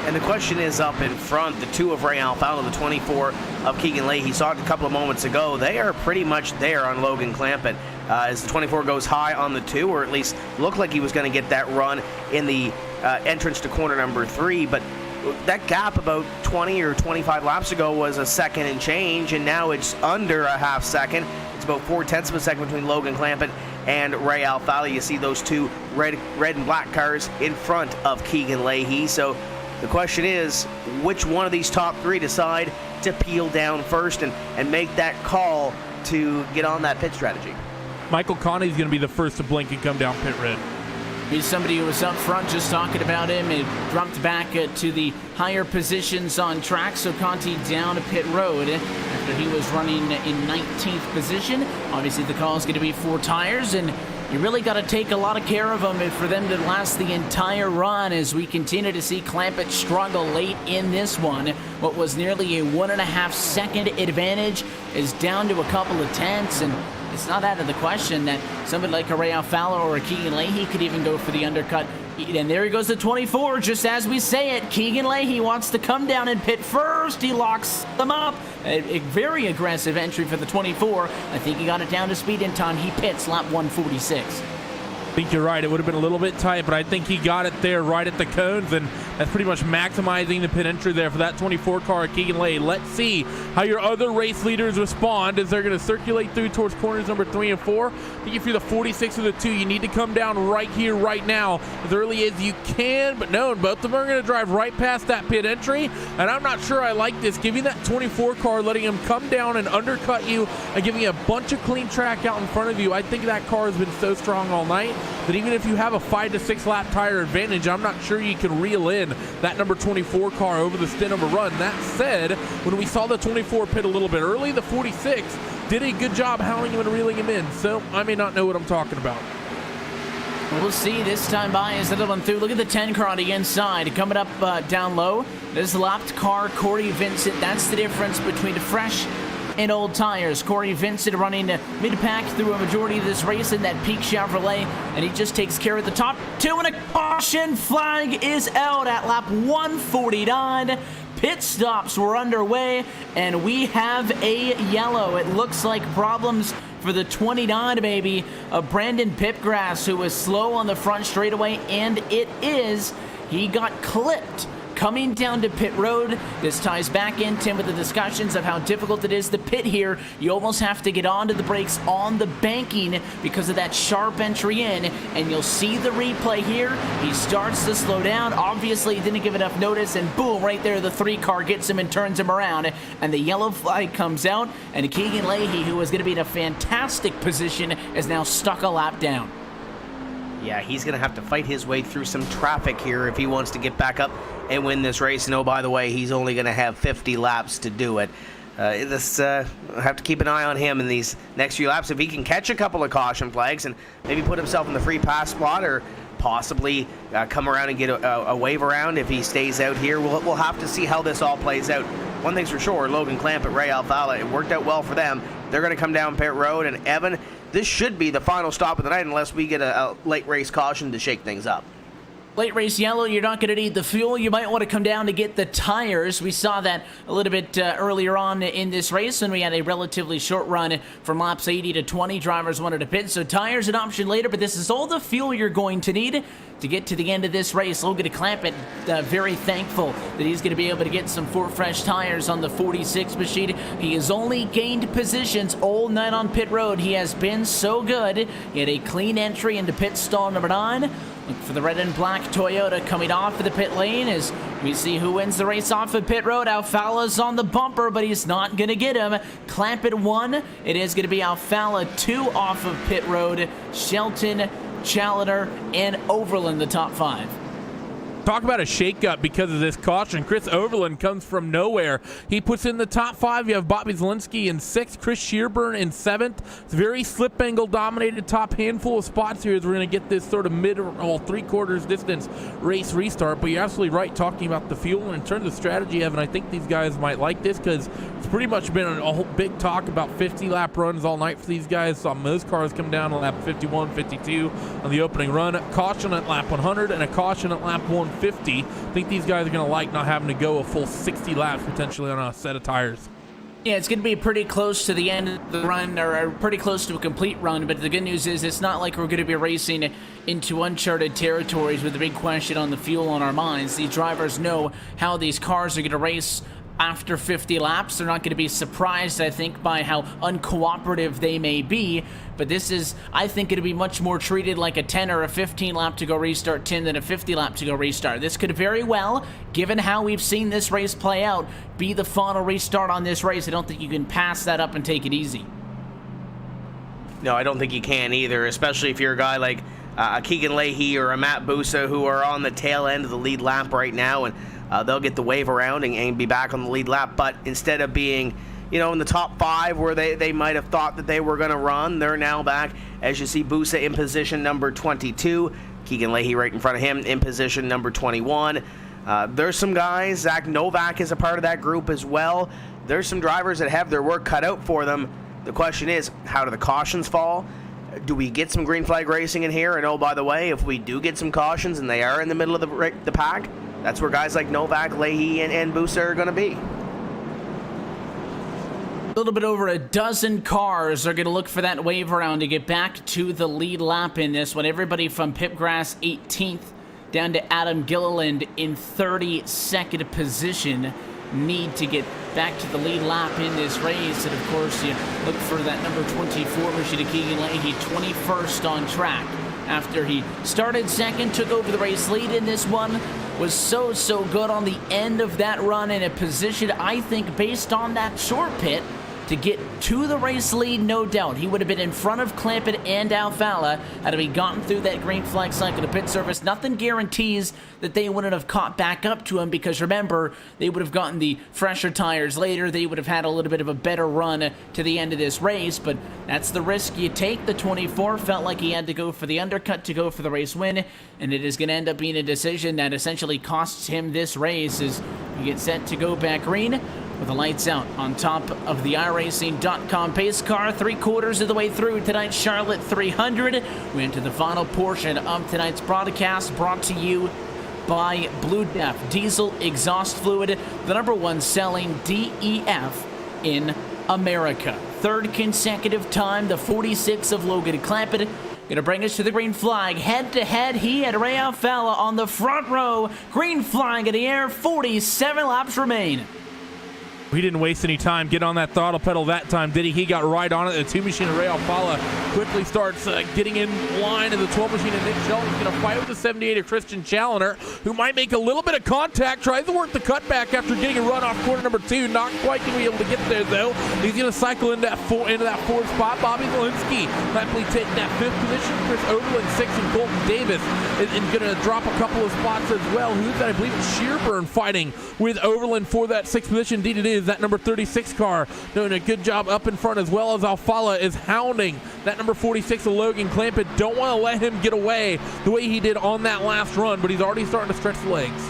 And the question is up in front, the 2 of Ray Alfala, the 24 of Keegan Leahy. Saw it a couple of moments ago. They are pretty much there on Logan Clampett. As the 24 goes high on the 2, or at least looked like he was going to get that run in the entrance to corner number 3. But that gap about 20 or 25 laps ago was a second and change, and now it's under a half second. It's about 0.4 of a second between Logan Clampett and Ray Alfala. You see those 2 red and black cars in front of Keegan Leahy. So the question is, which one of these top 3 decide to peel down first and make that call to get on that pit strategy? Michael Conti's going to be the first to blink and come down pit road. He's somebody who was up front just talking about him and dropped back to the higher positions on track. So Conti down to pit road after he was running in 19th position. Obviously the call is going to be 4 tires, and you really got to take a lot of care of them for them to last the entire run, as we continue to see Clampett struggle late in this one. What was nearly a 1.5 second advantage is down to a couple of tenths, and it's not out of the question that somebody like a Ray Alfalo or a Keegan Leahy could even go for the undercut. And there he goes to 24, just as we say it. Keegan Leahy wants to come down and pit first. He locks them up. A very aggressive entry for the 24. I think he got it down to speed in time. He pits lap 146. I think you're right. It would have been a little bit tight, but I think he got it there right at the cones, and that's pretty much maximizing the pit entry there for that 24 car at Keegan Leahy. Let's see how your other race leaders respond as they're going to circulate through towards corners number 3 and 4. I think if you're the 46 or the 2, you need to come down right here, right now, as early as you can. But no, both of them are going to drive right past that pit entry, and I'm not sure I like this. Giving that 24 car, letting him come down and undercut you, and giving you a bunch of clean track out in front of you. I think that car has been so strong all night that even if you have a 5 to 6 lap tire advantage, I'm not sure you can reel in that number 24 car over the stint of a run. That said, when we saw the 24 pit a little bit early, the 46 did a good job hounding him and reeling him in, so I may not know what I'm talking about. We'll see this time by as the little one through. Look at the 10 car on the inside coming up down low. This lapped car, Corey Vincent. That's the difference between the fresh and old tires. Corey Vincent running mid-pack through a majority of this race in that Peak Chevrolet, and he just takes care of the top 2, and a caution flag is out at lap 149. Pit stops were underway, and we have a yellow. It looks like problems for the 29, baby, of Brandon Pipgrass, who was slow on the front straightaway, and it is. He got clipped coming down to pit road. This ties back in, Tim, with the discussions of how difficult it is to pit here. You almost have to get onto the brakes on the banking because of that sharp entry in, and you'll see the replay here. He starts to slow down. Obviously, he didn't give enough notice, and boom, right there, the 3 car gets him and turns him around, and the yellow flag comes out, and Keegan Leahy, who was going to be in a fantastic position, is now stuck a lap down. Yeah, he's going to have to fight his way through some traffic here if he wants to get back up and win this race. And oh, by the way, he's only going to have 50 laps to do it. Have to keep an eye on him in these next few laps. If he can catch a couple of caution flags and maybe put himself in the free pass spot, or possibly come around and get a wave around if he stays out here, we'll have to see how this all plays out. One thing's for sure, Logan Clampett, Ray Alfalo, it worked out well for them. They're going to come down pit road, and Evan, this should be the final stop of the night unless we get a late race caution to shake things up. Late race yellow, you're not going to need the fuel. You might want to come down to get the tires. We saw that a little bit earlier on in this race when we had a relatively short run from laps 80 to 20. Drivers wanted to pit, so tires an option later, but this is all the fuel you're going to need to get to the end of this race. Logan Clampett very thankful that he's going to be able to get some 4 fresh tires on the 46 machine. He has only gained positions all night on pit road. He has been so good. He had a clean entry into pit stall number 9. Look for the red and black Toyota coming off of the pit lane as we see who wins the race off of pit road. Alfala's on the bumper, but he's not going to get him. Clampett 1. It is going to be Alfala 2 off of pit road. Shelton, Challenger, and Overland the top 5. Talk about a shakeup because of this caution. Chris Overland comes from nowhere. He puts in the top 5. You have Bobby Zielinski in 6th, Chris Shearburn in 7th. It's a very slip angle dominated top handful of spots here as we're going to get this sort of mid or 3/4 distance race restart. But you're absolutely right talking about the fuel. And in terms of strategy, Evan, I think these guys might like this because it's pretty much been a whole big talk about 50 lap runs all night for these guys. Saw most cars come down on lap 51, 52 on the opening run. Caution at lap 100 and a caution at lap 150. I think these guys are going to like not having to go a full 60 laps potentially on a set of tires. Yeah, it's going to be pretty close to the end of the run, or pretty close to a complete run, but the good news is it's not like we're going to be racing into uncharted territories with a big question on the fuel on our minds. These drivers know how these cars are going to race after 50 laps. They're not going to be surprised, I think, by how uncooperative they may be. But this is, I think, going to be much more treated like a 10 or a 15 lap to go restart 10 than a 50 lap to go restart. This could very well, given how we've seen this race play out, be the final restart on this race. I don't think you can pass that up and take it easy. No, I don't think you can either, especially if you're a guy like a Keegan Leahy or a Matt Busa who are on the tail end of the lead lap right now, and they'll get the wave around and be back on the lead lap. But instead of being, in the top 5 where they might have thought that they were going to run. They're now back, as you see, Busa in position number 22. Keegan Leahy right in front of him in position number 21. There's some guys, Zach Novak is a part of that group as well. There's some drivers that have their work cut out for them. The question is, how do the cautions fall? Do we get some green flag racing in here? And oh, by the way, if we do get some cautions and they are in the middle of the pack, that's where guys like Novak, Leahy, and Busa are going to be. A little bit over a dozen cars are going to look for that wave around to get back to the lead lap in this one. Everybody from Pipgrass 18th down to Adam Gilliland in 32nd position need to get back to the lead lap in this race. And of course, you look for that number 24 machine of Keegan Leahy, 21st on track. After he started second, took over the race lead in this one, was so good on the end of that run in a position, I think, based on that short pit, to get to the race lead, no doubt. He would have been in front of Clampett and Alfala had he gotten through that green flag cycle to pit service. Nothing guarantees that they wouldn't have caught back up to him, because remember, they would have gotten the fresher tires later. They would have had a little bit of a better run to the end of this race, but that's the risk you take. The 24 felt like he had to go for the undercut to go for the race win, and it is going to end up being a decision that essentially costs him this race as he gets set to go back green with the lights out on top of the iRacing.com pace car. 3/4 of the way through tonight's Charlotte 300. We enter the final portion of tonight's broadcast, brought to you by Blue Def Diesel Exhaust Fluid, the #1 selling DEF in America. Third consecutive time, the 46 of Logan Clampett gonna bring us to the green flag. Head to head, he and Ray Alfala on the front row. Green flag in the air, 47 laps remain. He didn't waste any time. Get on that throttle pedal that time, did he? He got right on it. The 2 machine of Ray Alfala quickly starts getting in line, and the 12 machine of Nick Shelton's going to fight with the 78 of Christian Challoner, who might make a little bit of contact. Tries to work the cutback after getting a run off corner number 2. Not quite going to be able to get there, though. He's going to cycle into that fourth spot. Bobby Zielinski happily taking that 5th position. Chris Overland 6th, and Colton Davis is going to drop a couple of spots as well. Who's that? I believe it's Shearburn fighting with Overland for that 6th position. Indeed it is. That number 36 car doing a good job up in front, as well as Alfala is hounding that number 46 of Logan Clampett. Don't want to let him get away the way he did on that last run, but he's already starting to stretch the legs.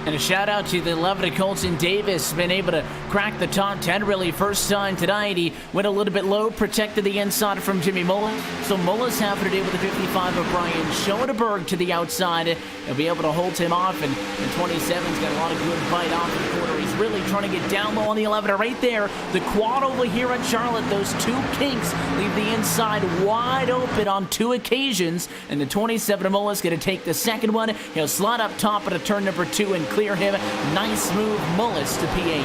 And a shout out to the 11 of Colton Davis, been able to crack the top 10 really first time tonight. He went a little bit low, protected the inside from Jimmy Mullis. So Mullis having to deal with the 55 of Brian Schoenberg to the outside. He'll be able to hold him off, and 27's got a lot of good bite off in the corner. He's really trying to get down low on the 11 right there. The quad over here at Charlotte, those 2 kinks leave the inside wide open on 2 occasions, and the 27 of Mullis going to take the second one. He'll slide up top at a turn number 2 and clear him. Nice move, Mullis to P8.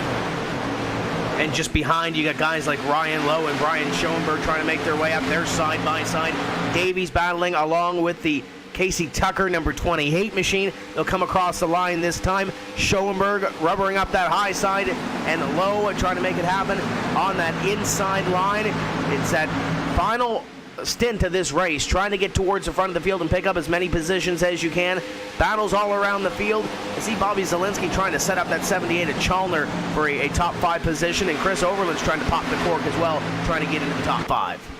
And just behind, you got guys like Ryan Lowe and Brian Schoenberg trying to make their way up there side by side. Davies battling along with the Casey Tucker, number 28 machine. They'll come across the line this time. Schoenberg rubbering up that high side, and Lowe trying to make it happen on that inside line. It's that final stint of this race, trying to get towards the front of the field and pick up as many positions as you can. Battles all around the field. I see Bobby Zielinski trying to set up that 78 at Chalner for a top 5 position, and Chris Overland's trying to pop the cork as well, trying to get into the top 5.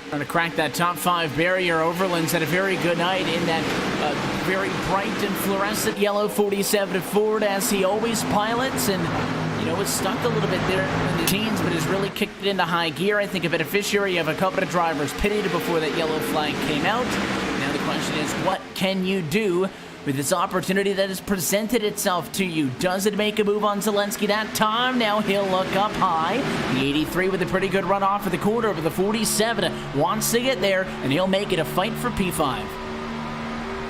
Trying to crack that top 5 barrier. Overland's had a very good night in that very bright and fluorescent yellow 47 Ford, as he always pilots, and it's stuck a little bit there in the jeans, but has really kicked it into high gear. I think a beneficiary of a couple of drivers pitted before that yellow flag came out. Now the question is, what can you do with this opportunity that has presented itself to you? Does it make a move on Zielinski that time? Now he'll look up high. The 83 with a pretty good run off of the corner, but the 47 wants to get there, and he'll make it a fight for P5.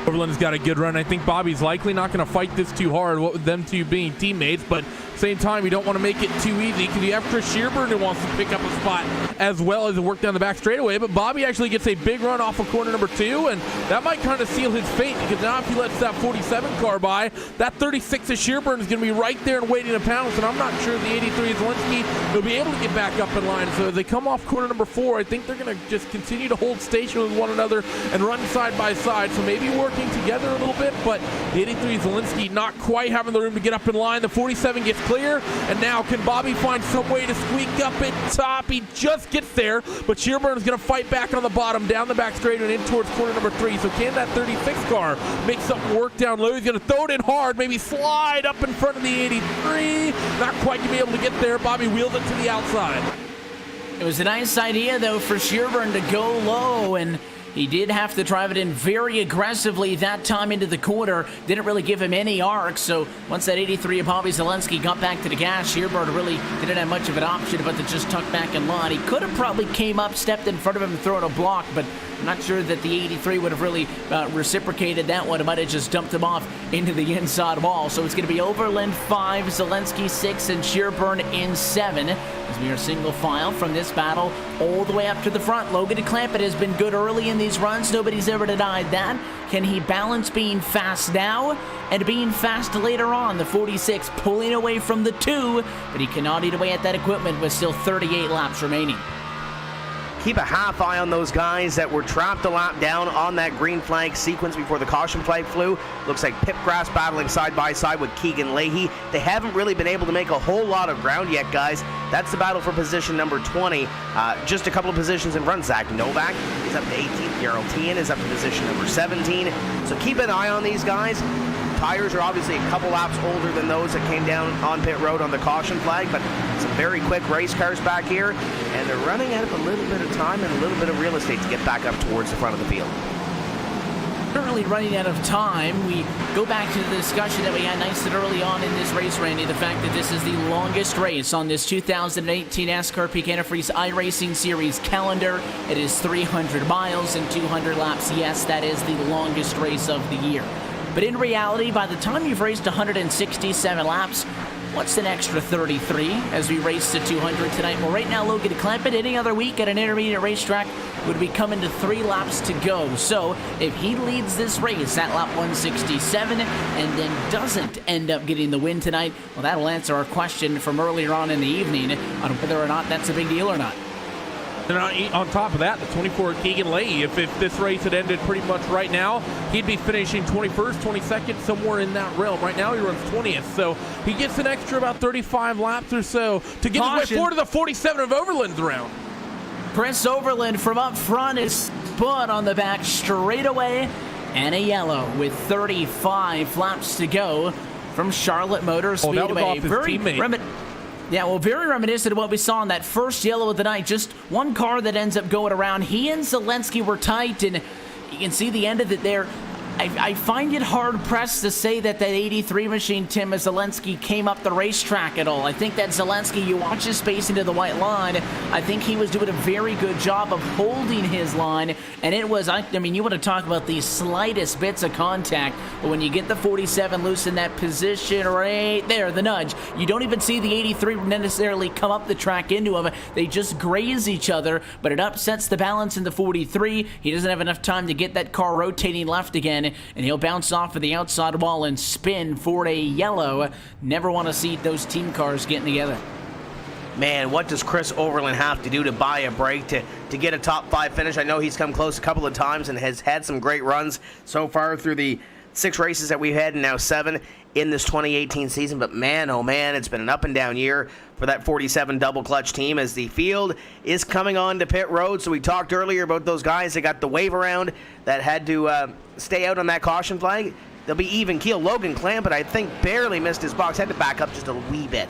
Overland's got a good run. I think Bobby's likely not going to fight this too hard, with them two being teammates, but same time, you don't want to make it too easy, because you have Chris Shearburn who wants to pick up a spot as well as work down the back straightaway. But Bobby actually gets a big run off of corner number 2, and that might kind of seal his fate, because now if he lets that 47 car by, that 36 of Shearburn is going to be right there and waiting to pounce, and I'm not sure the 83 of Zielinski will be able to get back up in line. So as they come off corner number 4, I think they're going to just continue to hold station with one another and run side by side, so maybe working together a little bit, but the 83 of Zielinski not quite having the room to get up in line. The 47 gets clear. And now can Bobby find some way to squeak up at top? He just gets there, but Shearburn's going to fight back on the bottom, down the back straight and in towards corner number 3. So can that 36 car make something work down low? He's going to throw it in hard, maybe slide up in front of the 83. Not quite going to be able to get there. Bobby wheels it to the outside. It was a nice idea, though, for Shearburn to go low, and he did have to drive it in very aggressively that time into the corner. Didn't really give him any arc, so once that 83 of Bobby Zelensky got back to the gas, Shearburn really didn't have much of an option but to just tuck back in line. He could have probably came up, stepped in front of him, and thrown a block, but I'm not sure that the 83 would have really reciprocated that one. It might have just dumped him off into the inside wall. So it's going to be Overland 5, Zelensky 6, and Shearburn in 7. As we are single file from this battle all the way up to the front. Logan DeClampett has been good early in these runs. Nobody's ever denied that. Can he balance being fast now and being fast later on? The 46 pulling away from the 2, but he cannot eat away at that equipment with still 38 laps remaining. Keep a half eye on those guys that were trapped a lap down on that green flag sequence before the caution flag flew. Looks like Pipgrass battling side by side with Keegan Leahy. They haven't really been able to make a whole lot of ground yet, guys. That's the battle for position number 20. Just a couple of positions in front. Zach Novak is up to 18th. Gerald Tien is up to position number 17. So keep an eye on these guys. Tires are obviously a couple laps older than those that came down on pit road on the caution flag, but some very quick race cars back here, and they're running out of a little bit of time and a little bit of real estate to get back up towards the front of the field. Currently running out of time. We go back to the discussion that we had nice and early on in this race, Randy, the fact that this is the longest race on this 2018 NASCAR PEAK Antifreeze iRacing Series calendar. It is 300 miles and 200 laps. Yes, that is the longest race of the year. But in reality, by the time you've raced 167 laps, what's an extra 33 as we race to 200 tonight? Well, right now, Logan DeClampett, any other week at an intermediate racetrack, would be coming to 3 laps to go. So if he leads this race at lap 167 and then doesn't end up getting the win tonight, well, that'll answer our question from earlier on in the evening on whether or not that's a big deal or not. And on top of that, the 24 Keegan Leahy, if this race had ended pretty much right now, he'd be finishing 21st, 22nd, somewhere in that realm. Right now, he runs 20th, so he gets an extra about 35 laps or so to get his way forward to the 47 of Overland's round. Chris Overland from up front is put on the back straightaway, and a yellow with 35 laps to go from Charlotte Motor Speedway. That was off his teammate. Yeah, well, very reminiscent of what we saw in that first yellow of the night. Just one car that ends up going around. He and Zelensky were tight, and you can see the end of it there. I find it hard-pressed to say that 83 machine, Tim, as Zelensky came up the racetrack at all. I think that Zelensky, you watch his space into the white line, I think he was doing a very good job of holding his line, and it was, I mean, you want to talk about the slightest bits of contact, but when you get the 47 loose in that position right there, the nudge, you don't even see the 83 necessarily come up the track into him. They just graze each other, but it upsets the balance in the 43. He doesn't have enough time to get that car rotating left again, and he'll bounce off of the outside wall and spin for a yellow. Never want to see those team cars getting together. Man, what does Chris Overland have to do to buy a break to get a top 5 finish? I know he's come close a couple of times and has had some great runs so far through the 6 races that we've had, and now 7 in this 2018 season. But man, oh man, it's been an up and down year for that 47 double clutch team as the field is coming on to pit road. So we talked earlier about those guys that got the wave around that had to stay out on that caution flag. They'll be even keel. Logan Clampett, I think, barely missed his box, had to back up just a wee bit.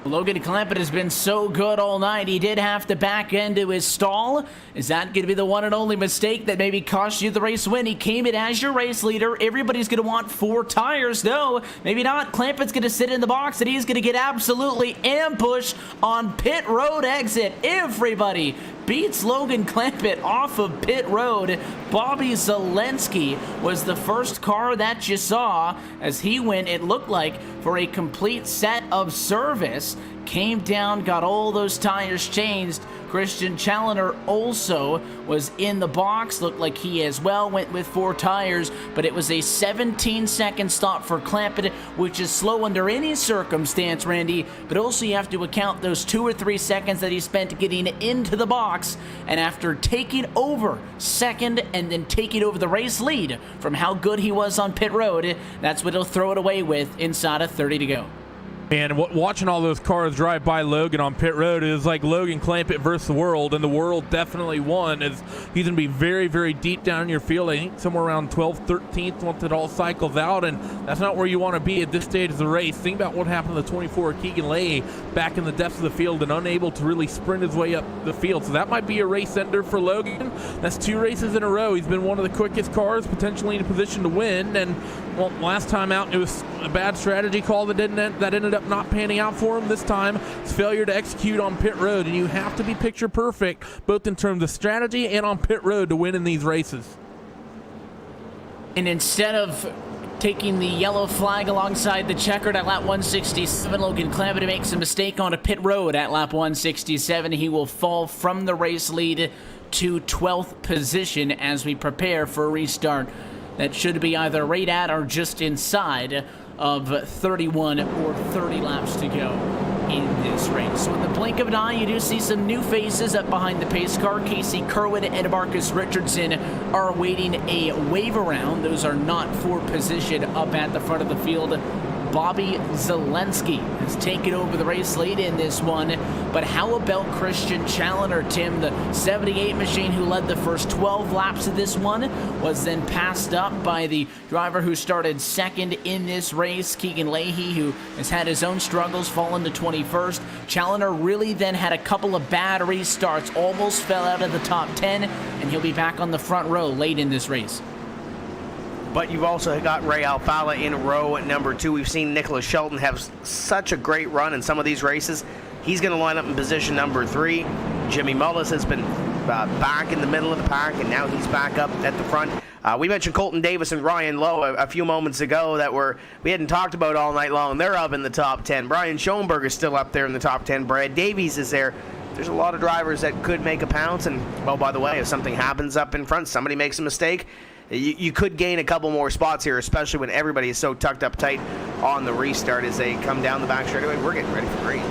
Logan Clampett has been so good all night. He did have to back into his stall. Is that going to be the one and only mistake that maybe cost you the race win? He came in as your race leader. Everybody's going to want 4 tires. No, maybe not. Clampett's going to sit in the box, and he's going to get absolutely ambushed on pit road exit. Everybody beats Logan Clampett off of pit road. Bobby Zelensky was the first car that you saw as he went, it looked like, for a complete set of service. Came down, got all those tires changed. Christian Challoner also was in the box. Looked like he as well went with 4 tires, but it was a 17-second stop for Clampett, which is slow under any circumstance, Randy, but also you have to account those 2 or 3 seconds that he spent getting into the box, and after taking over second and then taking over the race lead from how good he was on pit road, that's what he'll throw it away with inside of 30 to go. And watching all those cars drive by Logan on pit road is like Logan Clampett versus the world, and the world definitely won. As he's going to be very, very deep down in your field. I think somewhere around 12th, 13th once it all cycles out, and that's not where you want to be at this stage of the race. Think about what happened to the 24 Keegan Leahy back in the depths of the field and unable to really sprint his way up the field. So that might be a race ender for Logan. That's 2 races in a row. He's been one of the quickest cars, potentially in a position to win. And well, last time out, it was a bad strategy call that ended up not panning out for him. This time, it's failure to execute on pit road, and you have to be picture perfect both in terms of strategy and on pit road to win in these races. And instead of taking the yellow flag alongside the checkered at lap 167, Logan Clampett makes a mistake on a pit road at lap 167. He will fall from the race lead to 12th position as we prepare for a restart that should be either right at or just inside of 31 or 30 laps to go in this race. So in the blink of an eye, you do see some new faces up behind the pace car. Casey Kerwin and Marcus Richardson are awaiting a wave around. Those are not for position up at the front of the field. Bobby Zelensky has taken over the race lead in this one. But how about Christian Challenger, Tim? The 78 machine who led the first 12 laps of this one was then passed up by the driver who started second in this race, Keegan Leahy, who has had his own struggles, fallen to 21st. Challenger really then had a couple of bad restarts, almost fell out of the top 10, and he'll be back on the front row late in this race. But you've also got Ray Alfala in row at number 2. We've seen Nicholas Shelton have such a great run in some of these races. He's going to line up in position number 3. Jimmy Mullis has been back in the middle of the pack, and now he's back up at the front. We mentioned Colton Davis and Ryan Lowe a few moments ago that we hadn't talked about all night long. They're up in the top 10. Brian Schoenberg is still up there in the top 10. Brad Davies is there. There's a lot of drivers that could make a pounce, and, well, by the way, if something happens up in front, somebody makes a mistake, you could gain a couple more spots here, especially when everybody is so tucked up tight on the restart as they come down the back straightaway. We're getting ready for green.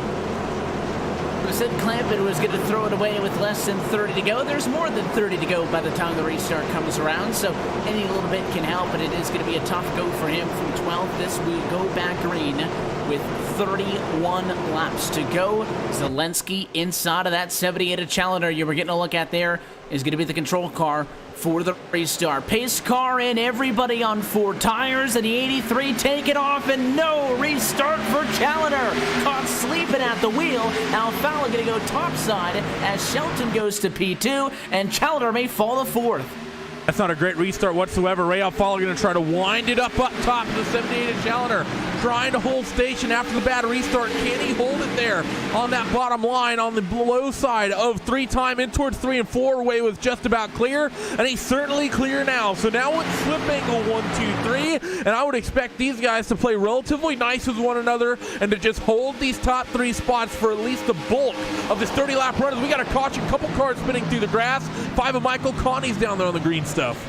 We said Clampett was going to throw it away with less than 30 to go. There's more than 30 to go by the time the restart comes around, so any little bit can help, but it is going to be a tough go for him from 12th. This will go back green with 31 laps to go. Zelensky inside of that 78 Challenger you were getting a look at there is going to be the control car for the restart. Pace car and everybody on 4 tires, and the 83 take it off, and no restart for Challenger. Caught sleeping at the wheel. Alfala going to go topside as Shelton goes to P2, and Challenger may fall to 4th. That's not a great restart whatsoever. Ray Alfala going to try to wind it up top to the 78 Challenger. Trying to hold station after the bad restart. Can he hold it there on that bottom line on the low side of 3-time in towards 3 and 4? Way was just about clear, and he's certainly clear now. So now it's slip angle 1, 2, 3, and I would expect these guys to play relatively nice with one another and to just hold these top 3 spots for at least the bulk of this 30-lap run. We got a caution, couple cars spinning through the grass. 5 of Michael Connie's down there on the green stuff.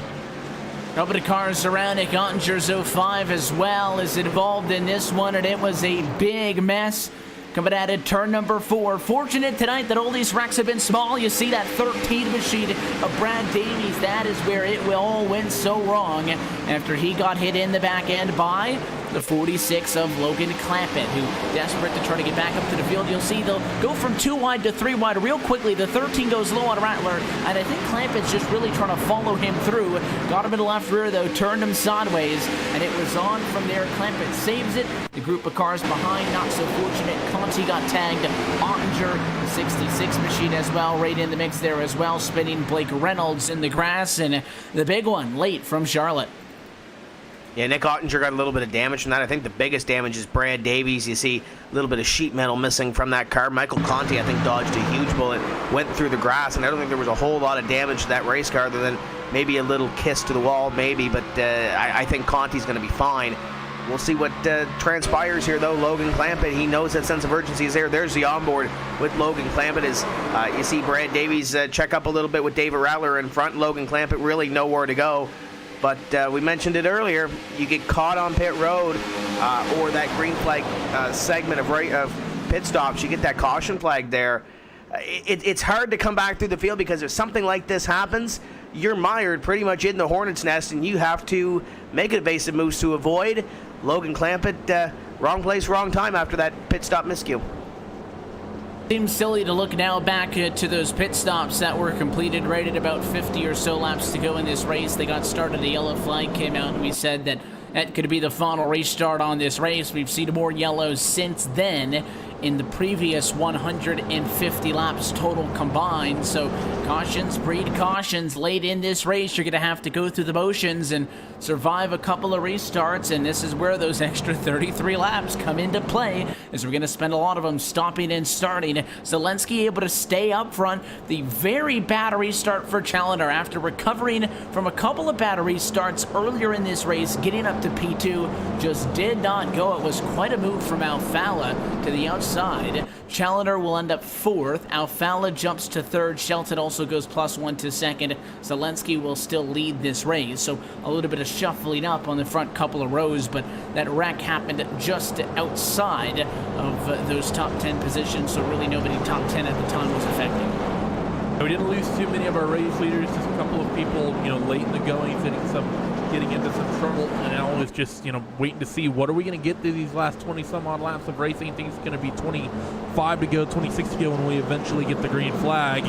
Couple of cars around. Nick Ottinger's 05 as well is involved in this one, and it was a big mess coming at it, turn number 4. Fortunate tonight that all these wrecks have been small. You see that 13 machine of Brad Davies. That is where it all went so wrong after he got hit in the back end by the 46 of Logan Clampett, who desperate to try to get back up to the field. You'll see they'll go from 2 wide to 3 wide real quickly. The 13 goes low on Rattler, and I think Clampett's just really trying to follow him through. Got him in the left rear, though, turned him sideways, and it was on from there. Clampett saves it. The group of cars behind, not so fortunate. Conti got tagged. Ottinger, the 66 machine as well, right in the mix there as well, spinning Blake Reynolds in the grass, and the big one late from Charlotte. Yeah, Nick Ottinger got a little bit of damage from that. I think the biggest damage is Brad Davies. You see a little bit of sheet metal missing from that car. Michael Conti, I think, dodged a huge bullet, went through the grass, and I don't think there was a whole lot of damage to that race car other than maybe a little kiss to the wall, maybe, but I think Conti's going to be fine. We'll see what transpires here, though. Logan Clampett, he knows that sense of urgency is there. There's the onboard with Logan Clampett as you see Brad Davies check up a little bit with David Rattler in front. Logan Clampett really nowhere to go. But we mentioned it earlier, you get caught on pit road or that green flag segment of pit stops, you get that caution flag there. It's hard to come back through the field because if something like this happens, you're mired pretty much in the hornet's nest and you have to make evasive moves to avoid. Logan Clampett wrong place, wrong time after that pit stop miscue. Seems silly to look now back to those pit stops that were completed right at about 50 or so laps to go in this race. They got started, a yellow flag came out, and we said that could be the final restart on this race. We've seen more yellows since then in the previous 150 laps total combined. So cautions breed cautions late in this race. You're going to have to go through the motions and survive a couple of restarts, and this is where those extra 33 laps come into play, as we're going to spend a lot of them stopping and starting. Zelensky able to stay up front. The very bad restart for Challenger after recovering from a couple of bad restarts earlier in this race, getting up to P2, just did not go. It was quite a move from Alfala to the outside. Challenger will end up 4th. Alfala jumps to 3rd. Shelton also goes +1 to 2nd. Zelensky will still lead this race. So a little bit of shuffling up on the front couple of rows, but that wreck happened just outside of those top 10 positions, so really nobody top 10 at the time was affected. We didn't lose too many of our race leaders, just a couple of people, late in the going, getting into some trouble, and now it's just, waiting to see what are we going to get through these last 20 some odd laps of racing. I think it's going to be 25 to go, 26 to go when we eventually get the green flag.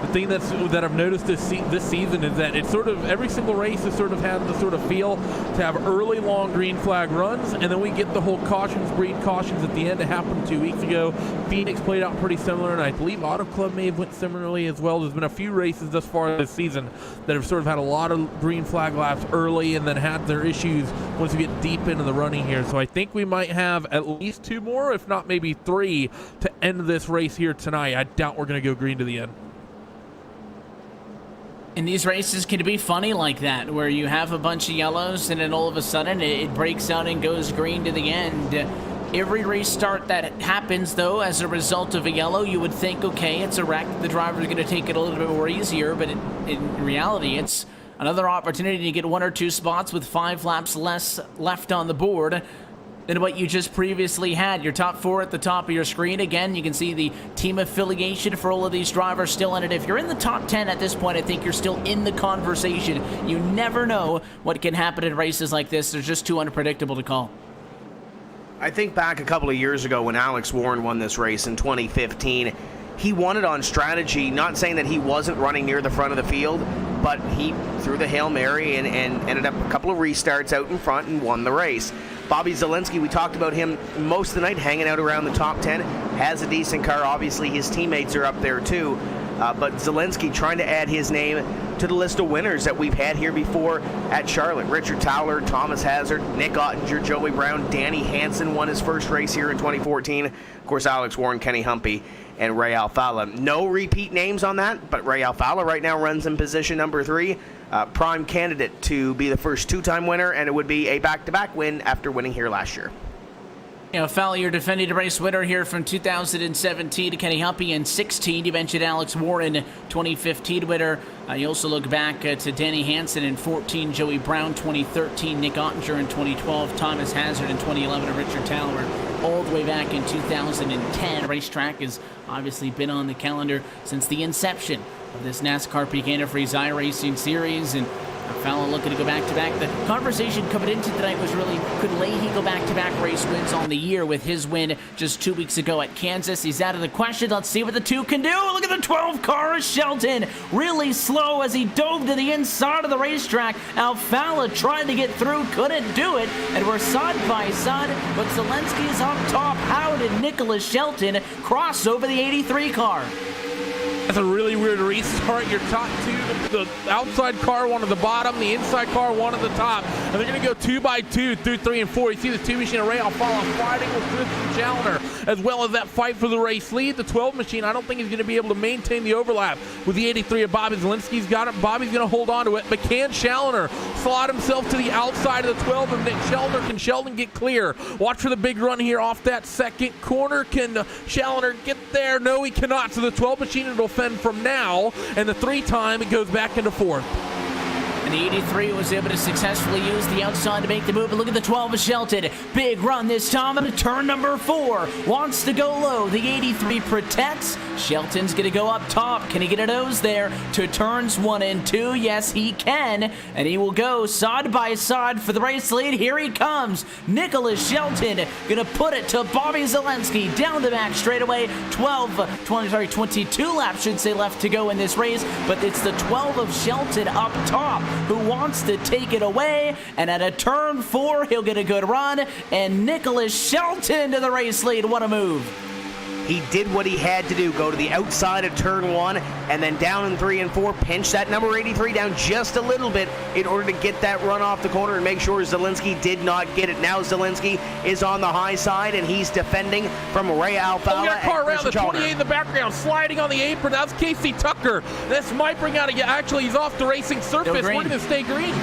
The thing that I've noticed this season is that it's sort of every single race has sort of had the sort of feel to have early long green flag runs, and then we get the whole cautions breed cautions at the end. It happened 2 weeks ago. Phoenix played out pretty similar, and I believe Auto Club may have went similarly as well. There's been a few races thus far this season that have sort of had a lot of green flag laps early and then had their issues once we get deep into the running here. So I think we might have at least 2 more, if not maybe 3, to end this race here tonight. I doubt we're going to go green to the end. And these races can be funny like that, where you have a bunch of yellows and then all of a sudden it breaks out and goes green to the end. Every restart that happens, though, as a result of a yellow, you would think, okay, it's a wreck. The driver's going to take it a little bit more easier, but in reality, it's another opportunity to get 1 or 2 spots with 5 laps less left on the board than what you just previously had. Your top 4 at the top of your screen. Again, you can see the team affiliation for all of these drivers still in it. If you're in the top 10 at this point, I think you're still in the conversation. You never know what can happen in races like this. They're just too unpredictable to call. I think back a couple of years ago when Alex Warren won this race in 2015, he won it on strategy, not saying that he wasn't running near the front of the field, but he threw the Hail Mary and ended up a couple of restarts out in front and won the race. Bobby Zelensky, we talked about him most of the night, hanging out around the top 10, has a decent car. Obviously, his teammates are up there too. But Zelensky trying to add his name to the list of winners that we've had here before at Charlotte. Richard Towler, Thomas Hazard, Nick Ottinger, Joey Brown, Danny Hansen won his first race here in 2014. Of course, Alex Warren, Kenny Humpy, and Ray Alfala. No repeat names on that, but Ray Alfala right now runs in position number 3. Prime candidate to be the first 2-time winner, and it would be a back-to-back win after winning here last year. Fowler, you're defending a race winner here from 2017 to Kenny Humpy in 16. You mentioned Alex Warren, 2015 winner. You also look back to Danny Hansen in 14, Joey Brown 2013, Nick Ottinger in 2012, Thomas Hazard in 2011, and Richard Towler all the way back in 2010. Racetrack has obviously been on the calendar since the inception of this NASCAR Peak Antifreeze iRacing series, and Fowler looking to go back-to-back. The conversation coming into tonight was really, could Leahy go back-to-back race wins on the year with his win just 2 weeks ago at Kansas? He's out of the question. Let's see what the 2 can do. Look at the 12 car of Shelton. Really slow as he dove to the inside of the racetrack. Alfala tried to get through, couldn't do it, and we're side by side, but Zelensky is up top. How did Nicholas Shelton cross over the 83 car? That's a really weird restart. Your top 2, the outside car one at the bottom, the inside car one at the top. And they're going to go 2 by 2 through 3 and 4. You see the 2 machine of Ray Alfala fighting with Christian Challenger, as well as that fight for the race lead. The 12 machine, I don't think he's going to be able to maintain the overlap with the 83 of Bobby. Zelensky's got it. Bobby's going to hold on to it, but can Challenger slot himself to the outside of the 12 of Nick Shelton? Can Sheldon get clear? Watch for the big run here off that second corner. Can Challenger get there? No, he cannot. So the 12 machine will fend from now, and the 3 time it goes back into 4th. And The 83 was able to successfully use the outside to make the move. And look at the 12 of Shelton. Big run this time into turn number 4. Wants to go low. The 83 protects. Shelton's going to go up top. Can he get a nose there to turns 1 and 2? Yes, he can. And he will go side by side for the race lead. Here he comes. Nicholas Shelton going to put it to Bobby Zelensky down the back straightaway. 22 laps, should say, left to go in this race. But it's the 12 of Shelton up top who wants to take it away. And at a turn 4, he'll get a good run. And Nicholas Shelton to the race lead. What a move. He did what he had to do, go to the outside of turn 1, and then down in 3 and 4, pinch that number 83 down just a little bit in order to get that run off the corner and make sure Zelensky did not get it. Now Zelensky is on the high side, and he's defending from Ray Alfala. We got a car around the 28 in the background, sliding on the apron. That's Casey Tucker. This might bring out actually, he's off the racing surface. We're going to stay green.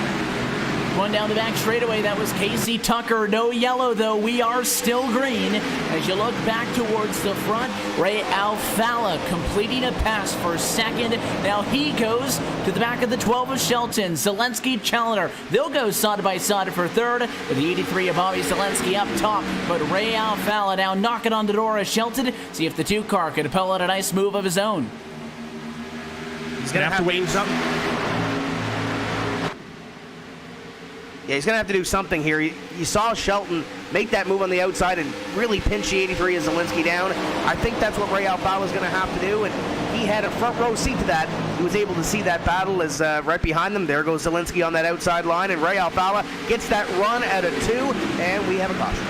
One down the back straightaway, that was Casey Tucker. No yellow, though. We are still green. As you look back towards the front, Ray Alfala completing a pass for second. Now he goes to the back of the 12 of Shelton. Zelensky, Challenger. They'll go side by side for third, with the 83 of Bobby Zelensky up top. But Ray Alfala now knocking on the door of Shelton. See if the 2 car can pull out a nice move of his own. He's going to have to wait something. Yeah, he's going to have to do something here. You saw Shelton make that move on the outside and really pinch the 83 of Zelensky down. I think that's what Ray Alfala is going to have to do, and he had a front row seat to that. He was able to see that battle as right behind them. There goes Zelensky on that outside line, and Ray Alfala gets that run at a 2, and we have a caution.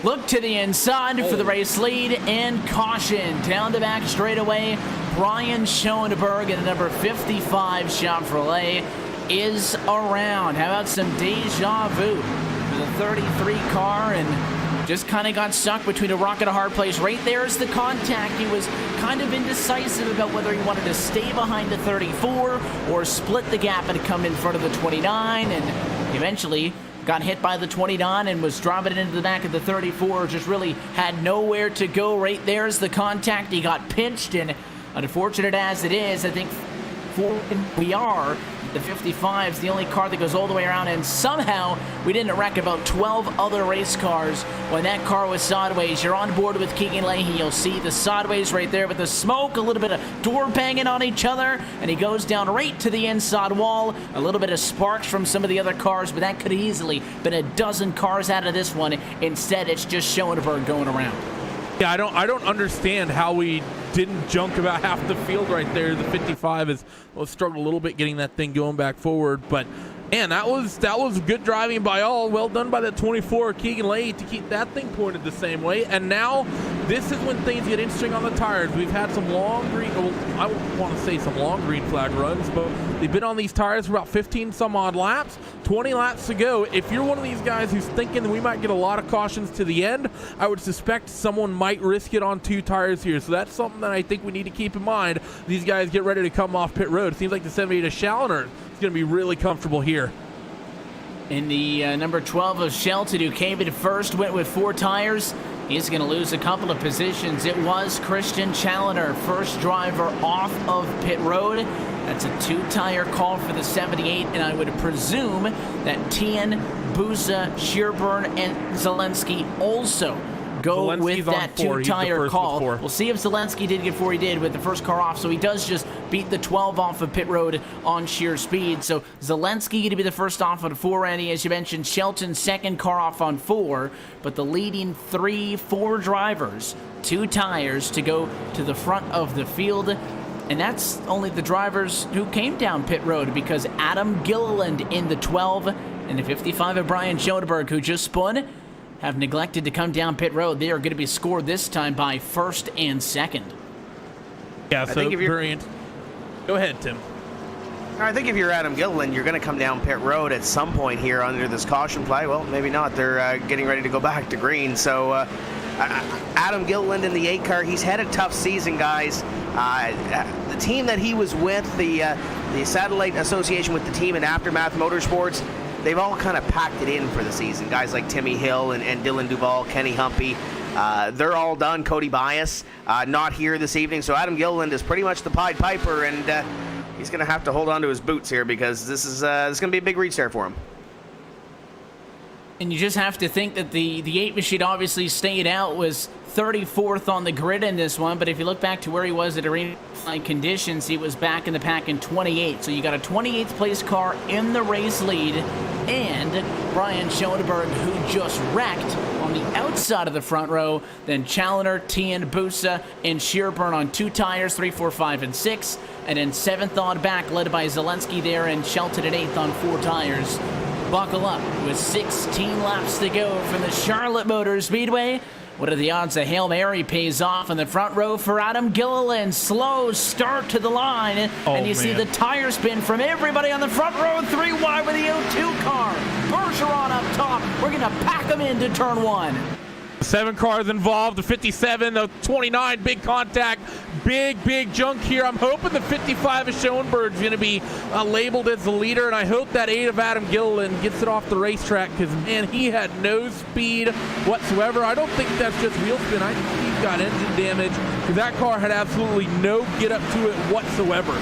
Look to the inside for the race lead and caution. Down the back straightaway, Brian Schoenberg and number 55 Chevrolet is around. How about some deja vu for the 33 car, and just kind of got stuck between a rock and a hard place. Right there is the contact. He was kind of indecisive about whether he wanted to stay behind the 34 or split the gap and come in front of the 29, and eventually got hit by the 29 and was driving into the back of the 34. Just really had nowhere to go. Right there's the contact. He got pinched, and unfortunate as it is, I think we are. The 55 is the only car that goes all the way around, and somehow we didn't wreck about 12 other race cars when that car was sideways. You're on board with Keegan Leahy. You'll see the sideways right there with the smoke, a little bit of door banging on each other, and he goes down right to the inside wall. A little bit of sparks from some of the other cars, but that could easily been a dozen cars out of this one. Instead, it's just Schoenberg going around. Yeah, I don't understand how we didn't junk about half the field right there. The 55 is struggled a little bit getting that thing going back forward, but man, that was good driving by all. Well done by that 24 Keegan Leahy to keep that thing pointed the same way. And now this is when things get interesting on the tires. We've had some long green, I want to say some long green flag runs, but they've been on these tires for about 15 some odd laps, 20 laps to go. If you're one of these guys who's thinking that we might get a lot of cautions to the end, I would suspect someone might risk it on 2 tires here. So that's something that I think we need to keep in mind. These guys get ready to come off pit road. It seems like the 78 of Challenger going to be really comfortable here. In the number 12 of Shelton, who came in first, went with 4 tires. He's going to lose a couple of positions. It was Christian Challenger, first driver off of pit road. That's a 2-tire call for the 78, and I would presume that Tien, Buza, Shearburn, and Zelensky also go Zelensky's with that 2-tire call. We'll see if Zelensky did get 4. He did with the first car off, so he does just beat the 12 off of pit road on sheer speed. So Zelensky going to be the first off on 4, Andy. As you mentioned, Shelton's second car off on 4, but the leading 3-4 drivers, 2 tires to go to the front of the field. And that's only the drivers who came down pit road, because Adam Gilliland in the 12 and the 55 of Brian Schoenberg, who just spun, have neglected to come down pit road. They are going to be scored this time by first and second. Yeah, so variant. Go ahead, Tim. I think if you're Adam Gilliland, you're going to come down pit road at some point here under this caution flag. Well, maybe not. They're getting ready to go back to green. So Adam Gilliland in the 8 car, he's had a tough season, guys. The team that he was with, the Satellite Association with the team in Aftermath Motorsports, they've all kind of packed it in for the season. Guys like Timmy Hill and Dylan Duvall, Kenny Humpy, they're all done. Cody Bias not here this evening, so Adam Gilliland is pretty much the Pied Piper, and he's going to have to hold on to his boots here because this is going to be a big restart for him. And you just have to think that the 8 machine obviously stayed out, was 34th on the grid in this one, but if you look back to where he was at arena conditions, he was back in the pack in 28. So you got a 28th place car in the race lead, and Brian Schoenberg, who just wrecked on the outside of the front row. Then Challoner, Tien, Busa, and Shearburn on 2 tires, 3, 4, 5, and 6. And then 7th on back, led by Zelensky there, and Shelton at 8th on 4 tires. Buckle up with 16 laps to go from the Charlotte Motor Speedway. What are the odds a Hail Mary pays off in the front row for Adam Gilliland? Slow start to the line, and you see the tire spin from everybody on the front row, 3 wide with the O2 car. Bergeron up top. We're going to pack them into turn 1. 7 cars involved, the 57, the 29, big contact, big junk here. I'm hoping the 55 of Schoenberg's going to be labeled as the leader, and I hope that 8 of Adam Gilliland gets it off the racetrack because, man, he had no speed whatsoever. I don't think that's just wheel spin. I think he's got engine damage because that car had absolutely no get up to it whatsoever.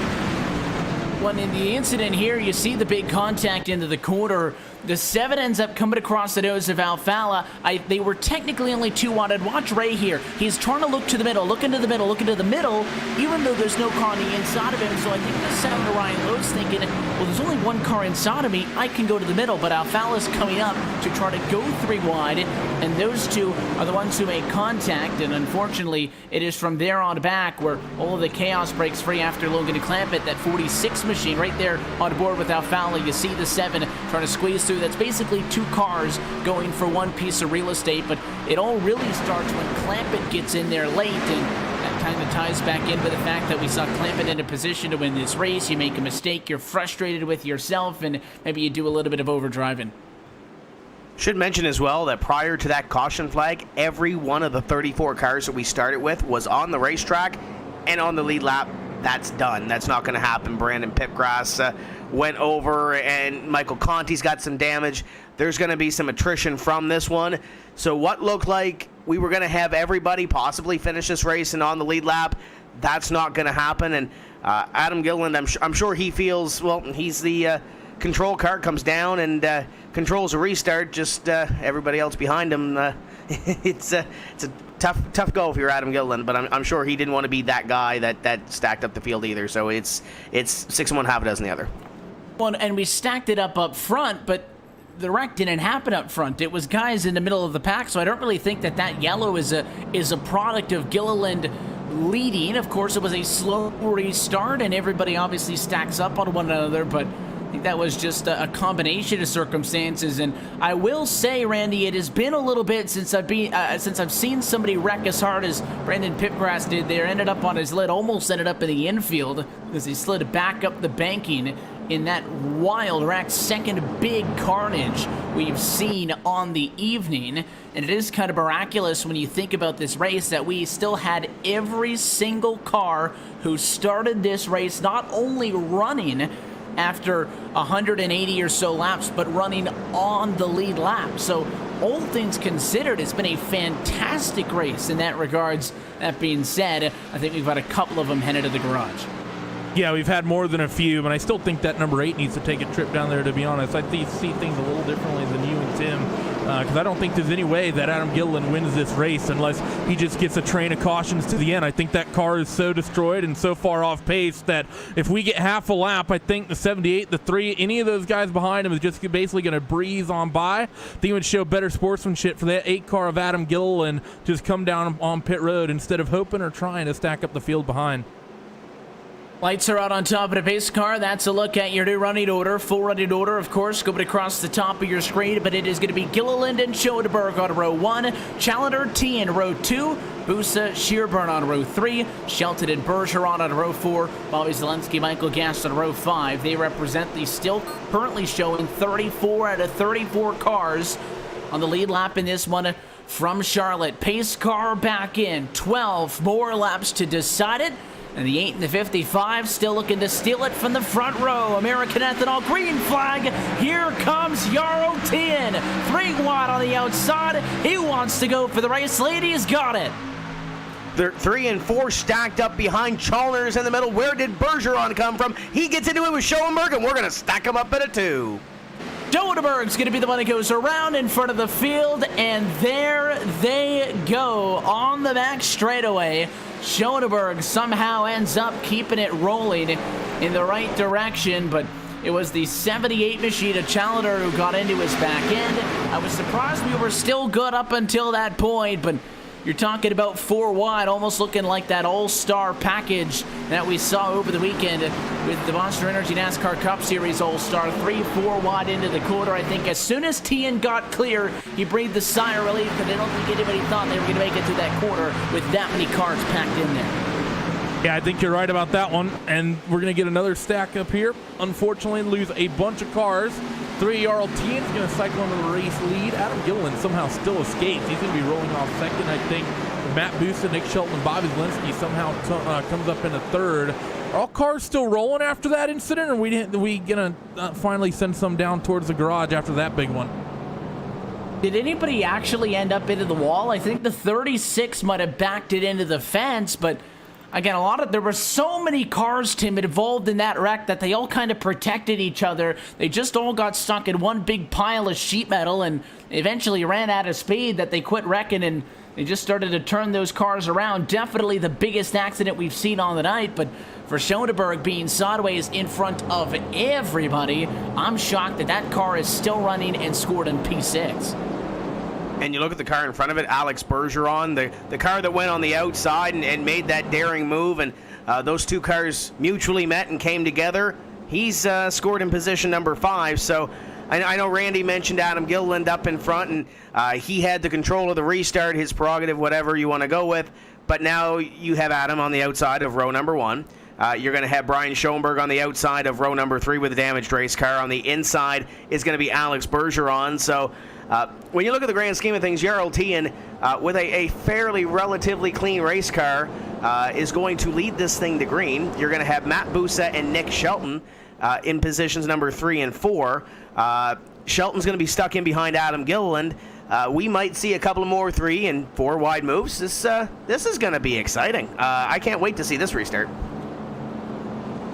When in the incident here, you see the big contact into the corner. The 7 ends up coming across the nose of Alfala. They were technically only 2 wide. Watch Ray here. He's trying to look to the middle, look into the middle, even though there's no car on the inside of him. So I think the 7 to Ryan Lowe's thinking, well, there's only 1 car inside of me. I can go to the middle, but Alfala's coming up to try to go 3 wide, and those 2 are the ones who make contact, and unfortunately, it is from there on back where all of the chaos breaks free after Logan DeClampett, that 46 machine right there on board with Alfala. You see the 7 trying to squeeze through. That's basically 2 cars going for 1 piece of real estate, but it all really starts when Clampett gets in there late, and that kind of ties back in with the fact that we saw Clampett in a position to win this race. You make a mistake, you're frustrated with yourself, and maybe you do a little bit of overdriving. Should mention as well that prior to that caution flag, every one of the 34 cars that we started with was on the racetrack and on the lead lap. That's done. That's not going to happen. Brandon Pipgrass went over, and Michael Conti's got some damage. There's going to be some attrition from this one. So what looked like we were going to have everybody possibly finish this race and on the lead lap, that's not going to happen. And Adam Gilliland, I'm sure he feels, well, he's the control cart comes down and controls a restart, just everybody else behind him. It's a tough go if you're Adam Gilliland, but I'm sure he didn't want to be that guy that stacked up the field either. So it's 6 and 1, half a dozen the other. Well, and we stacked it up front, but the wreck didn't happen up front. It was guys in the middle of the pack, so I don't really think that yellow is a product of Gilliland leading. Of course, it was a slow restart, and everybody obviously stacks up on one another, but I think that was just a combination of circumstances. And I will say, Randy, it has been a little bit since I've seen somebody wreck as hard as Brandon Pipgrass did there. Ended up on his lid, almost ended up in the infield because he slid back up the banking in that wild wreck. 2nd big carnage we've seen on the evening. And it is kind of miraculous when you think about this race that we still had every single car who started this race not only running after 180 or so laps, but running on the lead lap. So all things considered, it's been a fantastic race in that regards. That being said, I think we've got a couple of them headed to the garage. Yeah, we've had more than a few, but I still think that number 8 needs to take a trip down there, to be honest. I see things a little differently than you and Tim, because I don't think there's any way that Adam Gilliland wins this race unless he just gets a train of cautions to the end. I think that car is so destroyed and so far off pace that if we get half a lap, I think the 78, the 3, any of those guys behind him is just basically going to breeze on by. I think it would show better sportsmanship for that 8 car of Adam Gilliland just come down on pit road instead of hoping or trying to stack up the field behind. Lights are out on top of the pace car. That's a look at your new running order. Full running order, of course, going across the top of your screen, but it is going to be Gilliland and Schoenberg on row 1, Challoner T in row 2, Busa, Shearburn on row 3, Shelton and Bergeron on row 4, Bobby Zelensky, Michael Gast on row 5. They represent the still currently showing 34 out of 34 cars on the lead lap in this one from Charlotte. Pace car back in, 12 more laps to decide it. And the 8 and the 55 still looking to steal it from the front row. American Ethanol green flag. Here comes Yarrow Tien. 3 wide on the outside. He wants to go for the race lead. He's got it. They're 3 and 4 stacked up behind. Chalmers in the middle. Where did Bergeron come from? He gets into it with Schoenberg, and we're going to stack him up at a 2. Schoenberg's going to be the one that goes around in front of the field, and there they go on the back straightaway. Schoenberg somehow ends up keeping it rolling in the right direction, but it was the 78 Machida Challenger who got into his back end. I was surprised we were still good up until that point, but you're talking about 4 wide, almost looking like that all-star package that we saw over the weekend with the Monster Energy NASCAR Cup Series all-star. 3-4 wide into the quarter. I think as soon as Tien got clear, he breathed a sigh of relief, because I don't think anybody thought they were going to make it through that quarter with that many cars packed in there. Yeah, I think you're right about that one. And we're going to get another stack up here. Unfortunately, lose a bunch of cars. 3 Jarl Tien's going to cycle into the race lead. Adam Gilliland somehow still escapes. He's going to be rolling off second, I think. Matt Busa, Nick Shelton, and Bobby Zielinski somehow comes up in a third. Are all cars still rolling after that incident, or are we going to finally send some down towards the garage after that big one? Did anybody actually end up into the wall? I think the 36 might have backed it into the fence, but again, there were so many cars, Tim, involved in that wreck that they all kind of protected each other. They just all got stuck in one big pile of sheet metal and eventually ran out of speed that they quit wrecking, and they just started to turn those cars around. Definitely the biggest accident we've seen on the night, but for Schoenberg being sideways in front of everybody, I'm shocked that that car is still running and scored in P6. And you look at the car in front of it, Alex Bergeron, the car that went on the outside and made that daring move, and those two cars mutually met and came together. He's scored in position number 5, so I know Randy mentioned Adam Gilliland up in front, and he had the control of the restart, his prerogative, whatever you want to go with, but now you have Adam on the outside of row number 1. You're going to have Brian Schoenberg on the outside of row number 3 with a damaged race car. On the inside is going to be Alex Bergeron, so when you look at the grand scheme of things, Jarl Tien, with a fairly relatively clean race car, is going to lead this thing to green. You're going to have Matt Busa and Nick Shelton in positions number 3 and 4. Shelton's going to be stuck in behind Adam Gilliland. We might see a couple of more 3 and 4 wide moves. This is going to be exciting. I can't wait to see this restart.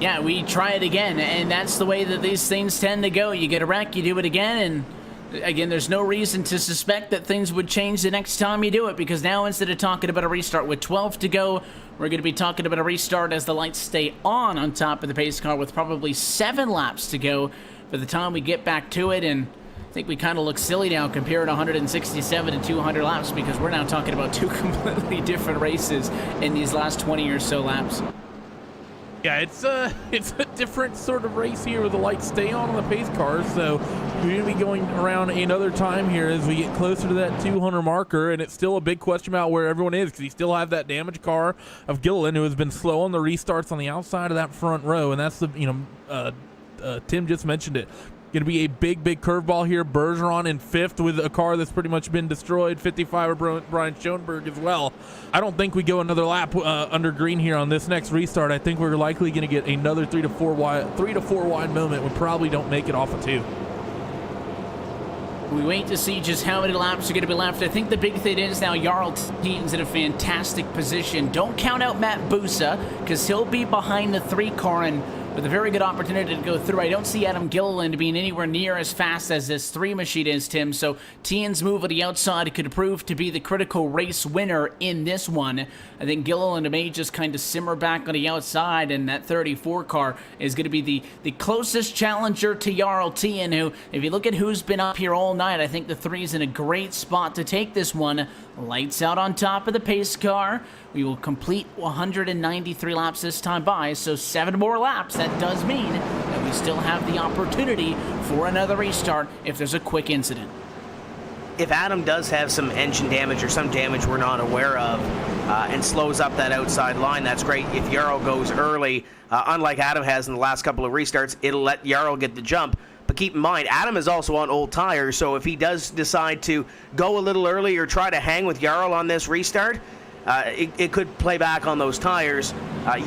Yeah, we try it again, and that's the way that these things tend to go. You get a wreck, you do it again, and again, there's no reason to suspect that things would change the next time you do it, because now instead of talking about a restart with 12 to go, we're going to be talking about a restart as the lights stay on top of the pace car with probably 7 laps to go by the time we get back to it. And I think we kind of look silly now comparing 167 to 200 laps, because we're now talking about 2 completely different races in these last 20 or so laps. Yeah, it's a different sort of race here with the lights stay on the pace cars, so we're going to be going around another time here as we get closer to that 200 marker, and it's still a big question about where everyone is, because you still have that damaged car of Gilliland, who has been slow on the restarts on the outside of that front row, and that's the, Tim just mentioned it. Going to be a big curveball here. Bergeron in 5th with a car that's pretty much been destroyed. 55er Brian Schoenberg as well. I don't think we go another lap under green here on this next restart. I think we're likely going to get another 3 to 4 wide moment. We probably don't make it off of 2. We wait to see just how many laps are going to be left. I think the big thing is now Jarl Tien's in a fantastic position. Don't count out Matt Busa, because he'll be behind the 3 car and with a very good opportunity to go through. I don't see Adam Gilliland being anywhere near as fast as this 3 machine is, Tim, so Tien's move at the outside could prove to be the critical race winner in this one. I think Gilliland may just kind of simmer back on the outside, and that 34 car is going to be the closest challenger to Jarl Tien, who, if you look at who's been up here all night, I think the 3 is in a great spot to take this one. Lights out on top of the pace car. We will complete 193 laps this time by, so 7 more laps. That does mean that we still have the opportunity for another restart if there's a quick incident. If Adam does have some engine damage or some damage we're not aware of and slows up that outside line, that's great. If Jarl goes early, unlike Adam has in the last couple of restarts, it'll let Jarl get the jump. But keep in mind, Adam is also on old tires, so if he does decide to go a little early or try to hang with Jarl on this restart, it could play back on those tires.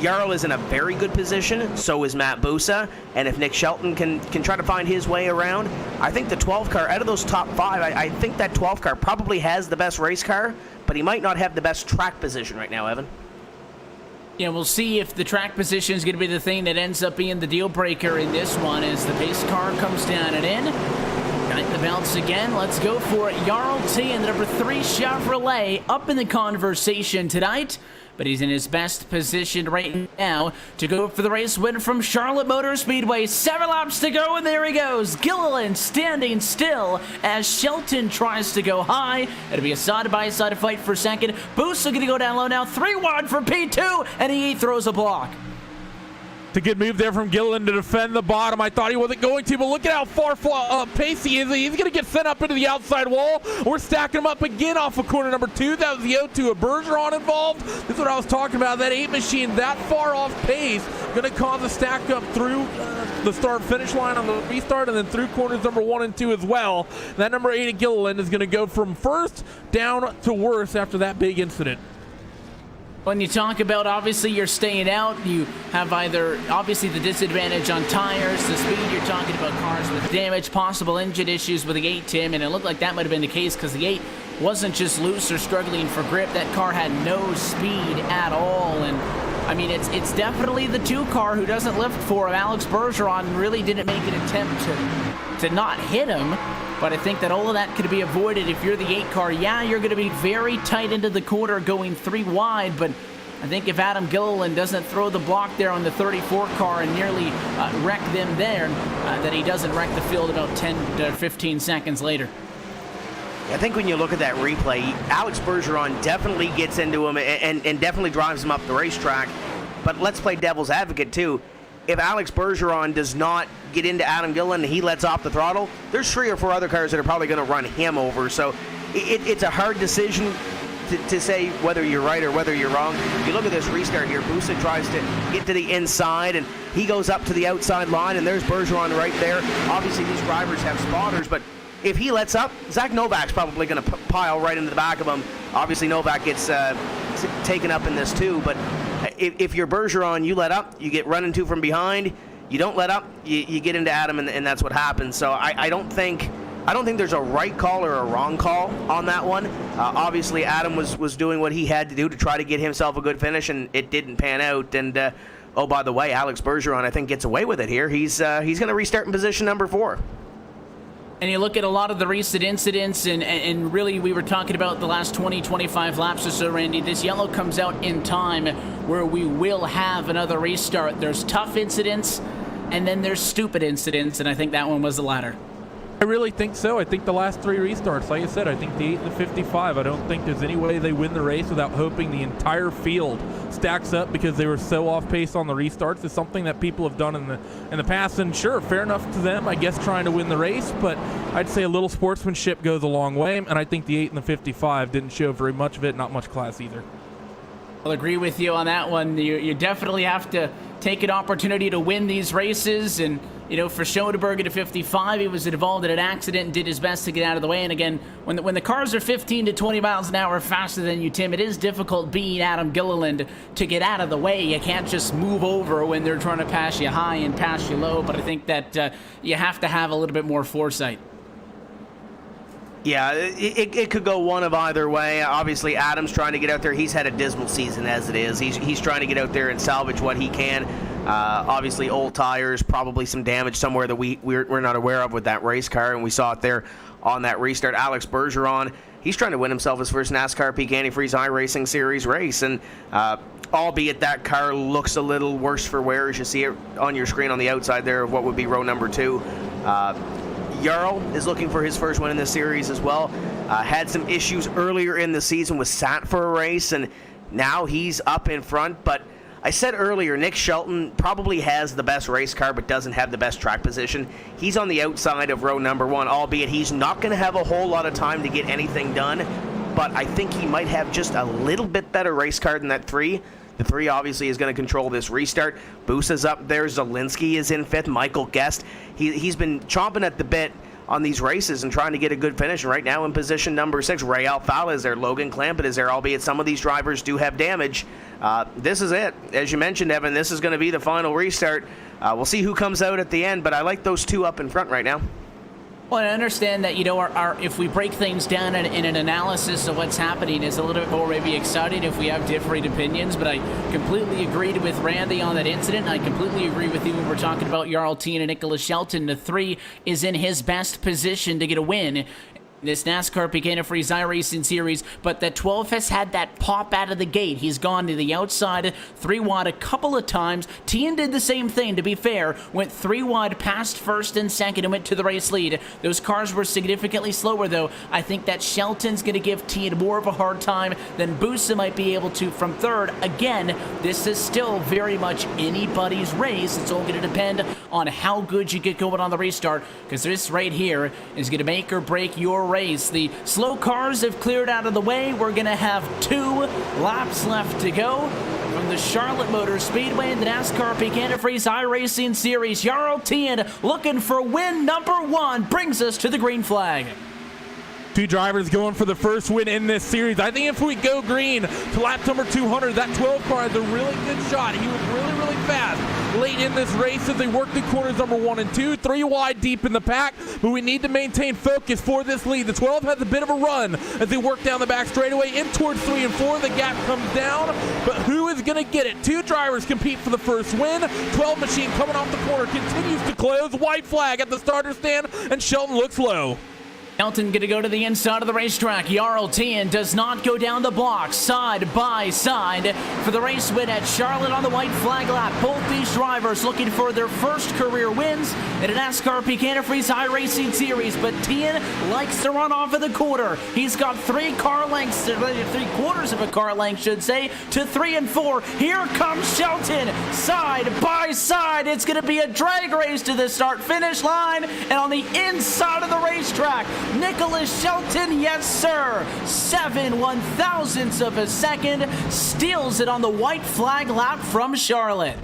Jarl is in a very good position, so is Matt Busa, and if Nick Shelton can try to find his way around, I think the 12 car, out of those top 5, I think that 12 car probably has the best race car, but he might not have the best track position right now, Evan. Yeah, we'll see if the track position is going to be the thing that ends up being the deal breaker in this one as the pace car comes down and in. Got the bounce again. Let's go for it. Jarl T and the number 3 Chevrolet up in the conversation tonight, but he's in his best position right now to go for the race win from Charlotte Motor Speedway. 7 laps to go, and there he goes. Gilliland standing still as Shelton tries to go high. It'll be a side-by-side fight for second. Boost going to go down low now. 3 wide for P2, and he throws a block. It's a good move there from Gilliland to defend the bottom. I thought he wasn't going to, but look at how far pace he is. He's going to get sent up into the outside wall. We're stacking him up again off of corner number 2. That was the 0-2 of Bergeron involved. This is what I was talking about. That 8 machine that far off pace going to cause a stack up through the start-finish line on the restart and then through corners number 1 and 2 as well. And that number 8 at Gilliland is going to go from first down to worst after that big incident. When you talk about, obviously, you're staying out, you have either, obviously, the disadvantage on tires, the speed, you're talking about cars with damage, possible engine issues with the 8, Tim, and it looked like that might have been the case because the 8 wasn't just loose or struggling for grip. That car had no speed at all, and, I mean, it's definitely the 2 car who doesn't lift for him. Alex Bergeron really didn't make an attempt to not hit him. But I think that all of that could be avoided if you're the 8 car. Yeah, you're going to be very tight into the corner going 3 wide, but I think if Adam Gilliland doesn't throw the block there on the 34 car and nearly wreck them there, that he doesn't wreck the field about 10 to 15 seconds later. I think when you look at that replay, Alex Bergeron definitely gets into him and definitely drives him up the racetrack. But let's play devil's advocate, too. If Alex Bergeron does not get into Adam Gilliland and he lets off the throttle, there's 3 or 4 other cars that are probably going to run him over. So it's a hard decision to say whether you're right or whether you're wrong. You look at this restart here. Busa tries to get to the inside, and he goes up to the outside line, and there's Bergeron right there. Obviously, these drivers have spotters, but if he lets up, Zach Novak's probably going to pile right into the back of him. Obviously, Novak gets taken up in this too, but if you're Bergeron, you let up, you get run into from behind. You don't let up, you get into Adam, and that's what happens. So I don't think there's a right call or a wrong call on that one. Obviously, Adam was doing what he had to do to try to get himself a good finish, and it didn't pan out. And oh, by the way, Alex Bergeron, I think, gets away with it here. He's going to restart in position number 4. And you look at a lot of the recent incidents, and really we were talking about the last 20, 25 laps or so, Randy. This yellow comes out in time where we will have another restart. There's tough incidents, and then there's stupid incidents, and I think that one was the latter. I really think so. I think the last 3 restarts, like I said, I think the 8 and the 55, I don't think there's any way they win the race without hoping the entire field stacks up because they were so off pace on the restarts. It's something that people have done in the past, and sure, fair enough to them, I guess, trying to win the race, but I'd say a little sportsmanship goes a long way, and I think the 8 and the 55 didn't show very much of it, not much class either. I'll agree with you on that one. You definitely have to take an opportunity to win these races, and for Schoenberg at a 55, he was involved in an accident and did his best to get out of the way. And again, when the cars are 15 to 20 miles an hour faster than you, Tim, it is difficult being Adam Gilliland to get out of the way. You can't just move over when they're trying to pass you high and pass you low, but I think that you have to have a little bit more foresight. Yeah, it could go one of either way. Obviously, Adam's trying to get out there. He's had a dismal season as it is. He's trying to get out there and salvage what he can. Obviously, old tires, probably some damage somewhere that we're not aware of with that race car, and we saw it there on that restart. Alex Bergeron, he's trying to win himself his first NASCAR Peak Antifreeze iRacing Series race, and albeit that car looks a little worse for wear, as you see it on your screen on the outside there of what would be row number 2. Jarl is looking for his first win in this series as well. Had some issues earlier in the season, was sat for a race, and now he's up in front. But I said earlier, Nick Shelton probably has the best race car but doesn't have the best track position. He's on the outside of row number 1, albeit he's not going to have a whole lot of time to get anything done. But I think he might have just a little bit better race car than that 3. The 3 obviously is going to control this restart. Busa's up there. Zielinski is in 5th. Michael Guest. He's been chomping at the bit on these races and trying to get a good finish. And right now in position number 6, Ray Alfala is there. Logan Clampett is there, albeit some of these drivers do have damage. This is it. As you mentioned, Evan, this is going to be the final restart. We'll see who comes out at the end, but I like those 2 up in front right now. Well, I understand that, you know, if we break things down in an analysis of what's happening is a little bit more maybe exciting if we have differing opinions, but I completely agreed with Randy on that incident. I completely agree with you when we're talking about Jarl Tien and Nicholas Shelton. The 3 is in his best position to get a win. This NASCAR PEAK Antifreeze iRacing series, but that 12 has had that pop out of the gate. He's gone to the outside 3 wide a couple of times. Tien did the same thing, to be fair. Went 3 wide past first and second and went to the race lead. Those cars were significantly slower, though. I think that Shelton's going to give Tien more of a hard time than Busa might be able to from third. Again, this is still very much anybody's race. It's all going to depend on how good you get going on the restart, because this right here is going to make or break your race. The slow cars have cleared out of the way. We're going to have 2 laps left to go from the Charlotte Motor Speedway in the NASCAR PEAK Antifreeze iRacing series. Jarl Tien looking for win number 1 brings us to the green flag. 2 drivers going for the first win in this series. I think if we go green to lap number 200, that 12 car has a really good shot. He was really, really fast late in this race as they work the corners number 1 and 2, 3 wide deep in the pack, but we need to maintain focus for this lead. The 12 has a bit of a run as they work down the back straightaway in towards 3 and 4. The gap comes down, but who is going to get it? 2 drivers compete for the first win. 12 machine coming off the corner, continues to close. White flag at the starter stand, and Shelton looks low. Shelton going to go to the inside of the racetrack. Jarl Tien does not go down the block, side by side for the race win at Charlotte on the white flag lap. Both these drivers looking for their first career wins in a NASCAR PEAK Antifreeze iRacing series, but Tien likes to run off of the quarter. He's got 3 car lengths, 3/4 of a car length, should say, to 3 and 4. Here comes Shelton, side by side. It's going to be a drag race to the start-finish line, and on the inside of the racetrack, Nicholas Shelton, yes sir, 7/1000ths of a second, steals it on the white flag lap from Charlotte.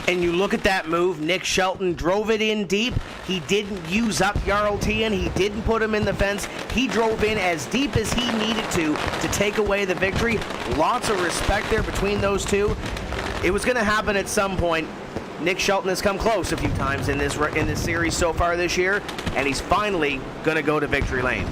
And you look at that move, Nick Shelton drove it in deep. He didn't use up Jarl Tien. He didn't put him in the fence. He drove in as deep as he needed to take away the victory. Lots of respect there between those two. It was going to happen at some point. Nick Shelton has come close a few times in this series so far this year, and he's finally going to go to victory lane.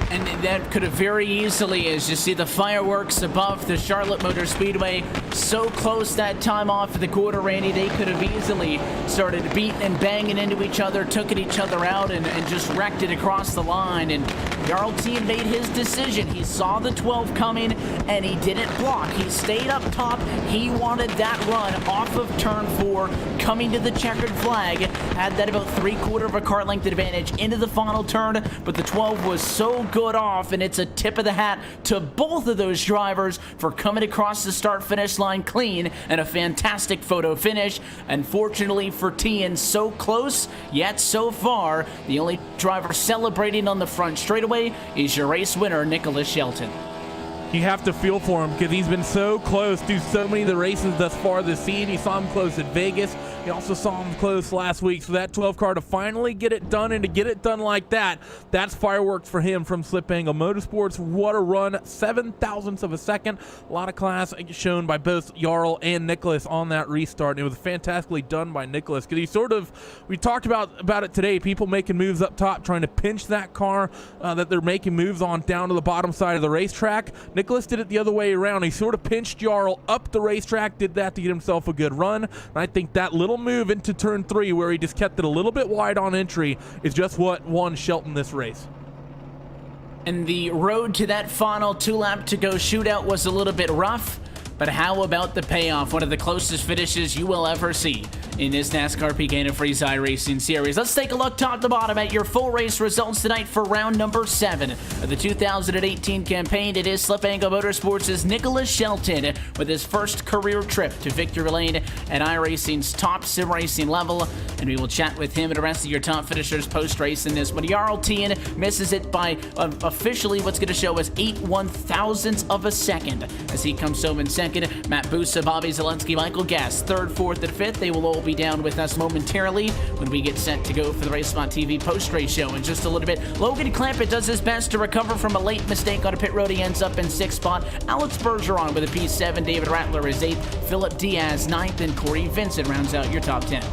And that could have very easily, as you see the fireworks above the Charlotte Motor Speedway, so close that time off of the quarter, Randy, they could have easily started beating and banging into each other, took each other out, and just wrecked it across the line. And Jarl Tien made his decision. He saw the 12 coming, and he didn't block. He stayed up top. He wanted that run off of turn 4, coming to the checkered flag. Had that about 3/4 of a car length advantage into the final turn, but the 12 was so good off, and it's a tip of the hat to both of those drivers for coming across the start-finish line clean and a fantastic photo finish. Unfortunately for Tien, so close, yet so far, the only driver celebrating on the front straightaway is your race winner, Nicholas Shelton. You have to feel for him because he's been so close to so many of the races thus far this season. You saw him close at Vegas. You also saw him close last week. So that 12 car to finally get it done, and to get it done like that, that's fireworks for him from Slip Angle Motorsports. What a run, 7/1000ths of a second. A lot of class shown by both Jarl and Nicholas on that restart. And it was fantastically done by Nicholas because he sort of, we talked about it today, people making moves up top, trying to pinch that car that they're making moves on down to the bottom side of the racetrack. Nicholas did it the other way around. He sort of pinched Jarl up the racetrack, did that to get himself a good run. And I think that little move into turn 3 where he just kept it a little bit wide on entry is just what won Shelton this race. And the road to that final 2-lap to go shootout was a little bit rough, but how about the payoff? One of the closest finishes you will ever see in this NASCAR PEAK Antifreeze iRacing series. Let's take a look top to bottom at your full race results tonight for round number 7 of the 2018 campaign. It is Slip Angle Motorsports' Nicholas Shelton with his first career trip to victory lane at iRacing's top sim racing level, and we will chat with him and the rest of your top finishers post-race in this one. Jarl Tien misses it by officially what's going to show us 8/1000ths of a second as he comes home in second. Matt Busa, Bobby Zelensky, Michael Guest, 3rd, 4th, and 5th. They will all be down with us momentarily when we get set to go for the RaceSpot TV post-race show in just a little bit. Logan Clampett does his best to recover from a late mistake on a pit road. He ends up in 6th spot. Alex Bergeron with a P7. David Rattler is 8th. Philip Diaz 9th, and Corey Vincent rounds out your top 10.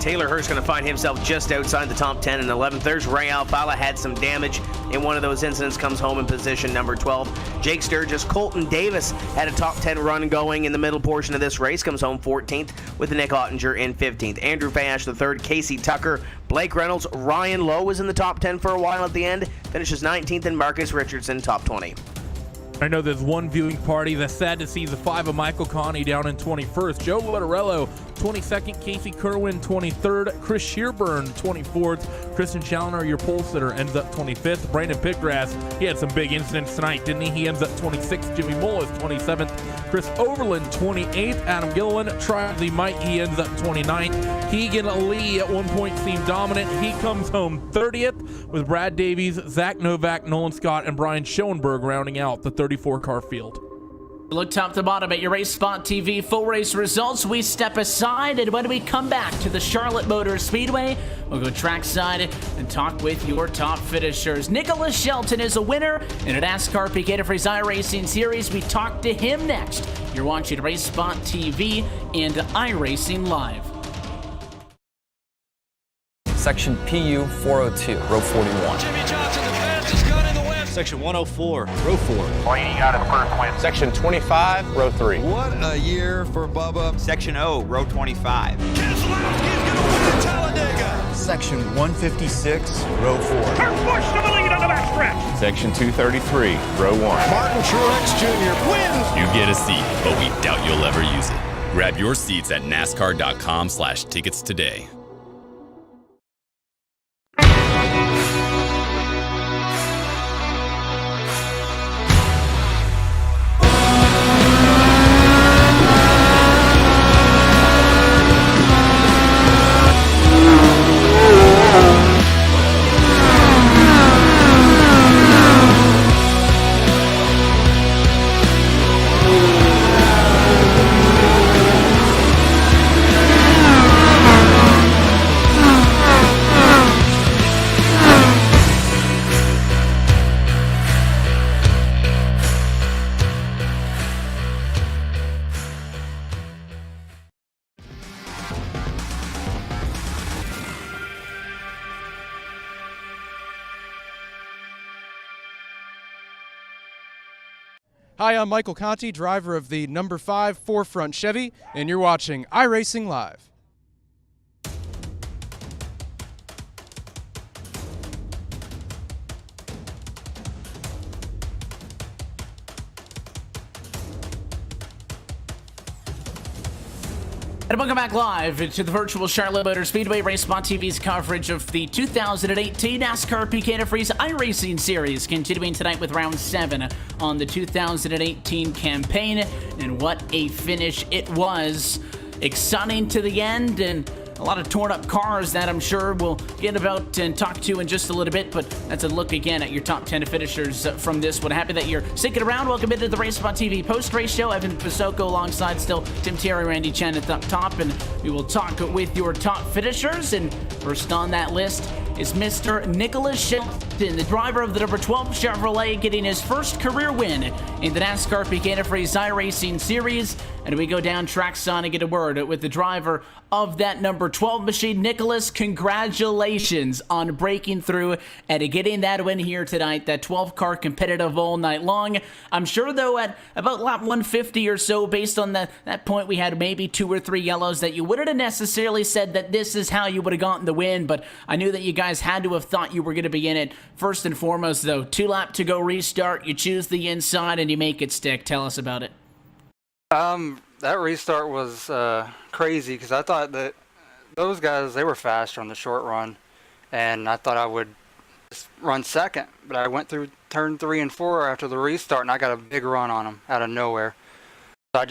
Taylor Hurst going to find himself just outside the top 10 in 11th. There's Ray Alfala, had some damage in one of those incidents, comes home in position number 12. Jake Sturgis, Colton Davis had a top 10 run going in the middle portion of this race, comes home 14th with Nick Ottinger in 15th. Andrew Fayash III, Casey Tucker, Blake Reynolds, Ryan Lowe was in the top 10 for a while at the end, finishes 19th, and Marcus Richardson top 20. I know there's one viewing party that's sad to see the 5 of Michael Connie down in 21st. Joe Lottarello, 22nd. Casey Kerwin, 23rd. Chris Shearburn, 24th. Kristen Challoner, your pole sitter, ends up 25th. Brandon Pittgrass, he had some big incidents tonight, didn't he? He ends up 26th. Jimmy Mullis, 27th. Chris Overland, 28th. Adam Gilliland, tries the might, he ends up 29th. Keegan Lee at one point seemed dominant. He comes home 30th with Brad Davies, Zach Novak, Nolan Scott, and Brian Schoenberg rounding out the 34-car field. Look top to bottom at your RaceSpot TV full race results. We step aside, and when we come back to the Charlotte Motor Speedway, we'll go trackside and talk with your top finishers. Nicholas Shelton is a winner in a NASCAR Peak Antifreeze iRacing Series. We talk to him next. You're watching RaceSpot TV and iRacing Live. Section PU 402, row 41. Jimmy Johnson, the fastest gun in the West. Section 104, row 4. Blaney out of the first win. Section 25, row 3. What a year for Bubba. Section O, row 25. Keselowski's gonna win at Talladega. Section 156, row 4. Kurt Busch to the lead on the backstretch. Section 233, row 1. Martin Truex Jr. wins. You get a seat, but we doubt you'll ever use it. Grab your seats at NASCAR.com/tickets today. Hi, I'm Michael Conti, driver of the number 5 4Front Chevy, and you're watching iRacing Live. And welcome back live to the virtual Charlotte Motor Speedway. RaceSpot TV's coverage of the 2018 NASCAR Peak Antifreeze iRacing Series, continuing tonight with round 7 on the 2018 campaign. And what a finish it was. Exciting to the end, and a lot of torn up cars that I'm sure we'll get about and talk to in just a little bit, but that's a look again at your top 10 finishers from this one. Happy that you're sticking around. Welcome into the RaceSpot TV post-race show. Evan Pasoko alongside still Tim Terry, Randy Chen at the top, and we will talk with your top finishers. And first on that list is Mr. Nicholas Shelton, the driver of the number 12 Chevrolet, getting his first career win in the NASCAR Peak Antifreeze iRacing Series. And we go down trackside and get a word with the driver of that number 12 machine. Nicholas, congratulations on breaking through and getting that win here tonight, that 12-car competitive all night long. I'm sure, though, at about lap 150 or so, based on that point, we had maybe 2 or 3 yellows that you wouldn't have necessarily said that this is how you would have gotten the win, but I knew that you guys had to have thought you were going to be in it. First and foremost, though, 2 lap to go restart, you choose the inside, and you make it stick. Tell us about it. That restart was crazy because I thought that those guys, they were faster on the short run, and I thought I would just run second, but I went through turn 3 and 4 after the restart, and I got a big run on them out of nowhere. So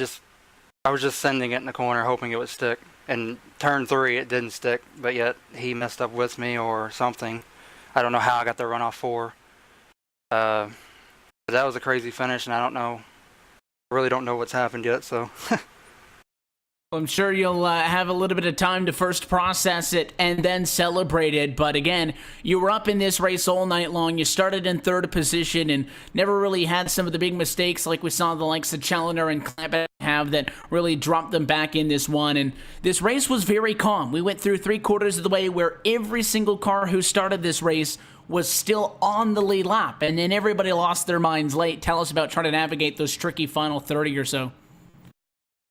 I was just sending it in the corner, hoping it would stick. And turn 3, it didn't stick, but yet he messed up with me or something. I don't know how I got the run off 4. But that was a crazy finish, and I don't know. Really don't know what's happened yet, so. I'm sure you'll have a little bit of time to first process it and then celebrate it. But again, you were up in this race all night long. You started in 3rd position and never really had some of the big mistakes like we saw the likes of Challoner and Clampett have that really dropped them back in this one. And this race was very calm. We went through 3/4 of the way where every single car who started this race was still on the lead lap, and then everybody lost their minds late. Tell us about trying to navigate those tricky final 30 or so.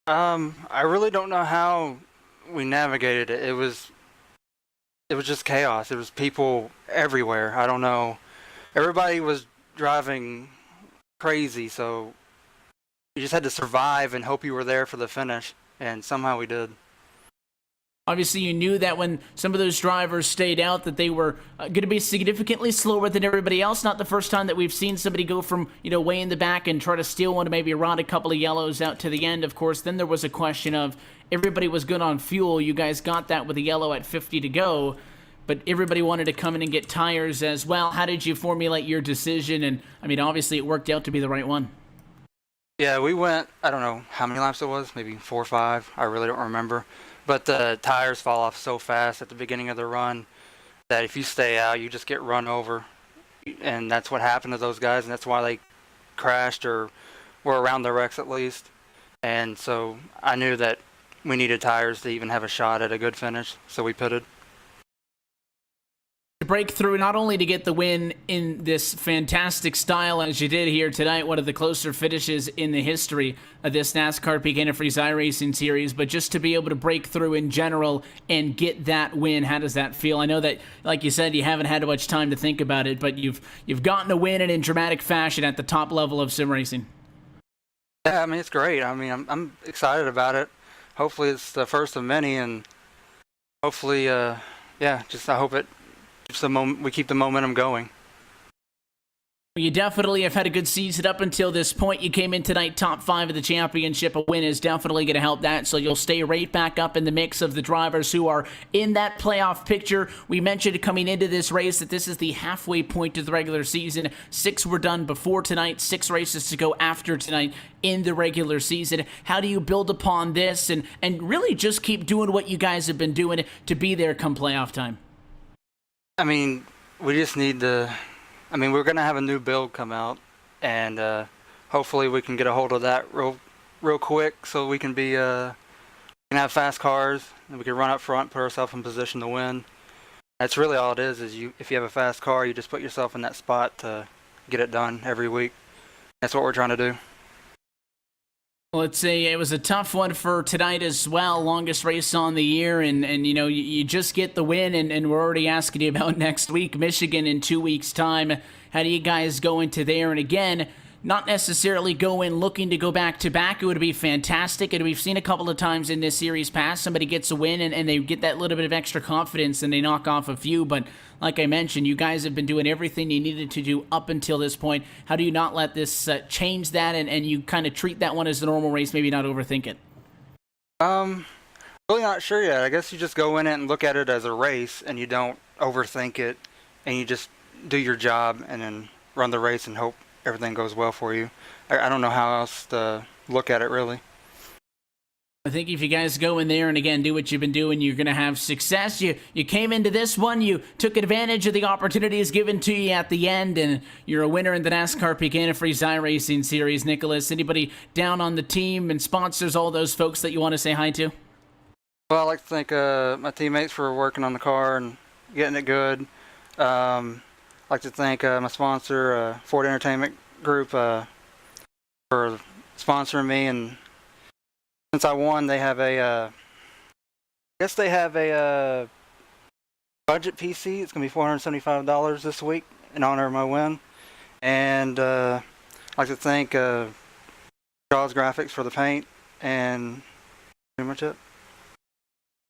I really don't know how we navigated it. It was just chaos. There was people everywhere. I don't know. Everybody was driving crazy, so you just had to survive and hope you were there for the finish, and somehow we did. Obviously, you knew that when some of those drivers stayed out that they were going to be significantly slower than everybody else. Not the first time that we've seen somebody go from, way in the back and try to steal one to maybe run a couple of yellows out to the end, of course. Then there was a question of everybody was good on fuel. You guys got that with a yellow at 50 to go, but everybody wanted to come in and get tires as well. How did you formulate your decision? And, obviously it worked out to be the right one. Yeah, we went, I don't know how many laps it was, maybe 4 or 5. I really don't remember. But the tires fall off so fast at the beginning of the run that if you stay out, you just get run over. And that's what happened to those guys, and that's why they crashed or were around the wrecks at least. And so I knew that we needed tires to even have a shot at a good finish, so we pitted. To break through, not only to get the win in this fantastic style as you did here tonight, one of the closer finishes in the history of this NASCAR Peak Antifreeze iRacing series, but just to be able to break through in general and get that win. How does that feel? I know that, like you said, you haven't had much time to think about it, but you've gotten a win and in dramatic fashion at the top level of sim racing. Yeah, it's great. I'm excited about it. Hopefully it's the first of many, and hopefully, I hope it we keep the momentum going. You definitely have had a good season up until this point. You came in tonight top 5 of the championship. A win is definitely going to help that, so you'll stay right back up in the mix of the drivers who are in that playoff picture. We mentioned coming into this race that this is the halfway point of the regular season. 6 were done before tonight, 6 races to go after tonight in the regular season. How do you build upon this and really just keep doing what you guys have been doing to be there come playoff time? We just need to... we're going to have a new build come out, and hopefully we can get a hold of that real quick so we can be can have fast cars, and we can run up front, put ourselves in position to win. That's really all it is if you have a fast car, you just put yourself in that spot to get it done every week. That's what we're trying to do. Let's say it was a tough one for tonight as well. Longest race on the year, and you just get the win, and we're already asking you about next week, Michigan in 2 weeks' time. How do you guys go into there? And again, not necessarily go in looking to go back-to-back. It would be fantastic, and we've seen a couple of times in this series past, somebody gets a win, and they get that little bit of extra confidence, and they knock off a few. But like I mentioned, you guys have been doing everything you needed to do up until this point. How do you not let this change that, and you kind of treat that one as a normal race, maybe not overthink it? Really not sure yet. I guess you just go in it and look at it as a race, and you don't overthink it, and you just do your job and then run the race and hope everything goes well for you. I don't know how else to look at it, really. I think if you guys go in there and, again, do what you've been doing, you're going to have success. You came into this one, you took advantage of the opportunities given to you at the end, and you're a winner in the NASCAR Peak Antifreeze iRacing Series. Nicholas, anybody down on the team and sponsors, all those folks that you want to say hi to? Well, I'd like to thank my teammates for working on the car and getting it good. I'd like to thank my sponsor, Ford Entertainment Group, for sponsoring me. And since I won, they have a budget PC. It's going to be $475 this week in honor of my win. And I'd like to thank Jaws Graphics for the paint, and pretty much it.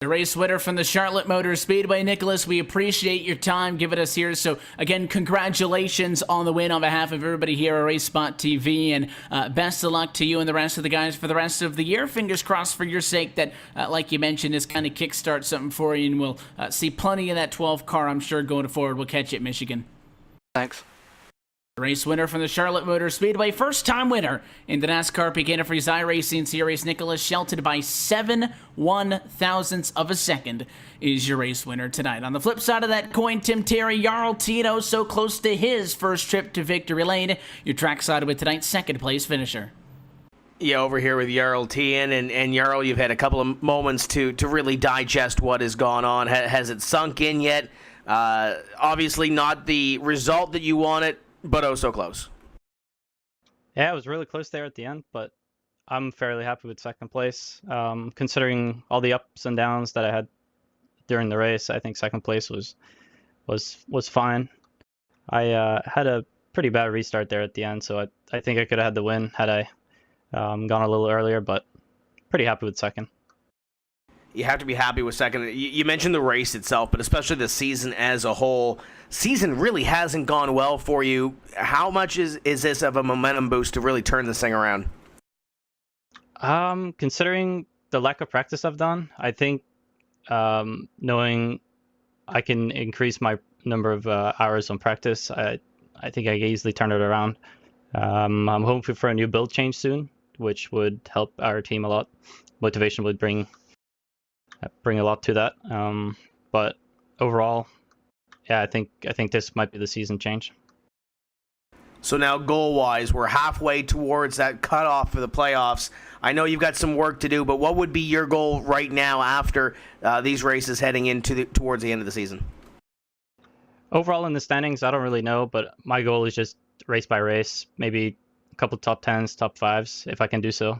The race winner from the Charlotte Motor Speedway, Nicholas, we appreciate your time giving us here. So, again, congratulations on the win on behalf of everybody here at RaceSpot TV, and best of luck to you and the rest of the guys for the rest of the year. Fingers crossed for your sake that, like you mentioned, this kind of kickstart something for you, and we'll see plenty of that 12 car, I'm sure, going forward. We'll catch you at Michigan. Thanks. Race winner from the Charlotte Motor Speedway, first-time winner in the NASCAR Peak Antifreeze iRacing Series, Nicholas Shelton, by 7 1/1000ths of a second, is your race winner tonight. On the flip side of that coin, Tim Terry, Jarl Tito, so close to his first trip to victory lane. Your trackside with tonight's second-place finisher. Yeah, over here with Jarl Tien, and Jarl, you've had a couple of moments to really digest what has gone on. Has it sunk in yet? Obviously not the result that you wanted, but oh so close. Yeah, it was really close there at the end, but I'm fairly happy with second place. Considering all the ups and downs that I had during the race, I think second place was fine. I had a pretty bad restart there at the end, so I think I could have had the win had I gone a little earlier, but pretty happy with second. You have to be happy with second. You mentioned the race itself, but especially the season as a whole. Season really hasn't gone well for you. How much is this of a momentum boost to really turn this thing around? Considering the lack of practice I've done, I think knowing I can increase my number of hours on practice, I think I can easily turn it around. I'm hoping for a new build change soon, which would help our team a lot. Motivation would bring a lot to that. But overall, yeah, I think this might be the season change. So now goal-wise, we're halfway towards that cutoff for the playoffs. I know you've got some work to do, but what would be your goal right now after these races heading into towards the end of the season? Overall in the standings, I don't really know, but my goal is just race by race, maybe a couple top 10s, top 5s, if I can do so.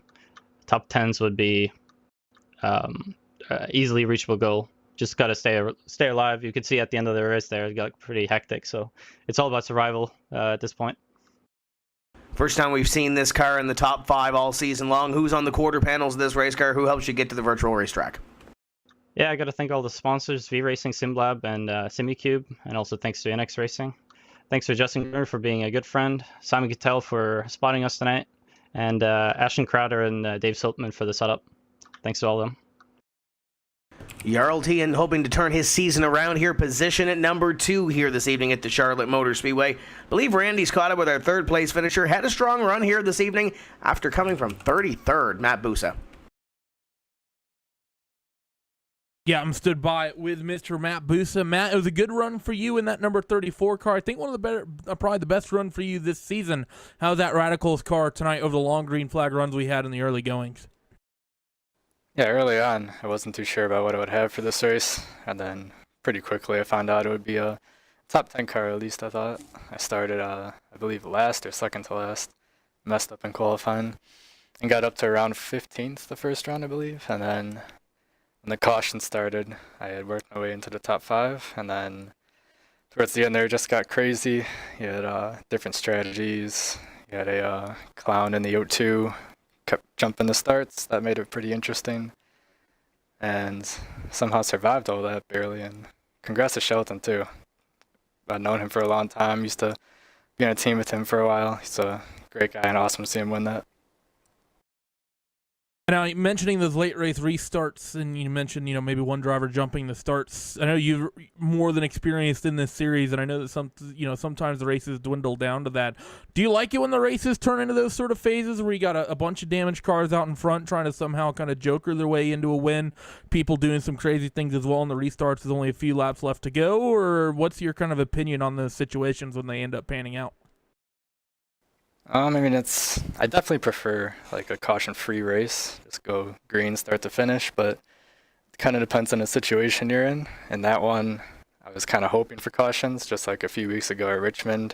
Top 10s would be easily reachable goal. Just got to stay alive. You could see at the end of the race there, it got pretty hectic, so it's all about survival at this point. First time we've seen this car in the top 5 all season long. Who's on the quarter panels of this race car? Who helps you get to the virtual racetrack? Yeah, I got to thank all the sponsors, V-Racing, SimLab, and SimiCube, and also thanks to NX Racing. Thanks to Justin Gruner for being a good friend, Simon Cattell for spotting us tonight, and Ashton Crowder and Dave Siltman for the setup. Thanks to all of them. Jarl Tien hoping to turn his season around here, position at number 2 here this evening at the Charlotte Motor Speedway. I believe Randy's caught up with our third place finisher. Had a strong run here this evening after coming from 33rd, Matt Busa. Yeah, I'm stood by with Mr. Matt Busa. Matt, it was a good run for you in that number 34 car. I think one of the better, probably the best run for you this season. How's that Radicals car tonight over the long green flag runs we had in the early goings? Yeah, early on, I wasn't too sure about what I would have for this race, and then pretty quickly I found out it would be a top 10 car, at least I thought. I started, I believe, last or second to last, messed up in qualifying, and got up to around 15th the first round, I believe, and then when the caution started, I had worked my way into the top 5, and then towards the end there, it just got crazy. You had different strategies. You had a clown in the O2, kept jumping the starts. That made it pretty interesting, and somehow survived all that barely. And congrats to Shelton too. I've known him for a long time. Used to be on a team with him for a while. He's a great guy, and awesome to see him win that. Now, mentioning those late race restarts, and you mentioned, maybe one driver jumping the starts. I know you're more than experienced in this series, and I know that sometimes the races dwindle down to that. Do you like it when the races turn into those sort of phases where you got a bunch of damaged cars out in front trying to somehow kind of joker their way into a win, people doing some crazy things as well, and the restarts is only a few laps left to go? Or what's your kind of opinion on those situations when they end up panning out? I mean, I definitely prefer like a caution-free race. Just go green, start to finish, but it kind of depends on the situation you're in. And that one, I was kind of hoping for cautions, just like a few weeks ago at Richmond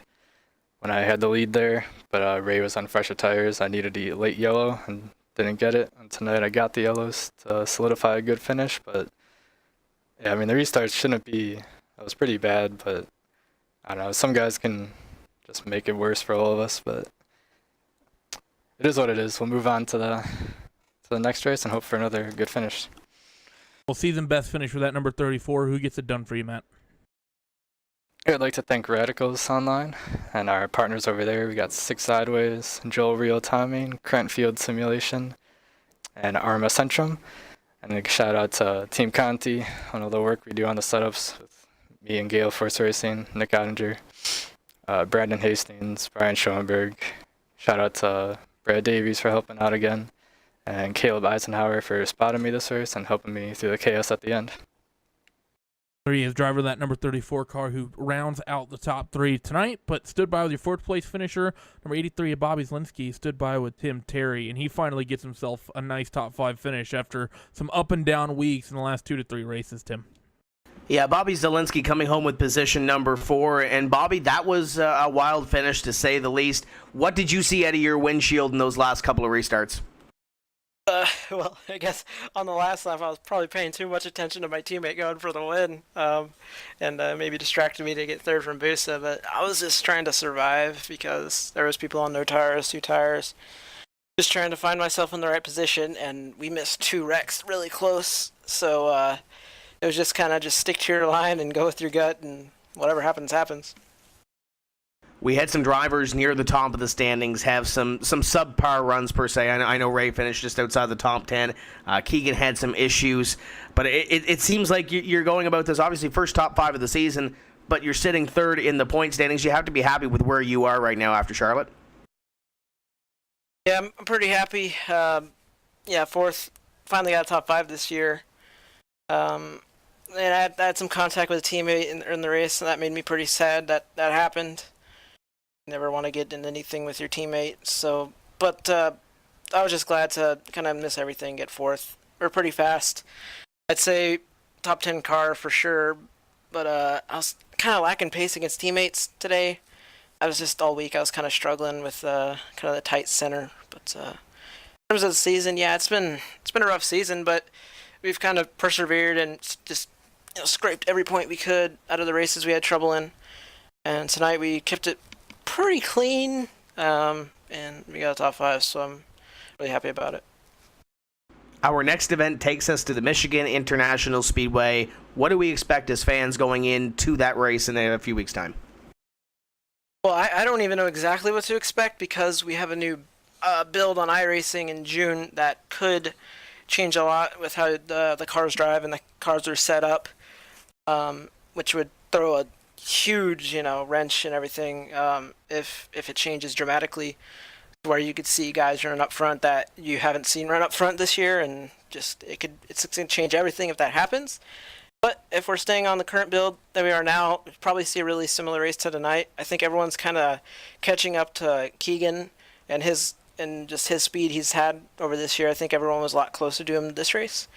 when I had the lead there. But Ray was on fresher tires. I needed the late yellow and didn't get it. And tonight I got the yellows to solidify a good finish. But yeah, I mean, the restarts shouldn't be, that was pretty bad, but I don't know, some guys can just make it worse for all of us, but it is what it is. We'll move on to the next race and hope for another good finish. Well, season best finish for that number 34. Who gets it done for you, Matt? I'd like to thank Radicals Online and our partners over there. We got Six Sideways, Joel Real Timing, Crentfield Simulation, and Arma Centrum. And a shout out to Team Conti on all the work we do on the setups with me and Gale Force Racing, Nick Ottinger, Brandon Hastings, Brian Schoenberg. Shout out to Brad Davies for helping out again, and Caleb Eisenhower for spotting me this race and helping me through the chaos at the end. There he is, driver of that number 34 car who rounds out the top 3 tonight, but stood by with your 4th place finisher. Number 83 of Bobby Zielinski stood by with Tim Terry, and he finally gets himself a nice top 5 finish after some up and down weeks in the last 2 to 3 races, Tim. Yeah, Bobby Zielinski coming home with position number 4. And Bobby, that was a wild finish to say the least. What did you see out of your windshield in those last couple of restarts? Well, I guess on the last lap I was probably paying too much attention to my teammate going for the win, and maybe distracted me to get third from Busa, but I was just trying to survive because there was people on no tires, 2 tires, just trying to find myself in the right position, and we missed 2 wrecks really close, so it was just kind of just stick to your line and go with your gut, and whatever happens, happens. We had some drivers near the top of the standings have some subpar runs per se. I know Ray finished just outside the top 10. Keegan had some issues, but it seems like you're going about this obviously first top 5 of the season, but you're sitting 3rd in the point standings. You have to be happy with where you are right now after Charlotte. Yeah, I'm pretty happy. 4th, finally got a top 5 this year. And I had some contact with a teammate in the race, and that made me pretty sad that happened. Never want to get into anything with your teammate. So, but I was just glad to kind of miss everything, get 4th. We're pretty fast. I'd say top 10 car for sure, but I was kind of lacking pace against teammates today. I was just all week I was kind of struggling with kind of the tight center. But in terms of the season, yeah, it's been a rough season, but we've kind of persevered and just scraped every point we could out of the races we had trouble in. And tonight we kept it pretty clean, and we got a top 5, so I'm really happy about it. Our next event takes us to the Michigan International Speedway. What do we expect as fans going into that race in a few weeks' time? Well, I don't even know exactly what to expect because we have a new build on iRacing in June that could change a lot with how the cars drive and the cars are set up, which would throw a huge, wrench and everything if it changes dramatically, where you could see guys running up front that you haven't seen run up front this year, and it's going to change everything if that happens. But if we're staying on the current build that we are now, we'll probably see a really similar race to tonight. I think everyone's kind of catching up to Keegan and just his speed he's had over this year. I think everyone was a lot closer to him this race.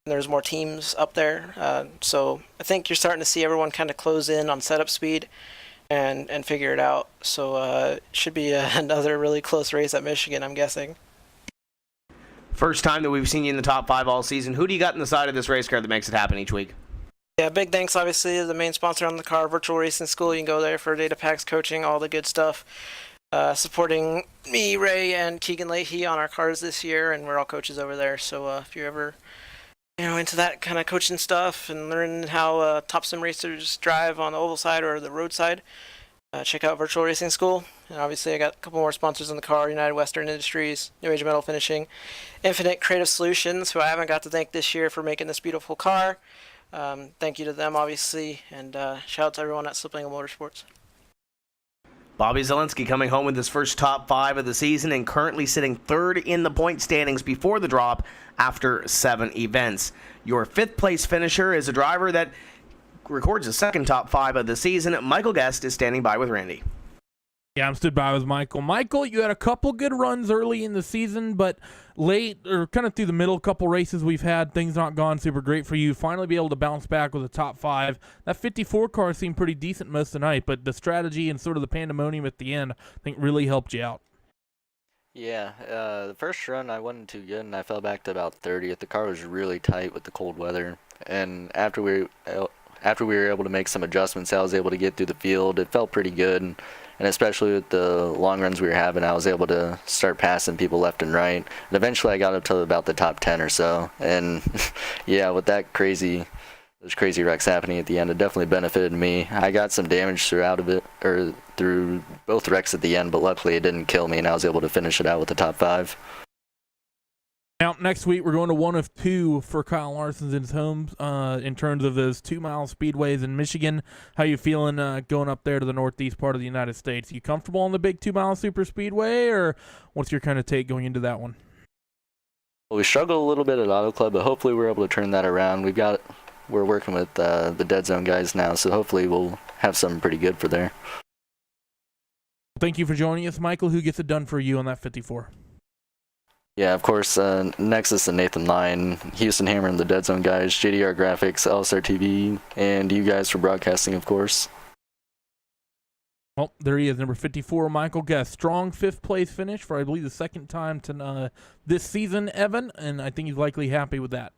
There's more teams up there, so I think you're starting to see everyone kind of close in on setup speed and figure it out. So it should be another really close race at Michigan, I'm guessing. First time that we've seen you in the top 5 all season. Who do you got in the side of this race car that makes it happen each week? Yeah, big thanks obviously to the main sponsor on the car, Virtual Racing School. You can go there for data packs, coaching, all the good stuff. Supporting me, Ray, and Keegan Leahy on our cars this year, and we're all coaches over there. So if you're ever into that kind of coaching stuff and learning how top sim racers drive on the oval side or the road side, check out Virtual Racing School. And obviously I got a couple more sponsors in the car: United Western Industries, New Age Metal Finishing, Infinite Creative Solutions, who I haven't got to thank this year for making this beautiful car. Thank you to them, obviously, and shout out to everyone at Sliplingo Motorsports. Bobby Zielinski coming home with his first top 5 of the season and currently sitting 3rd in the point standings before the drop after 7 events. Your 5th place finisher is a driver that records a second top 5 of the season. Michael Guest is standing by with Randy. Yeah, I'm stood by with Michael. Michael, you had a couple good runs early in the season, but late, or kind of through the middle couple races we've had, things not gone super great for you. Finally be able to bounce back with a top 5. That 54 car seemed pretty decent most of the night, but the strategy and sort of the pandemonium at the end, I think, really helped you out. Yeah, the first run I wasn't too good, and I fell back to about 30th. The car was really tight with the cold weather, and after we were able to make some adjustments, I was able to get through the field. It felt pretty good, and especially with the long runs we were having, I was able to start passing people left and right. And eventually I got up to about the top 10 or so. And yeah, with those crazy wrecks happening at the end, it definitely benefited me. I got some damage through both wrecks at the end, but luckily it didn't kill me, and I was able to finish it out with the top 5. Now, next week, we're going to one of 2 for Kyle Larson's in his home in terms of those 2-mile speedways in Michigan. How you feeling going up there to the northeast part of the United States? You comfortable on the big 2-mile super speedway, or what's your kind of take going into that one? Well, we struggled a little bit at Auto Club, but hopefully we're able to turn that around. We've got we're working with the Dead Zone guys now, so hopefully we'll have something pretty good for there. Thank you for joining us, Michael. Who gets it done for you on that 54? Yeah, of course, Nexus and Nathan Lyon, Houston Hammer and the Dead Zone guys, JDR Graphics, LSR TV, and you guys for broadcasting, of course. Well, there he is, number 54, Michael Guest. Strong 5th place finish for, I believe, the 2nd time to this season, Evan, and I think he's likely happy with that.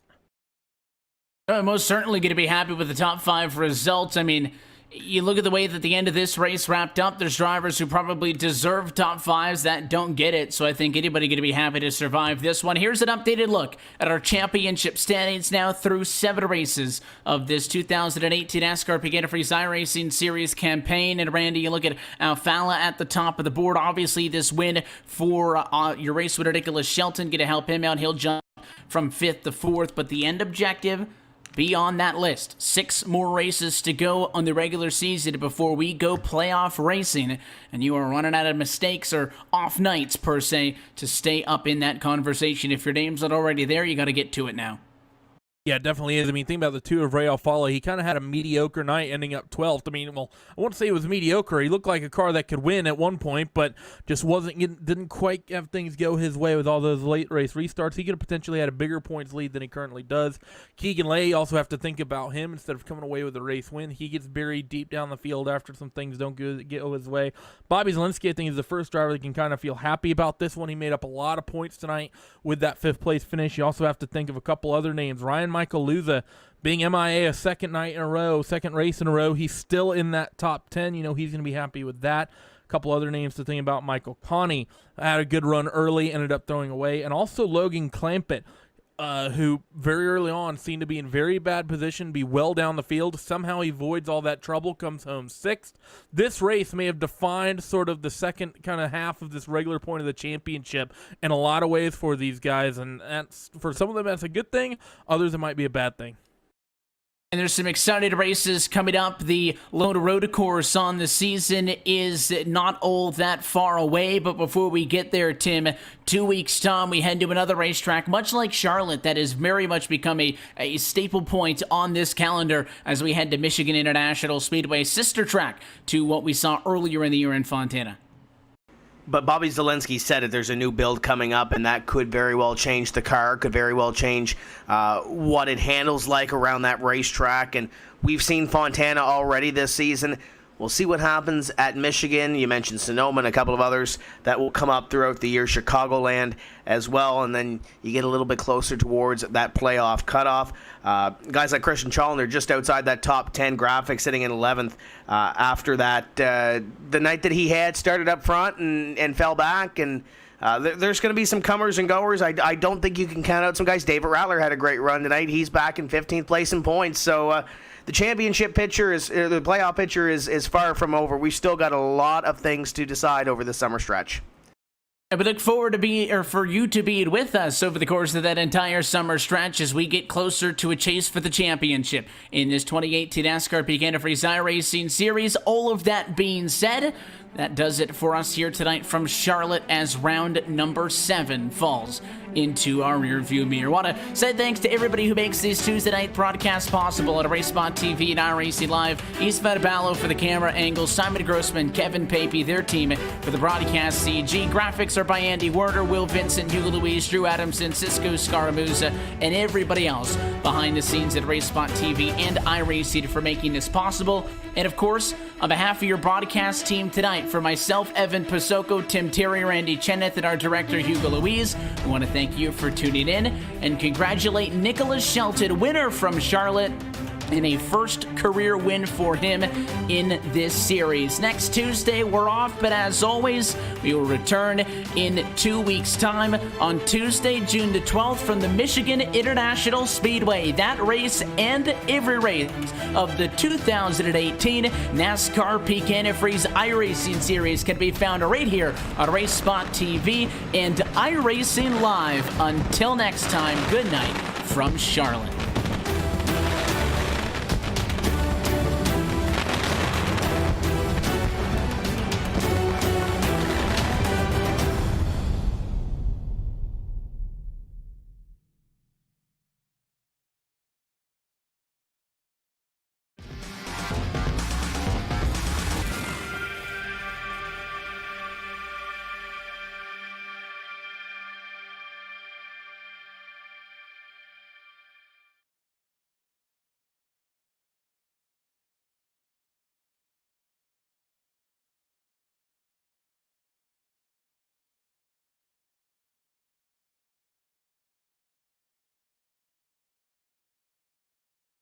Most certainly going to be happy with the top 5 results. I mean, you look at the way that the end of this race wrapped up, there's drivers who probably deserve top 5s that don't get it, so I think anybody going to be happy to survive this one. Here's an updated look at our championship standings now through 7 races of this 2018 NASCAR Peak Antifreeze iRacing Series campaign. And Randy, you look at Alfala at the top of the board. Obviously, this win for your race winner, Nicholas Shelton, going to help him out. He'll jump from 5th to 4th, but the end objective, be on that list. 6 more races to go on the regular season before we go playoff racing, and you are running out of mistakes or off nights, per se, to stay up in that conversation. If your name's not already there, you got to get to it now. Yeah, it definitely is. I mean, think about the 2 of Ray Alfala. He kind of had a mediocre night, ending up 12th. I mean, well, I won't say it was mediocre. He looked like a car that could win at one point, but just didn't quite have things go his way with all those late race restarts. He could have potentially had a bigger points lead than he currently does. Keegan Lay, you also have to think about him. Instead of coming away with a race win, he gets buried deep down the field after some things don't go his way. Bobby Zielinski, I think, is the first driver that can kind of feel happy about this one. He made up a lot of points tonight with that 5th place finish. You also have to think of a couple other names. Ryan Michael Luza, being MIA a 2nd night in a row, 2nd race in a row, he's still in that top 10. You know, he's going to be happy with that. A couple other names to think about. Michael Connie had a good run early, ended up throwing away. And also Logan Clampett, who very early on seemed to be in very bad position, be well down the field. Somehow he avoids all that trouble, comes home 6th. This race may have defined sort of the second kind of half of this regular point of the championship in a lot of ways for these guys. And that's, for some of them, that's a good thing. Others, it might be a bad thing. And there's some exciting races coming up. The Lone Road course on the season is not all that far away. But before we get there, Tim, 2 weeks' time, we head to another racetrack, much like Charlotte, that has very much become a staple point on this calendar as we head to Michigan International Speedway, sister track to what we saw earlier in the year in Fontana. But Bobby Zielinski said it, there's a new build coming up, and that could very well change the car, could very well change what it handles like around that racetrack. And we've seen Fontana already this season. We'll see what happens at Michigan. You mentioned Sonoma and a couple of others that will come up throughout the year, Chicagoland as well, and then you get a little bit closer towards that playoff cutoff. Guys like Christian Challenger just outside that top 10 graphic, sitting in 11th after that. The night that he had started up front and fell back, and there's going to be some comers and goers. I don't think you can count out some guys. David Rattler had a great run tonight. He's back in 15th place in points, so the championship picture the playoff picture is far from over. We've still got a lot of things to decide over the summer stretch. We look forward for you to be with us over the course of that entire summer stretch as we get closer to a chase for the championship in this 2018 NASCAR Peak Antifreeze iRacing Series. All of that being said, that does it for us here tonight from Charlotte as round number 7 falls into our rearview mirror. Want to say thanks to everybody who makes these Tuesday night broadcasts possible at RaceSpot TV and iRacing Live. East Ballo for the camera angles, Simon Grossman, Kevin Papey, their team for the broadcast CG. Graphics are by Andy Werner, Will Vincent, Hugo Louise, Drew Adamson, Cisco Scaramuza, and everybody else behind the scenes at RaceSpot TV and iRacing for making this possible. And of course, on behalf of your broadcast team tonight, for myself, Evan Pasoko, Tim Terry, Randy Cheneth, and our director, Hugo Louise, we want to thank you for tuning in and congratulate Nicholas Shelton, winner from Charlotte, in a first career win for him in this series. Next Tuesday, we're off, but as always, we will return in 2 weeks' time on Tuesday, June the 12th from the Michigan International Speedway. That race and every race of the 2018 NASCAR Peak Antifreeze iRacing Series can be found right here on RaceSpot TV and iRacing Live. Until next time, good night from Charlotte.